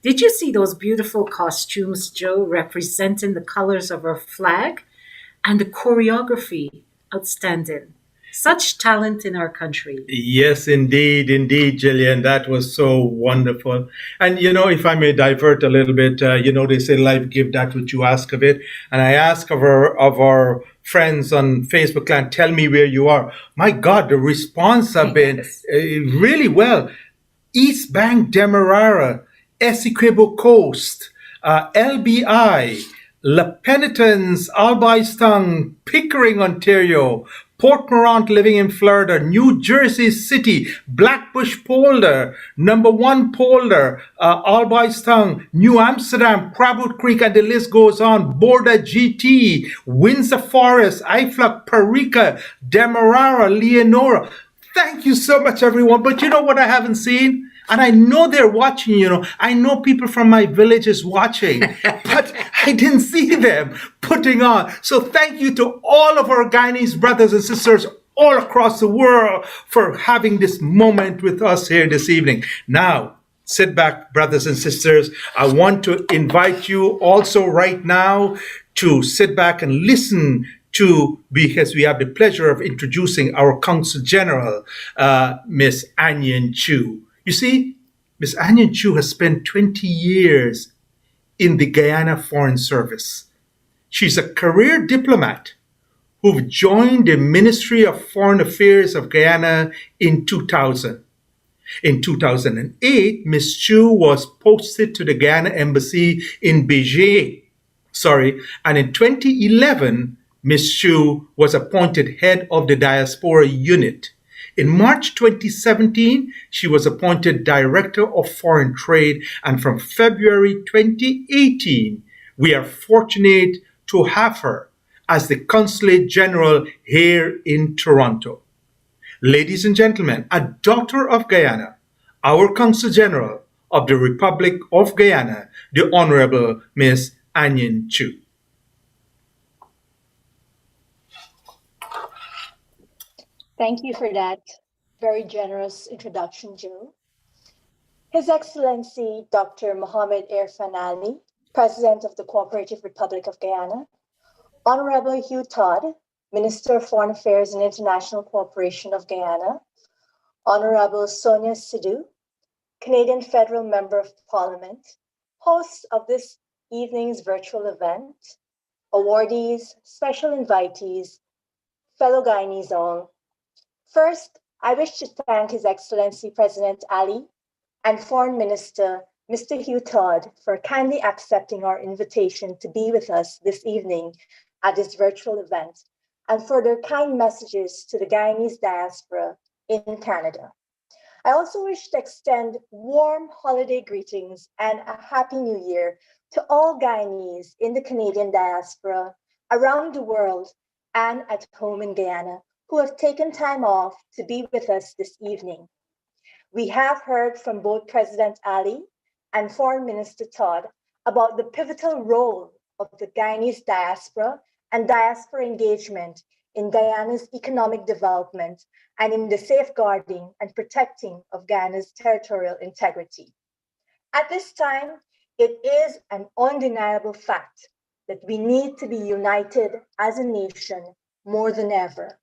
Did you see those beautiful costumes, Joe, representing the colors of our flag? And the choreography, outstanding. Such talent in our country. Yes, indeed, Jillian. That was so wonderful. And, if I may divert a little bit, they say life give that which you ask of it. And I ask of our friends on Facebook land, tell me where you are. My God, the response have been really well. East Bank, Demerara, Essequibo Coast, LBI, La Penitence, Albaiston, Pickering, Ontario, Port Morant living in Florida, New Jersey City, Blackbush Polder, number 1 Polder, Albaiston, New Amsterdam, Crabwood Creek, and the list goes on. Border GT, Windsor Forest, Ifluk, Parika, Demerara, Leonora. Thank you so much, everyone. But you know what I haven't seen? And I know they're watching, I know people from my village is watching, but I didn't see them putting on. So thank you to all of our Guyanese brothers and sisters all across the world for having this moment with us here this evening. Now, sit back, brothers and sisters. I want to invite you also right now to sit back and listen because we have the pleasure of introducing our Consul General, Miss Anyan Chu. You see, Miss Anyan Chu has spent 20 years in the Guyana Foreign Service. She's a career diplomat who joined the Ministry of Foreign Affairs of Guyana in 2000. In 2008, Ms. Chu was posted to the Guyana Embassy in Beijing. And in 2011, Ms. Chu was appointed head of the Diaspora Unit. In March 2017, she was appointed Director of Foreign Trade, and from February 2018, we are fortunate to have her as the Consulate General here in Toronto. Ladies and gentlemen, a daughter of Guyana, our Consul General of the Republic of Guyana, the Honorable Miss Anyan Chu. Thank you for that. Very generous introduction, Joe. His Excellency Dr. Mohamed Irfaan Ali, President of the Cooperative Republic of Guyana, Honorable Hugh Todd, Minister of Foreign Affairs and International Cooperation of Guyana, Honorable Sonia Sidhu, Canadian Federal Member of Parliament, hosts of this evening's virtual event, awardees, special invitees, fellow Guyanese all. First, I wish to thank His Excellency President Ali and Foreign Minister Mr. Hugh Todd for kindly accepting our invitation to be with us this evening at this virtual event and for their kind messages to the Guyanese diaspora in Canada. I also wish to extend warm holiday greetings and a Happy New Year to all Guyanese in the Canadian diaspora, around the world, and at home in Guyana, who have taken time off to be with us this evening. We have heard from both President Ali and Foreign Minister Todd about the pivotal role of the Guyanese diaspora and diaspora engagement in Guyana's economic development and in the safeguarding and protecting of Guyana's territorial integrity. At this time, it is an undeniable fact that we need to be united as a nation more than ever.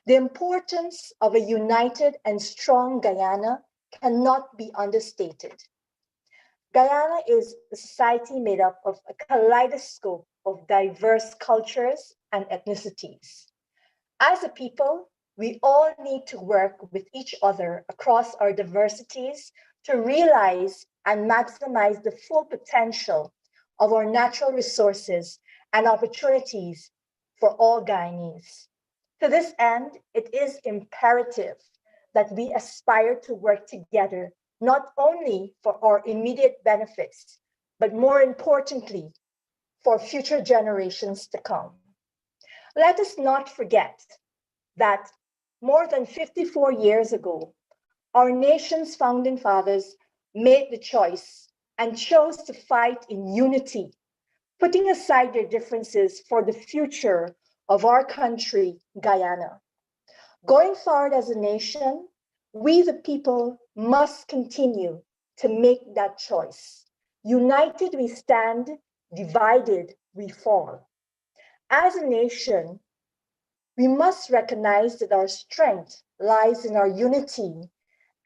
The importance of a united and strong Guyana cannot be understated. Guyana is a society made up of a kaleidoscope of diverse cultures and ethnicities. As a people, we all need to work with each other across our diversities to realize and maximize the full potential of our natural resources and opportunities for all Guyanese. To this end, it is imperative that we aspire to work together, not only for our immediate benefits, but more importantly, for future generations to come. Let us not forget that more than 54 years ago, our nation's founding fathers made the choice and chose to fight in unity, putting aside their differences for the future of our country, Guyana. Going forward as a nation, we the people must continue to make that choice. United we stand, divided we fall. As a nation, we must recognize that our strength lies in our unity,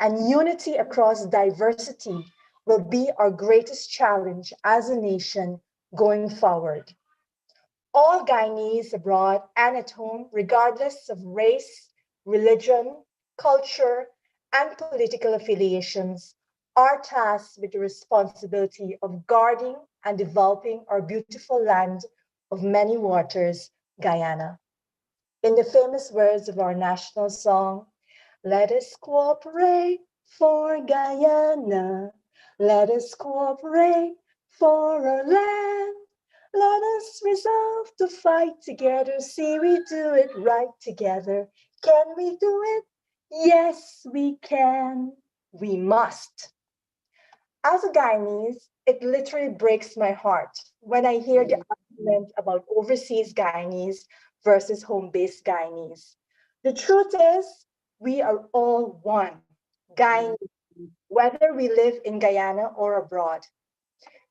and unity across diversity will be our greatest challenge as a nation going forward. All Guyanese abroad and at home, regardless of race, religion, culture, and political affiliations, are tasked with the responsibility of guarding and developing our beautiful land of many waters, Guyana. In the famous words of our national song, let us cooperate for Guyana. Let us cooperate for our land. Let us resolve to fight together. See, we do it right together. Can we do it? Yes, we can. We must. As a Guyanese, it literally breaks my heart when I hear the argument about overseas Guyanese versus home-based Guyanese. The truth is, we are all one, Guyanese, whether we live in Guyana or abroad.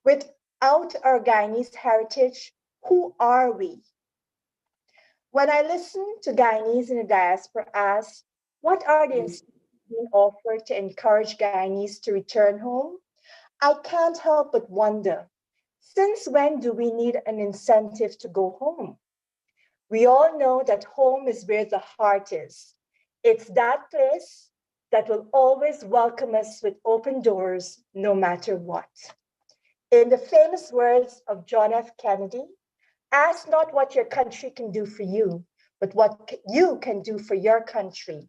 Without our Guyanese heritage, who are we? When I listen to Guyanese in the diaspora ask, what are the incentives being offered to encourage Guyanese to return home? I can't help but wonder, since when do we need an incentive to go home? We all know that home is where the heart is. It's that place that will always welcome us with open doors, no matter what. In the famous words of John F. Kennedy, ask not what your country can do for you, but what you can do for your country.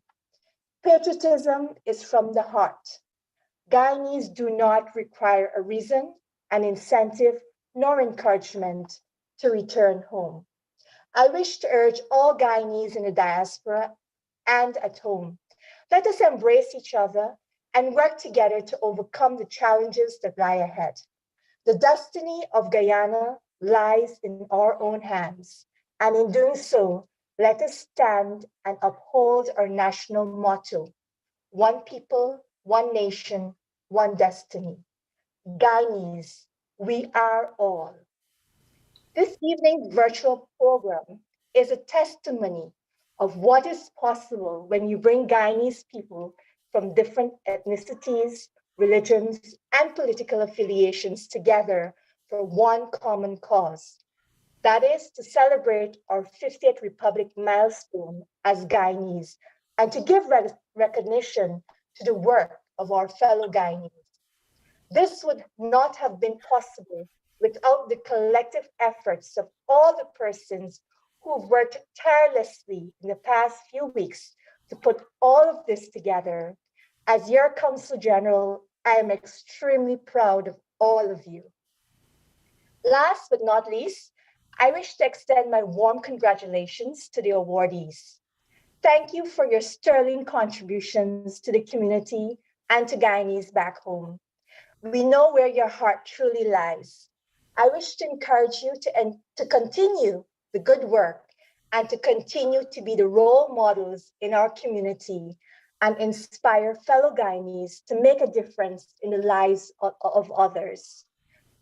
Patriotism is from the heart. Guyanese do not require a reason, an incentive, nor encouragement to return home. I wish to urge all Guyanese in the diaspora and at home, let us embrace each other and work together to overcome the challenges that lie ahead. The destiny of Guyana lies in our own hands, and in doing so, let us stand and uphold our national motto, one people, one nation, one destiny. Guyanese, we are all. This evening's virtual program is a testimony of what is possible when you bring Guyanese people from different ethnicities, religions, and political affiliations together for one common cause. That is to celebrate our 50th Republic milestone as Guyanese and to give recognition to the work of our fellow Guyanese. This would not have been possible without the collective efforts of all the persons who've worked tirelessly in the past few weeks to put all of this together. As your Consul General, I am extremely proud of all of you. Last but not least, I wish to extend my warm congratulations to the awardees. Thank you for your sterling contributions to the community and to Guyanese back home. We know where your heart truly lies. I wish to encourage you to continue the good work and to continue to be the role models in our community and inspire fellow Guyanese to make a difference in the lives of others.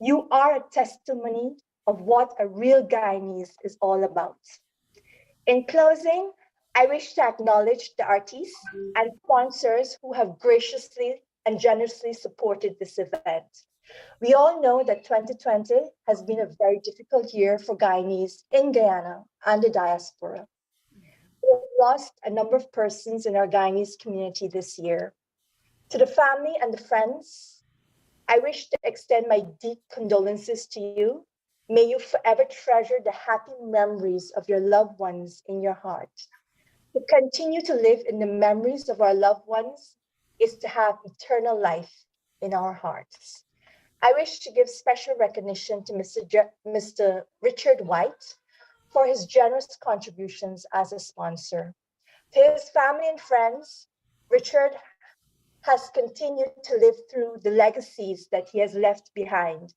You are a testimony of what a real Guyanese is all about. In closing, I wish to acknowledge the artists and sponsors who have graciously and generously supported this event. We all know that 2020 has been a very difficult year for Guyanese in Guyana and the diaspora. We have lost a number of persons in our Guyanese community this year. To the family and the friends, I wish to extend my deep condolences to you. May you forever treasure the happy memories of your loved ones in your heart. To continue to live in the memories of our loved ones is to have eternal life in our hearts. I wish to give special recognition to Mr. Richard White for his generous contributions as a sponsor. To his family and friends, Richard has continued to live through the legacies that he has left behind,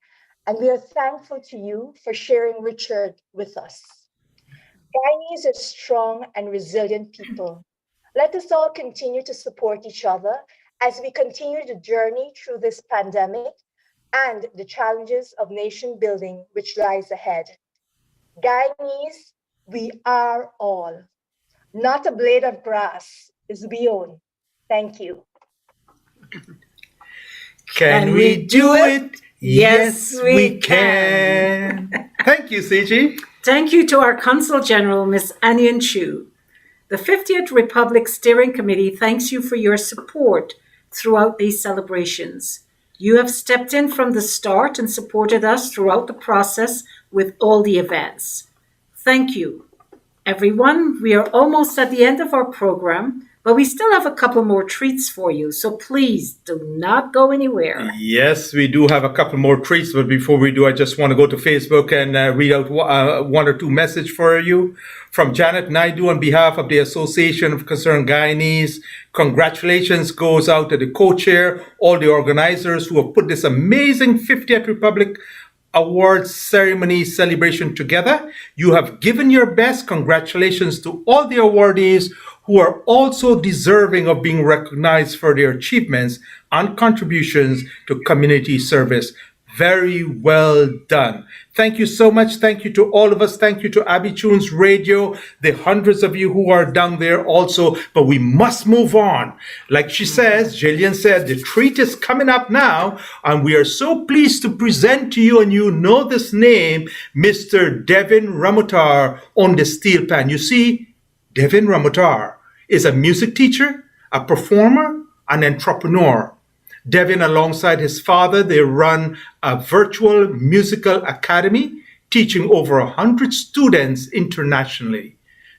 and we are thankful to you for sharing Richard with us. Guyanese are strong and resilient people. Let us all continue to support each other as we continue the journey through this pandemic and the challenges of nation building which lies ahead. Guyanese, we are all. Not a blade of grass is we own. Thank you. Can we do it? Yes, we can. Thank you, CG. Thank you to our Consul General, Ms. Anyan Chu. The 50th Republic Steering Committee thanks you for your support throughout these celebrations. You have stepped in from the start and supported us throughout the process with all the events. Thank you. Everyone, we are almost at the end of our program, but we still have a couple more treats for you, so please do not go anywhere. Yes, we do have a couple more treats, but before we do, I just want to go to Facebook and read out one or two messages for you. From Janet Naidu on behalf of the Association of Concerned Guyanese, congratulations goes out to the co-chair, all the organizers who have put this amazing 50th Republic Awards ceremony celebration together. You have given your best. Congratulations to all the awardees who are also deserving of being recognized for their achievements and contributions to community service. Very well done. Thank you so much. Thank you to all of us. Thank you to Abby Tunes Radio, the hundreds of you who are down there also. But we must move on. Like she says, Jillian said, the treat is coming up now. And we are so pleased to present to you, and you know this name, Mr. Devin Ramutar on the steel pan. You see, Devin Ramutar is a music teacher, a performer, an entrepreneur. Devin, alongside his father, they run a virtual musical academy, teaching over 100 students internationally.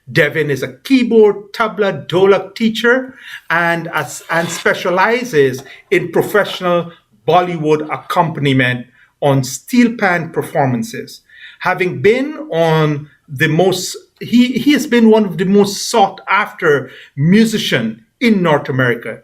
Devin is a keyboard, tabla, dholak teacher and specializes in professional Bollywood accompaniment on steel pan performances. Having been on the he has been one of the most sought after musicians in North America.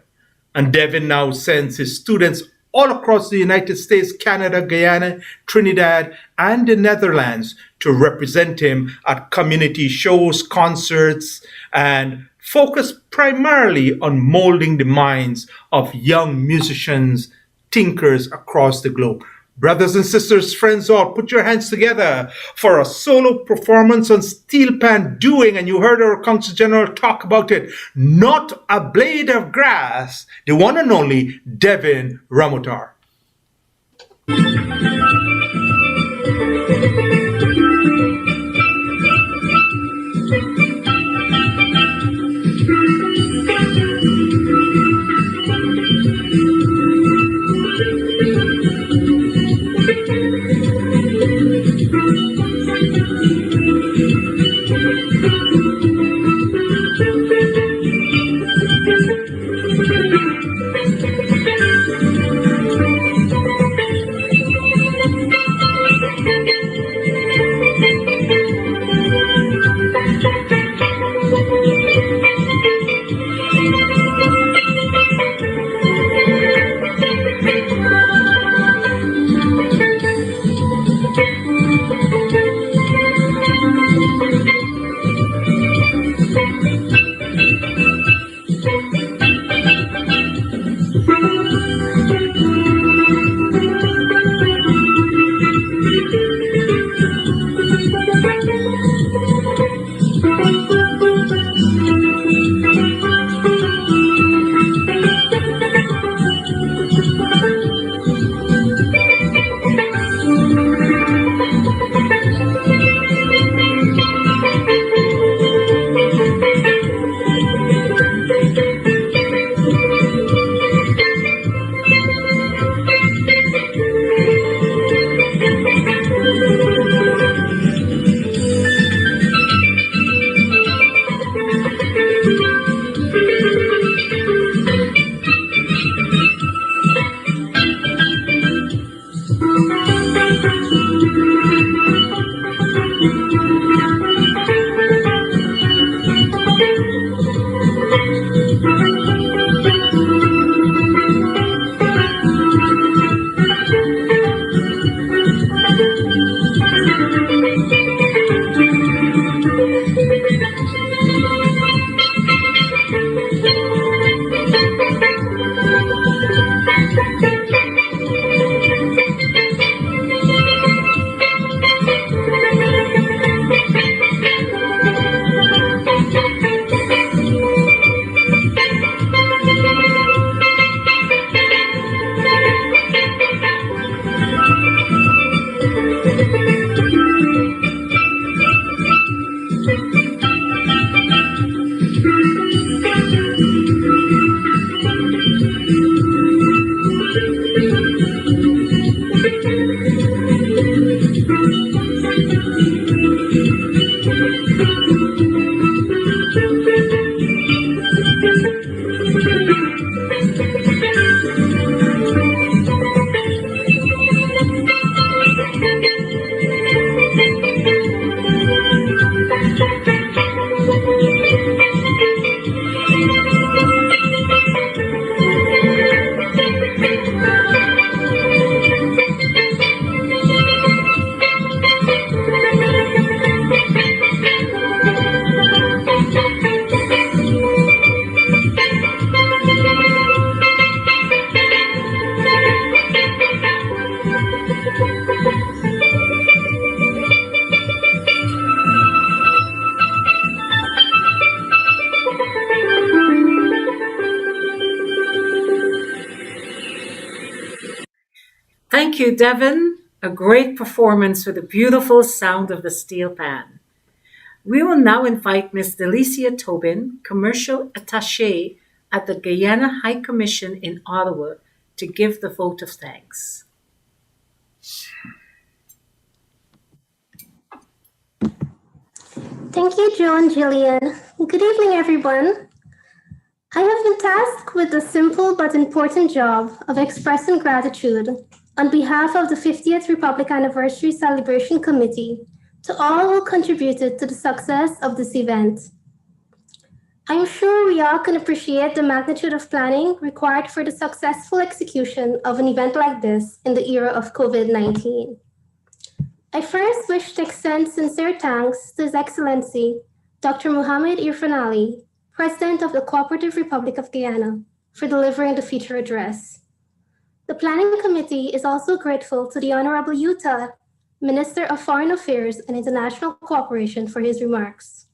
And Devin now sends his students all across the United States, Canada, Guyana, Trinidad, and the Netherlands to represent him at community shows, concerts, and focused primarily on molding the minds of young musicians, thinkers across the globe. Brothers and sisters, friends all, put your hands together for a solo performance on steel pan doing, and you heard our Consul General talk about it, Not a Blade of Grass, the one and only Devin Ramotar. Thank you, Devin. A great performance with the beautiful sound of the steel pan. We will now invite Ms. Delicia Tobin, Commercial Attaché at the Guyana High Commission in Ottawa, to give the vote of thanks. Thank you, Joe and Jillian. Good evening, everyone. I have been tasked with the simple but important job of expressing gratitude on behalf of the 50th Republic Anniversary Celebration Committee to all who contributed to the success of this event. I am sure we all can appreciate the magnitude of planning required for the successful execution of an event like this in the era of COVID-19. I first wish to extend sincere thanks to His Excellency, Dr. Mohamed Irfaan Ali, President of the Cooperative Republic of Guyana, for delivering the feature address. The Planning Committee is also grateful to the Honorable Utah, Minister of Foreign Affairs and International Cooperation, for his remarks.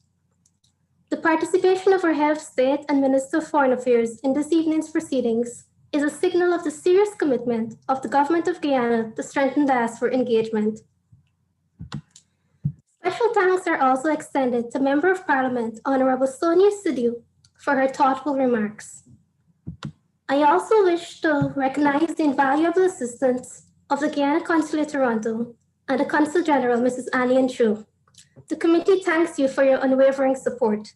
The participation of our Head of State and Minister of Foreign Affairs in this evening's proceedings is a signal of the serious commitment of the Government of Guyana to strengthen diaspora engagement. Special thanks are also extended to Member of Parliament, Honorable Sonia Sidhu, for her thoughtful remarks. I also wish to recognize the invaluable assistance of the Guyana Consulate Toronto and the Consul General, Mrs. Annie Chu. The committee thanks you for your unwavering support.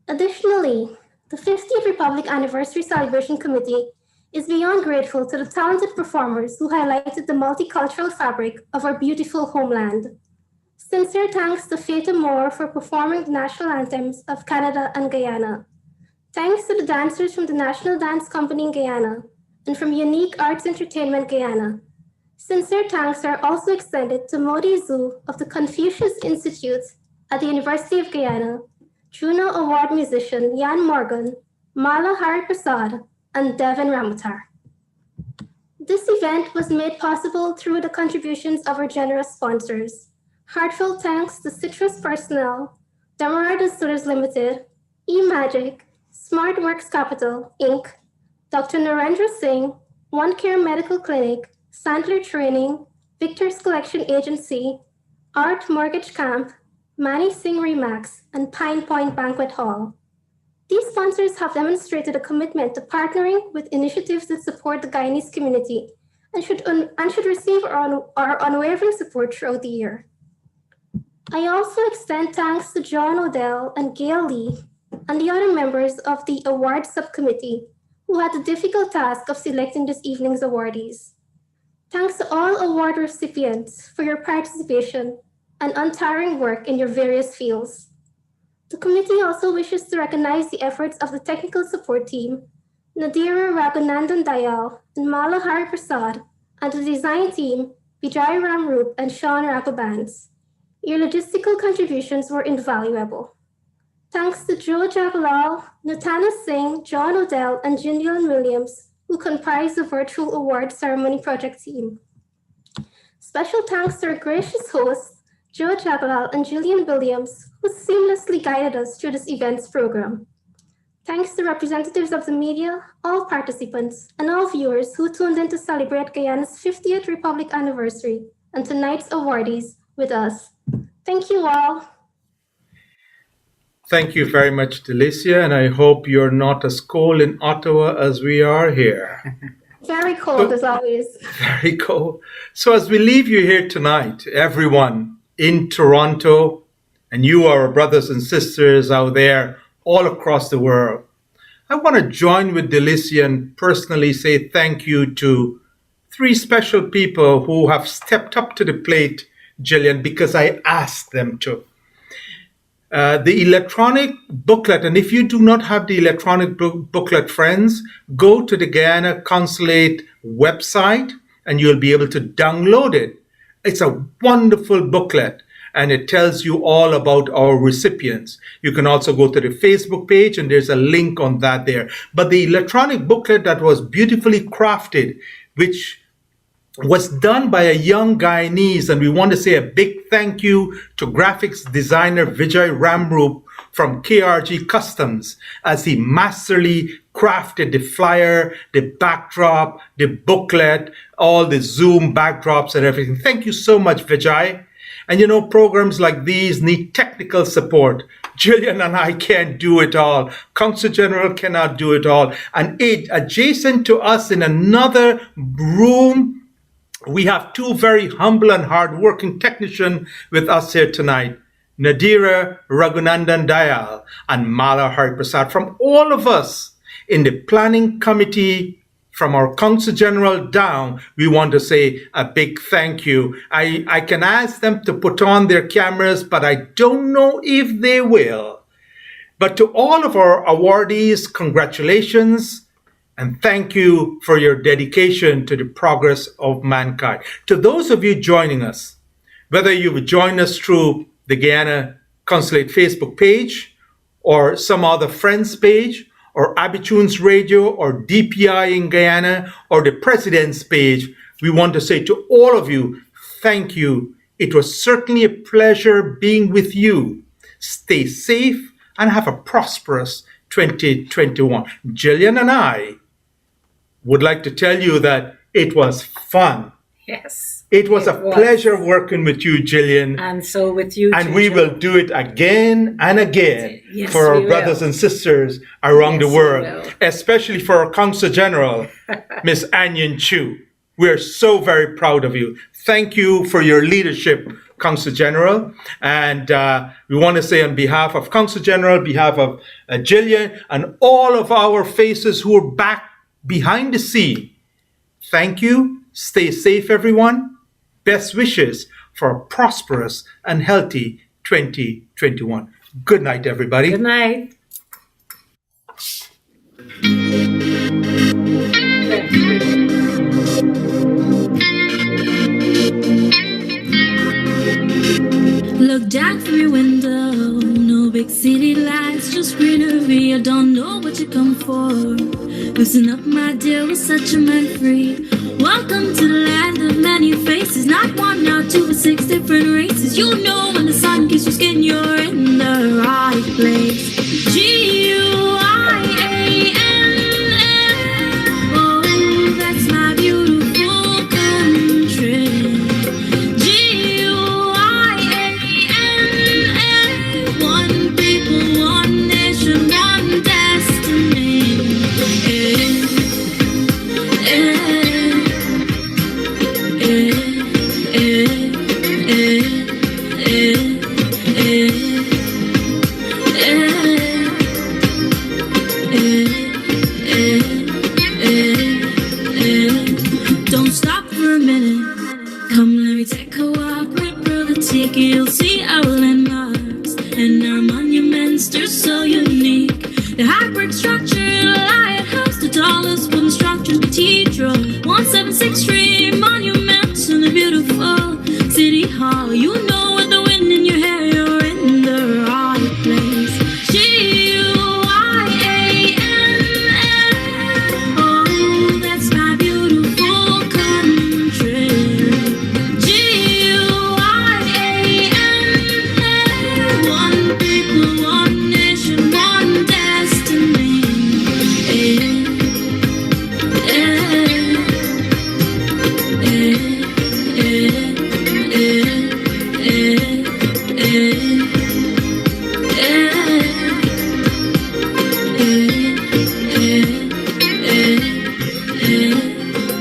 Additionally, the 50th Republic Anniversary Celebration Committee is beyond grateful to the talented performers who highlighted the multicultural fabric of our beautiful homeland. Sincere thanks to Fata Moore for performing the national anthems of Canada and Guyana. Thanks to the dancers from the National Dance Company in Guyana and from Unique Arts Entertainment Guyana. Sincere thanks are also extended to Modi Zhu of the Confucius Institute at the University of Guyana, Juno Award musician Jan Morgan, Mala Hari Prasad, and Devin Ramatar. This event was made possible through the contributions of our generous sponsors. Heartfelt thanks to Citrus Personnel, Damara Distillers Limited, eMagic, SmartWorks Capital, Inc., Dr. Narendra Singh, One Care Medical Clinic, Sandler Training, Victor's Collection Agency, Art Mortgage Camp, Manny Singh Remax, and Pine Point Banquet Hall. These sponsors have demonstrated a commitment to partnering with initiatives that support the Guyanese community and should receive our unwavering support throughout the year. I also extend thanks to John Odell and Gail Lee and the other members of the Awards Subcommittee who had the difficult task of selecting this evening's awardees. Thanks to all award recipients for your participation and untiring work in your various fields. The committee also wishes to recognize the efforts of the technical support team, Nadira Raghunandan Dayal and Mala Hari Prasad, and the design team, Vijay Ramroop and Sean Raghavans. Your logistical contributions were invaluable. Thanks to Joe Jabalal, Natana Singh, John Odell, and Jindal Williams, who comprise the virtual award ceremony project team. Special thanks to our gracious hosts, Joe Jabalal and Jillian Williams, who seamlessly guided us through this event's program. Thanks to representatives of the media, all participants, and all viewers who tuned in to celebrate Guyana's 50th Republic anniversary and tonight's awardees with us. Thank you all. Thank you very much, Delicia, and I hope you're not as cold in Ottawa as we are here. Very cold, as always. Very cold. So as we leave you here tonight, everyone in Toronto, and you, our brothers and sisters out there all across the world, I want to join with Delicia and personally say thank you to three special people who have stepped up to the plate, Jillian, because I asked them to. The electronic booklet, and if you do not have the electronic booklet, friends, go to the Guyana Consulate website and you'll be able to download it. It's a wonderful booklet and it tells you all about our recipients. You can also go to the Facebook page and there's a link on that there. But the electronic booklet that was beautifully crafted, which was done by a young Guyanese, and we want to say a big thank you to graphics designer Vijay Ramroop from KRG Customs, as he masterly crafted the flyer, the backdrop, the booklet, all the Zoom backdrops and everything. Thank you so much, Vijay. And you know, programs like these need technical support. Jillian and I can't do it all. Consul General cannot do it all. And adjacent to us in another room, we have two very humble and hardworking technicians with us here tonight, Nadira Raghunandan Dayal and Mala Hari Prasad. From all of us in the planning committee, from our Consul General down, we want to say a big thank you. I can ask them to put on their cameras, but I don't know if they will. But to all of our awardees, congratulations. And thank you for your dedication to the progress of mankind. To those of you joining us, whether you've joined us through the Guyana Consulate Facebook page or some other Friends page, or Abitunes Radio, or DPI in Guyana, or the President's page, we want to say to all of you, thank you. It was certainly a pleasure being with you. Stay safe and have a prosperous 2021. Jillian and I would like to tell you that it was fun. Yes. It was a pleasure working with you, Jillian. And so with you, and too, we Joe. will do it again and again Yes, for our we brothers will. and sisters around Yes, the we world, will. especially for our Consul General, Miss Anyan Chu. We're so very proud of you. Thank you for your leadership, Consul General. And we want to say on behalf of Consul General, behalf of Jillian, and all of our faces who are back behind the scene, thank you. Stay safe, everyone. Best wishes for a prosperous and healthy 2021. Good night, everybody. Good night. Look down from your window, no big city lights, just greenery. I don't know what you come for. Listen up, my dear, we're such a man free. Welcome to the land of many faces, not one, not two, but 6 different races. You know when the sun kisses your skin, you're in the right place. G-U-I-A-N-A, oh, that's my beautiful country. G-U-I-A-N-A, one people, one nation, one destiny. Don't stop for a minute. Come, let me take a walk with Brother Tiki. You'll see our landmarks and our monuments. They're so unique. The high brick structure, the lighthouse, the tallest wooden structure, cathedral, 176 monuments, and the beautiful city hall. You know with the wind in your hair, you're in the right place. G-U-I-A-N-A, oh, that's my beautiful country. G-U-I-A-N-A, one people, one nation, one destiny.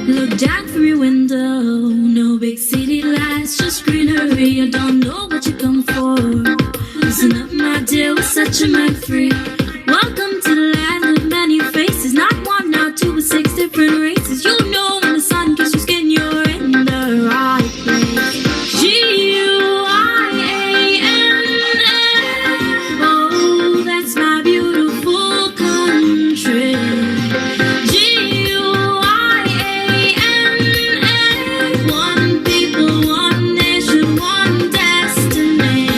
Look down from your window, no big city lights, just greenery. I don't know what you come for. Listen up, my dear, we're such a man free. Welcome to the land of many faces, not one, not two, but 6 different races. You know when the sun kisses your skin, you're in the right place. G-U-I-A-N-A, oh, that's my beautiful country. G-U-I-A-N-A, one people, one nation, one destiny.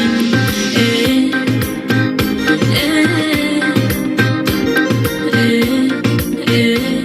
Yeah.